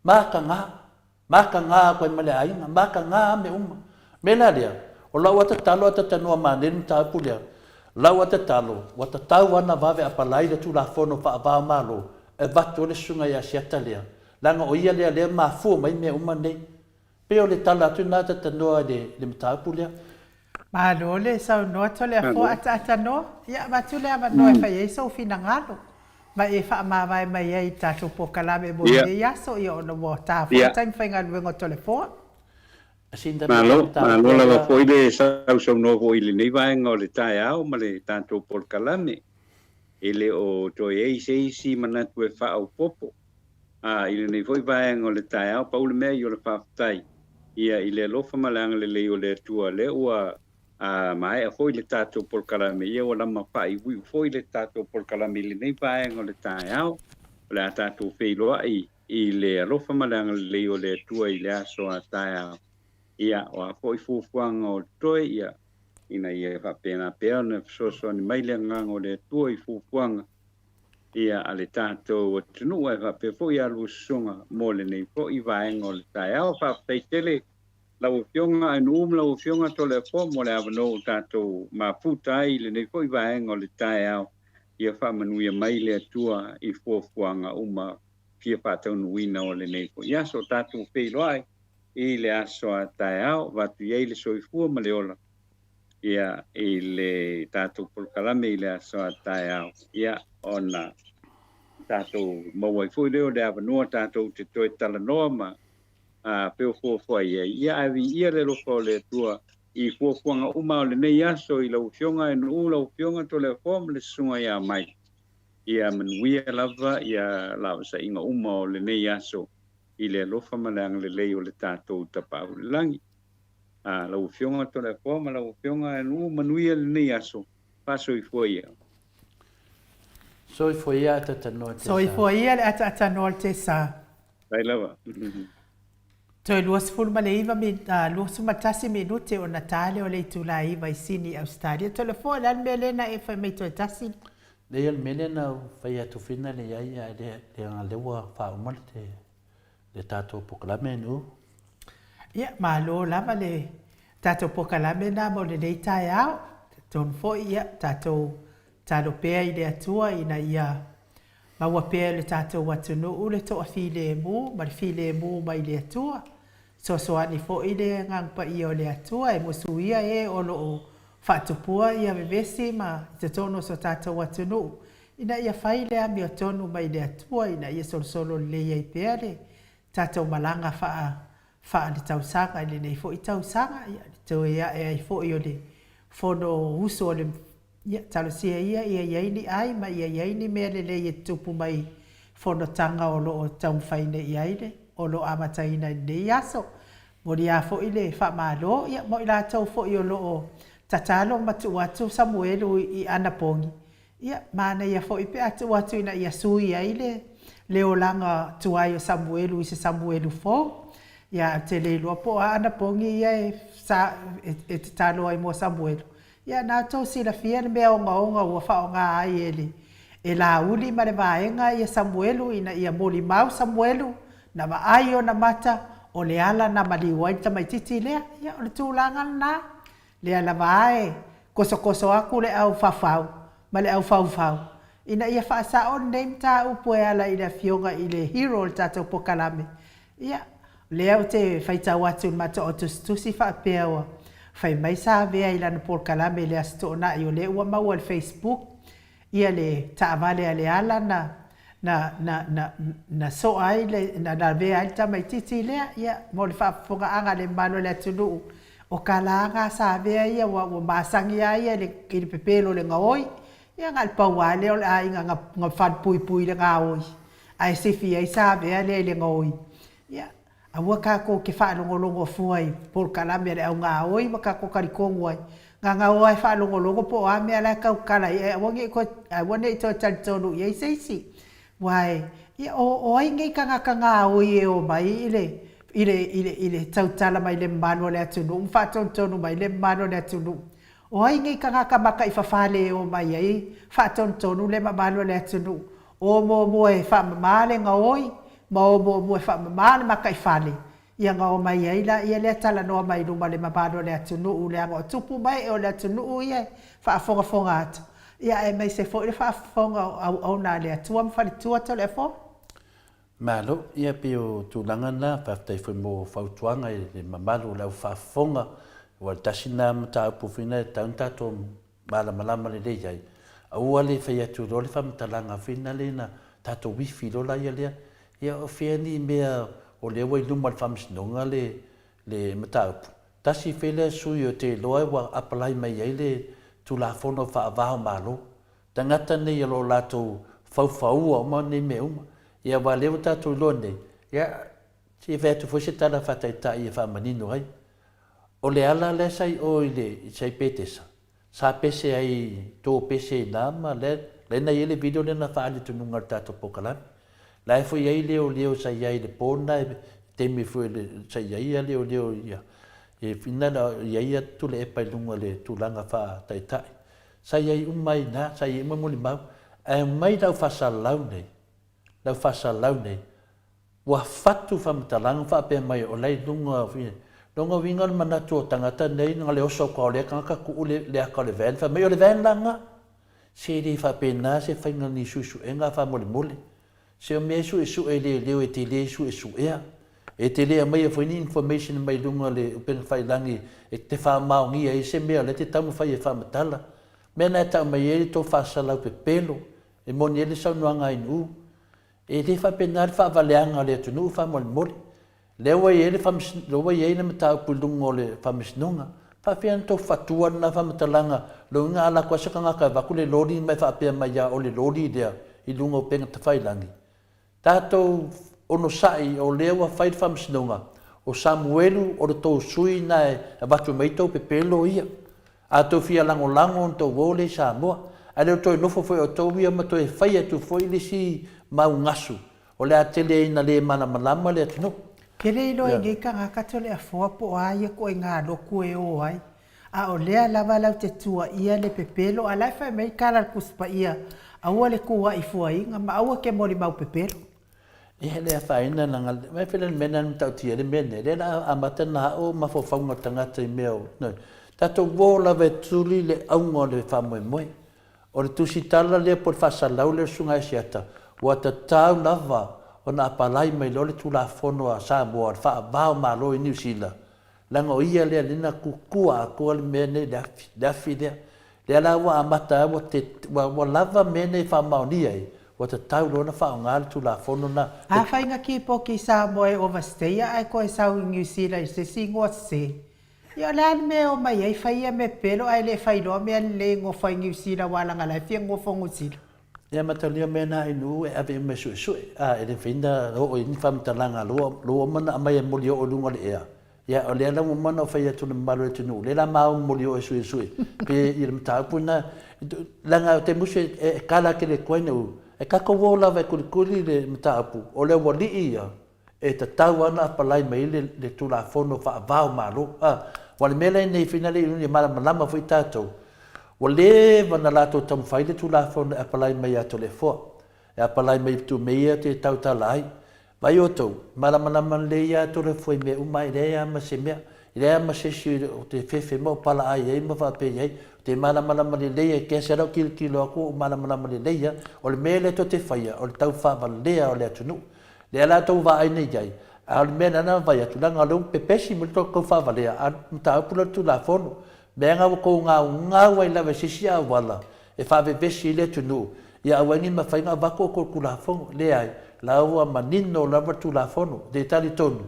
maka nga ko male ainga maka nga me mela dia o la wata talo ata tano manen ta pulia la wata talo wata tawana vave apalai de tu la fono fa va malo e vatu le sunga ya siatalia langa o ia le ma fu mai me nei pe o le tala tu na ta tano de le ta pulia ma lo le sa no to le fo ata no ya ma tu le ma no fa ye so fina ngalo ma e fa ma vai mai ai ta tu pokalame bo ya so yo no mo ta fo time fa ngal wengo telefon asinda malo la foi le sa so no foi le nei vai ngol ta ya o ma le tanto pokalame ele o to e si mana tu fa o popo ile nei foi vai ngol ta ya pa ul me yo le fa tai ia ile lo fa malang le o le tua le ua mai a foi le tato por kalame ia o lama pai wi foi le tato por kalame le nei pai ngo le taiao le tato feilo ai i le alofa malanga le o le tua i le aso a taia ia o a foi fufuanga o toi ia ina ia fa pena pena so ni mai le ngango le tua i fufuanga ia ale tato o tunu e fa pe foi a lusunga mo le nei foi vai ngo le taiao fa peitele lau fionga lau fionga to le fo mo le avano tato ma putai le nei foi vai ngo le taiao ia fa manuia mai le tua i fufuanga uma fia patau nuina o le nei foi ia so tato feiloi i le aso a taiao vatu ia le soifua ma le ola ia i le tato polkalame i le aso a taiao ia ona tato mawai foi leo le avano tato te toi talanoa ma peo fo ia avi ia le lofo le tua i fuanga uma le nei aso i lau fionga e nu lau fionga to le fom le sunga ia mai ia manuia lava ia lava sa inga uma o le nei aso i le lofa malang le lei o le tatou tapa o le langi lau fionga to le fom lau fionga e nu manuia le nei aso paso i fuia so foi ata tano le ata no te sa dai lava Toi luas fulu Maleiva mi luas matasi minute o Natale o le tula iva i sini Australia. Telefone al melena e fa mai toi tasi. Le al melena fai atu fina le ia le ngalewa fa umal le tato pokalame nu. Ia malo lava le tato pokalame na mo le nei tai au. Ton fo ia tato talo pea i le atua ina ia maua pea le tatou watunu u le toa file mu, ma le file mu mai le atua. So ani fo i le ngangpa i o le atua e musuia e o loo whaatupua i a vevesi ma te tono so tatou watunu. Ina ia whai le ami o tonu mai le atua, ina ia solo le iai pea le tātou malanga wha le tausanga le nei fo i tausanga ia tau ia e fo i o le fono uso o le talosia ia iaini ai ma iaini mea le e tupu mai fono tanga o lo o taumwhaine iaile o lo amataina nei aso mo li a fo i le wha malo ia mo i la tau fo i o lo o tatalo matu atu Samuelu i anapongi ia mana ia fo i pe atu atu ina ia sui iaile le o langa tuai o Samuelu i se Samuelu fo ia te le loa po ana pongi ia e te talo ai mo Samuelu ia na tau sila fia mea onga ua whaonga ai ele e la uli ma le vaenga ia Samuelu ina ia moli mau Samuelu na maai o na mata o le ala na maliwai tamaititi lea ia o le tūlanga na lea la vae koso aku le au fafau ma le au fau ina ia whaasa o neim ta upo e ala ina fionga i le hero le tatou pokalame ia lea o te whaitau atu mata o tusi whaapea ua whai mai sa vea i lana pokalame lea sto na i o le ua maua le Facebook ia le taavale a le ala na so ai le na vea ai tamaititi lea ia mo le whaafonga anga le mano le atunu o kalanga sa vea ia ua masangi ai ia le pepelo le ngaoi ia ngal pauale o le ai nga whan pui le ngaoi ai sifi ai sa vea le ngaoi ia aua kako ke whaalongolongo fuai por kalame le au ngaoi ma kako karikongo ai nga ngaoi whaalongolongo po a mea la kau kala ia wane i tō talitonu ia i seisi wai ia o ai ngai kanga ngaoi e o mai ile tautala mai le mano le atunu whaatontonu mai le mano le atunu o ai ngai kanga maka i whawhale o mai ai whaatontonu le mano le atunu o mo e whamamale ngaoi ma o mo e whamamale maka i whale ia ngao mai ai la ia le tala noa mai luma le mano le atunu le ango tupu mai o le atunu ia whaafonga atu ia e mai se fo le whaafonga au na le atua mwhalitua to le fo Malo, ia pio tūlanga nā, whaftai whi mō whautuanga i le mamalu lau whaafonga, wa tasina mta upufina e tauntato malama le le iai. Aua le whai atu role whamtalanga whina le na tato wifi lola ia lea, ia o whiani mea o le wai luma le whamsinonga le mta upu. Tasi whele sui o te loa wa apalai mai ai le tūlafono whaavaho malo. Tangata nei alo lato whauwhaua o ma ne me uma. Ia wa leo tātou lone, ia si vetu fwese tala whataitai e whamanino ai. O le ala le sai o i le sai petesa. Sa pese ai tō pese i nāma, le na i le video le na whaali tununga tātou pokalami. Lai fui ai leo sai ai le pōna, temi fui le sai ai a leo ia. E whina iai atu le epai lunga le tūlanga whaataitai. Sai ai umai nā, sai ai umamuli mau, e mai rau whasalau nei. Lau whasalau nei, wa whatu whamtalanga whape mai o lei lunga whine. Lunga winga le manatu o tangata nei, nga le oso kau lea kanga ku le aka le ven, mai o le ven langa. Se li whape nā se whainga ni susu e ngā whamole mole. Se o mea su e leo e te le su ea. E te lea mai a whaini information mai lunga le upena whailangi e te whamaongia e se mea le te tamu whai e whamatala. Mena e tau mai e tō whasalau pe pelo, e moni e le saunuanga inu. E le whapenari whaavaleanga le atunu whamole mole. Lewa i ele lewa i ele mata upulunga o le whamisnunga. Whawhian tō whatua na whamatalanga. Lo inga ala kwa sakanga ka waku le lori mai whapea mai a o le lori lea i lunga o penga tawhailangi. Tātou ono sai o lewa whai whamisnunga. O Samuelu o le tō sui na e watu mai tō pepelo ia. A tō whia lango tō wole Samoa. A leo tō nofo foi o tō wia ma tō e whai atu foi le si mau ngasu. O le atele ina le malama le atino. Pele ilo e ngei ka ngakato le afoa po aia ko e ngā loku e o ai. A o lea lava lau te tua ia le pepelo. A lai whai mei kala kuspa ia. Aua le kua i fua inga ma aua ke mori mau pepelo. Ia lea whaina nanga. Mai whila mena ni tau tia le mene. Le la amata na o mawhawhaunga tangata i mea o. Tato wola ve tuli le aunga le whamoe moe. O le tusitala lea por whasalau le sunga e siata. Wa ta tau lava o na apalai mai lole tula fono a Samoa wha vao malo i New Zealand. Langa o ia lea lina kukua a kua le mene leafi lea. Lea la wa amata wa lava mene wha maoni ai. ua tatau lona faaogā le tulafono na A whainga ki po ki Samoa e overstay ai koe sau i New Zealand se singoa se. Ia lan me o mai ai whaia me pelo ai le whailoa me le ngo whai New Zealand walanga lai fia ngo whangu sila. Ia matalia mena inu e ave me sue e le finda o in famtalanga lo mana mai e moli o lunga le ea ia o le la mana fa ia tunu malu tunu le la mau moli o sue pe il mta puna langa te musi e kala ke le koinu e ka ko vola va kuli le mta apu o le wali ia e ta tawana palai mai le tula fono fa va malu wal mele nei finale ni mala malama foi tato Wale wana lato tam faile tu la fon apalai mai ato le fo. E apalai mai tu mea te tau talai. Vai oto, malamana man le ia to le foi me uma idea ma se mea. Idea ma se si te fefe mo pala ai ei ma fa pe ei. Te malamana man le ia ke se ro kilo aku malamana man le ia o le mele to te faia o le tau fa valea o le atunu. Le ala to va ai nei jai. Al mena na vai atu langa lo pepesi mo to ko fa valea a ta pula tu la fono. Benga ko nga wai la vesisia wala e fa ve vesi le tunu ia wani ma fa nga bako ko kula fo le ai la wa manino la tu la fono de tali tonu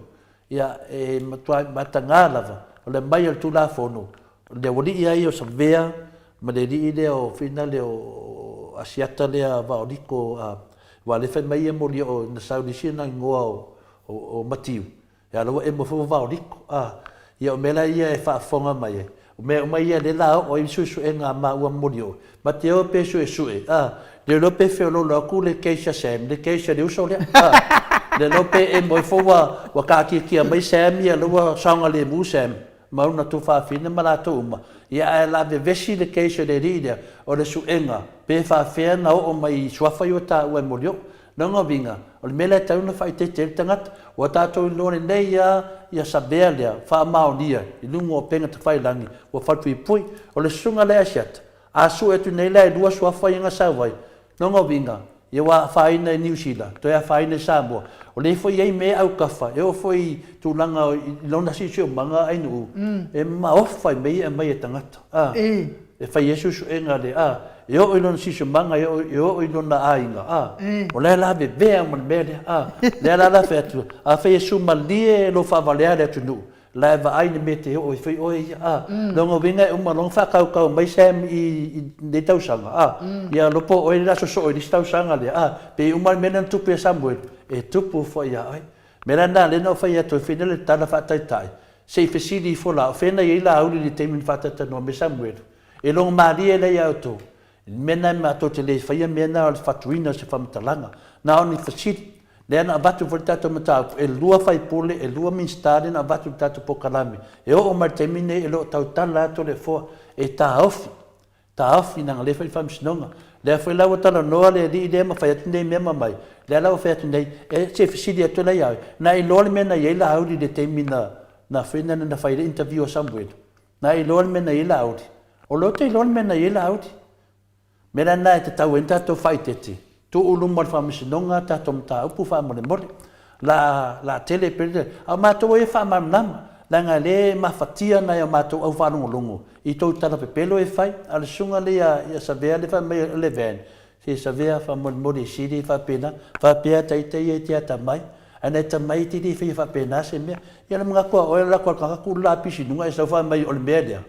ia e matua matanga lava le mai tu la fono le wali ia io savea ma le di ile o finale o asiata le va o diko wa le fa mai mo li o na saudi sina ngo o matiu ia lo e mo fo va o diko ia mela ia e fa fonga mai me ia le la o i susu e nga ma ua morio ma te o pe su le lo pe fe lo ku le keisha sem le keisha le uso le le lo pe e mo fo wa ka ki mai sem ia lo sanga le mu sem ma una tu fa fine ma la tu ma ia la ve vesi le keisha le rida o le su enga pe fa fe na o mai swafa yo ta ua morio nonga vinga o le mele ta una fa te tangat wa ta to no nei ia sabelea fa maonia i lungo penga te fai langi wa fatu i pui o le sunga le asiat a su e tu nei le dua sua fai nga savai nonga vinga ia wa fai na New Zealand to ia fai na Samoa o le foi ei me au kafa e o foi tu langa i lona si sio manga ai nu e ma o fai me e mai tangata e fai Jesus e nga le e o ilon si manga e o ilon na ainga o le la be be mo mele le la fetu a fe su malie lo fa valere tu nu la va ai me te o fe o longo vinga uma long fa kau mai sem i de tau sanga ia lo po o la so i tau sanga le pe uma menen tu pe Samuel e tu pu fo ia ai meranda le no fa ia to finale tala fa tai se fe si di fo la fe na ia la uli te min fa ta no me Samuel e long marie le ia to mena ma to te le faia mena o fatuina se famtalanga na oni fasit le na batu voltato mata e lua fai pole e lua min stare na batu tato pokalami e o martemine e lo tautala to le fo e ta ofi na le fai famsnonga le foi la wata no le di de ma fai tende me mai le la fai tende e se fisidi to la ia na i lol mena ye la audi de temina na fina na fai interview Samuel na i lol mena ye la audi o lo te lol mena ye la audi mera na te tau enta to faitete tu ulu mal famsinonga ta tom ta upu fa mo la tele perde a ma to e fa mam la nga le ma fatia na ya ma to au fa longo i to tala pe pelo e fai al sunga le ya savea le fa me le ven si savea fa mo si di fa pena fa pia tai e tia ta mai ana ta mai ti di fa pena se me ya la mga ko o la ko ka ku la pisi nunga e sa fa mai ol media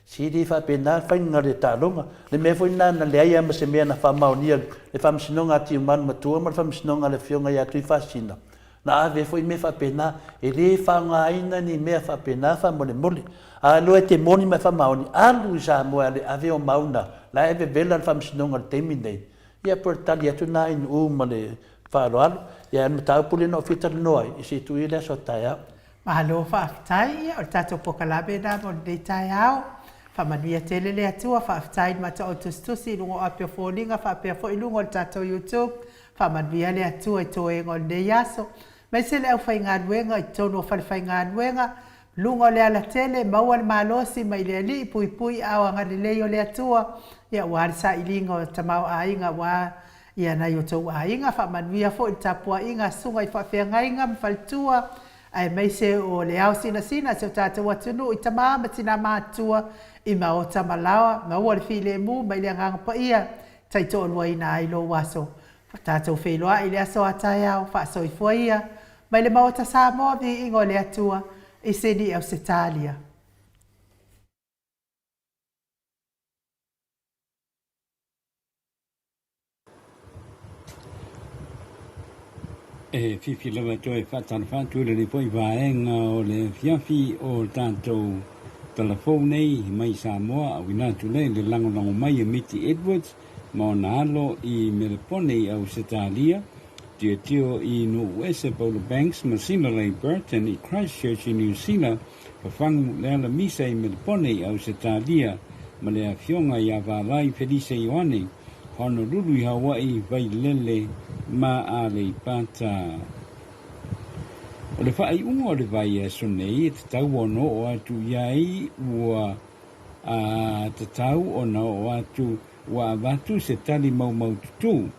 si di fa pena fa ngare ta longa le me foi na le ia ma se me na fa maunia le fa msinonga ti man matua ma fa msinonga le fionga ya tu fa sina na ave foi me fa pena e le fa nga ina ni me fa pena fa mole a lo te moni me fa mauni a lu sa mo ale ave o mauna la eve bella fa msinonga te mine ia portalia tu na in male fa lo ia me ta puli no fitar noi si tu ile so ta ya Mahalo whaafitai, o tato pokalabe na mo de tai au. Whamanuia tele le atua, whaafitai mata o tustusi, ilungo apia fōlinga, whaapia fō ilungo tato YouTube. Whamanuia le atua i tō e ngol de yaso. Mai se le au whai ngā nuenga, i tono whai ngā nuenga. Lungo le ala tele, maua le malosi, mai le ali, pui au angari leo le atua. Ia wāri sa ilinga o tamau a inga wā. Ia na yo tō a inga, whamanuia fō i tapua inga, sunga i whawhia ngainga, mwhalitua. Ai mai se o le au sina se o tātou atunu i tamama tina mātua i mao tamalawa, maua le file mu, mai le nganga pa ia, tai tō lua ina ai lo waso. Tātou wheloa i le aso atai au whaasoi ia, mai le maota Samoa vi ingo le atua i seni au se talia. E fifi lava toe whatanawhatu le poi vaenga o le fiafi o tātou telefone nei mai Samoa au inatu nei le lango mai e Miti Edwards ma o na alo i Melpone au Setalia tio i Nuuese Paulo Banks ma Sinalei Burton i Christchurch i New Zealand pa whangu le ala misa i Melpone au Setalia ma le afionga i avalai Felice Ioane Honolulu i Hawaii vai lele ma a le pata. O le whai unga o le vai e sonei e te tau ono o atu iai ua te tau ono o atu ua avatu se tali mau tutu.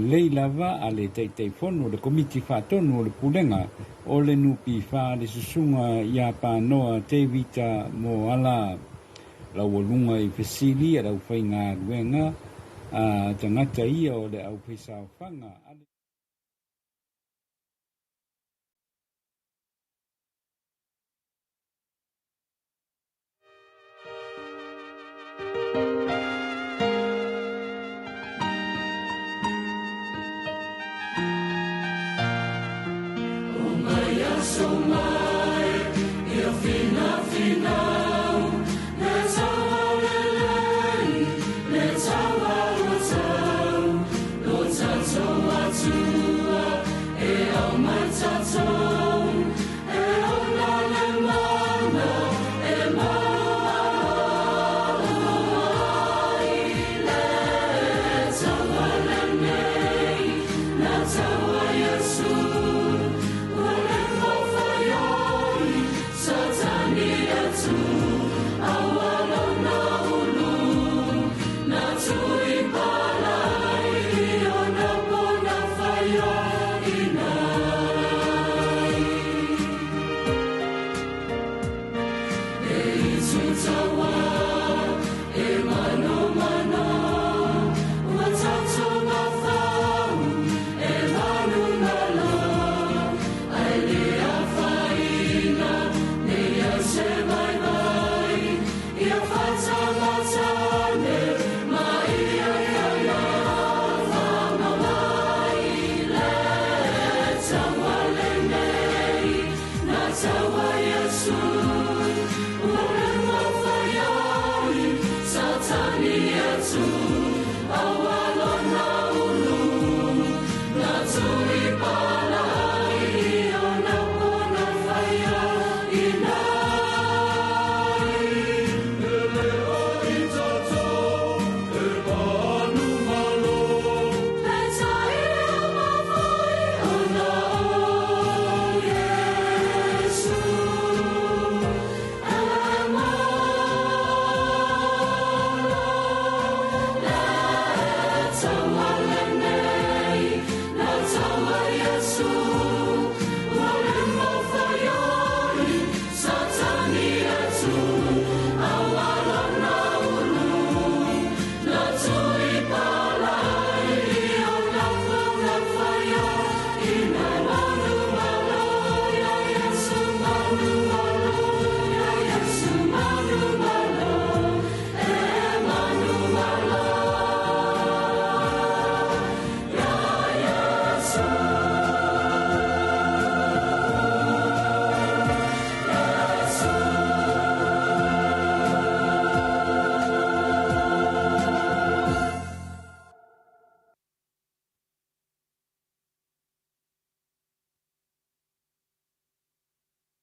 Lei lava a le teitei fono o le komiti whatonu o le pulenga o le nupi wha le susunga i a panoa te vita mo ala lau o lunga i fesili a lau whai ngā ruenga tangata ia o le au pesao whanga. So much.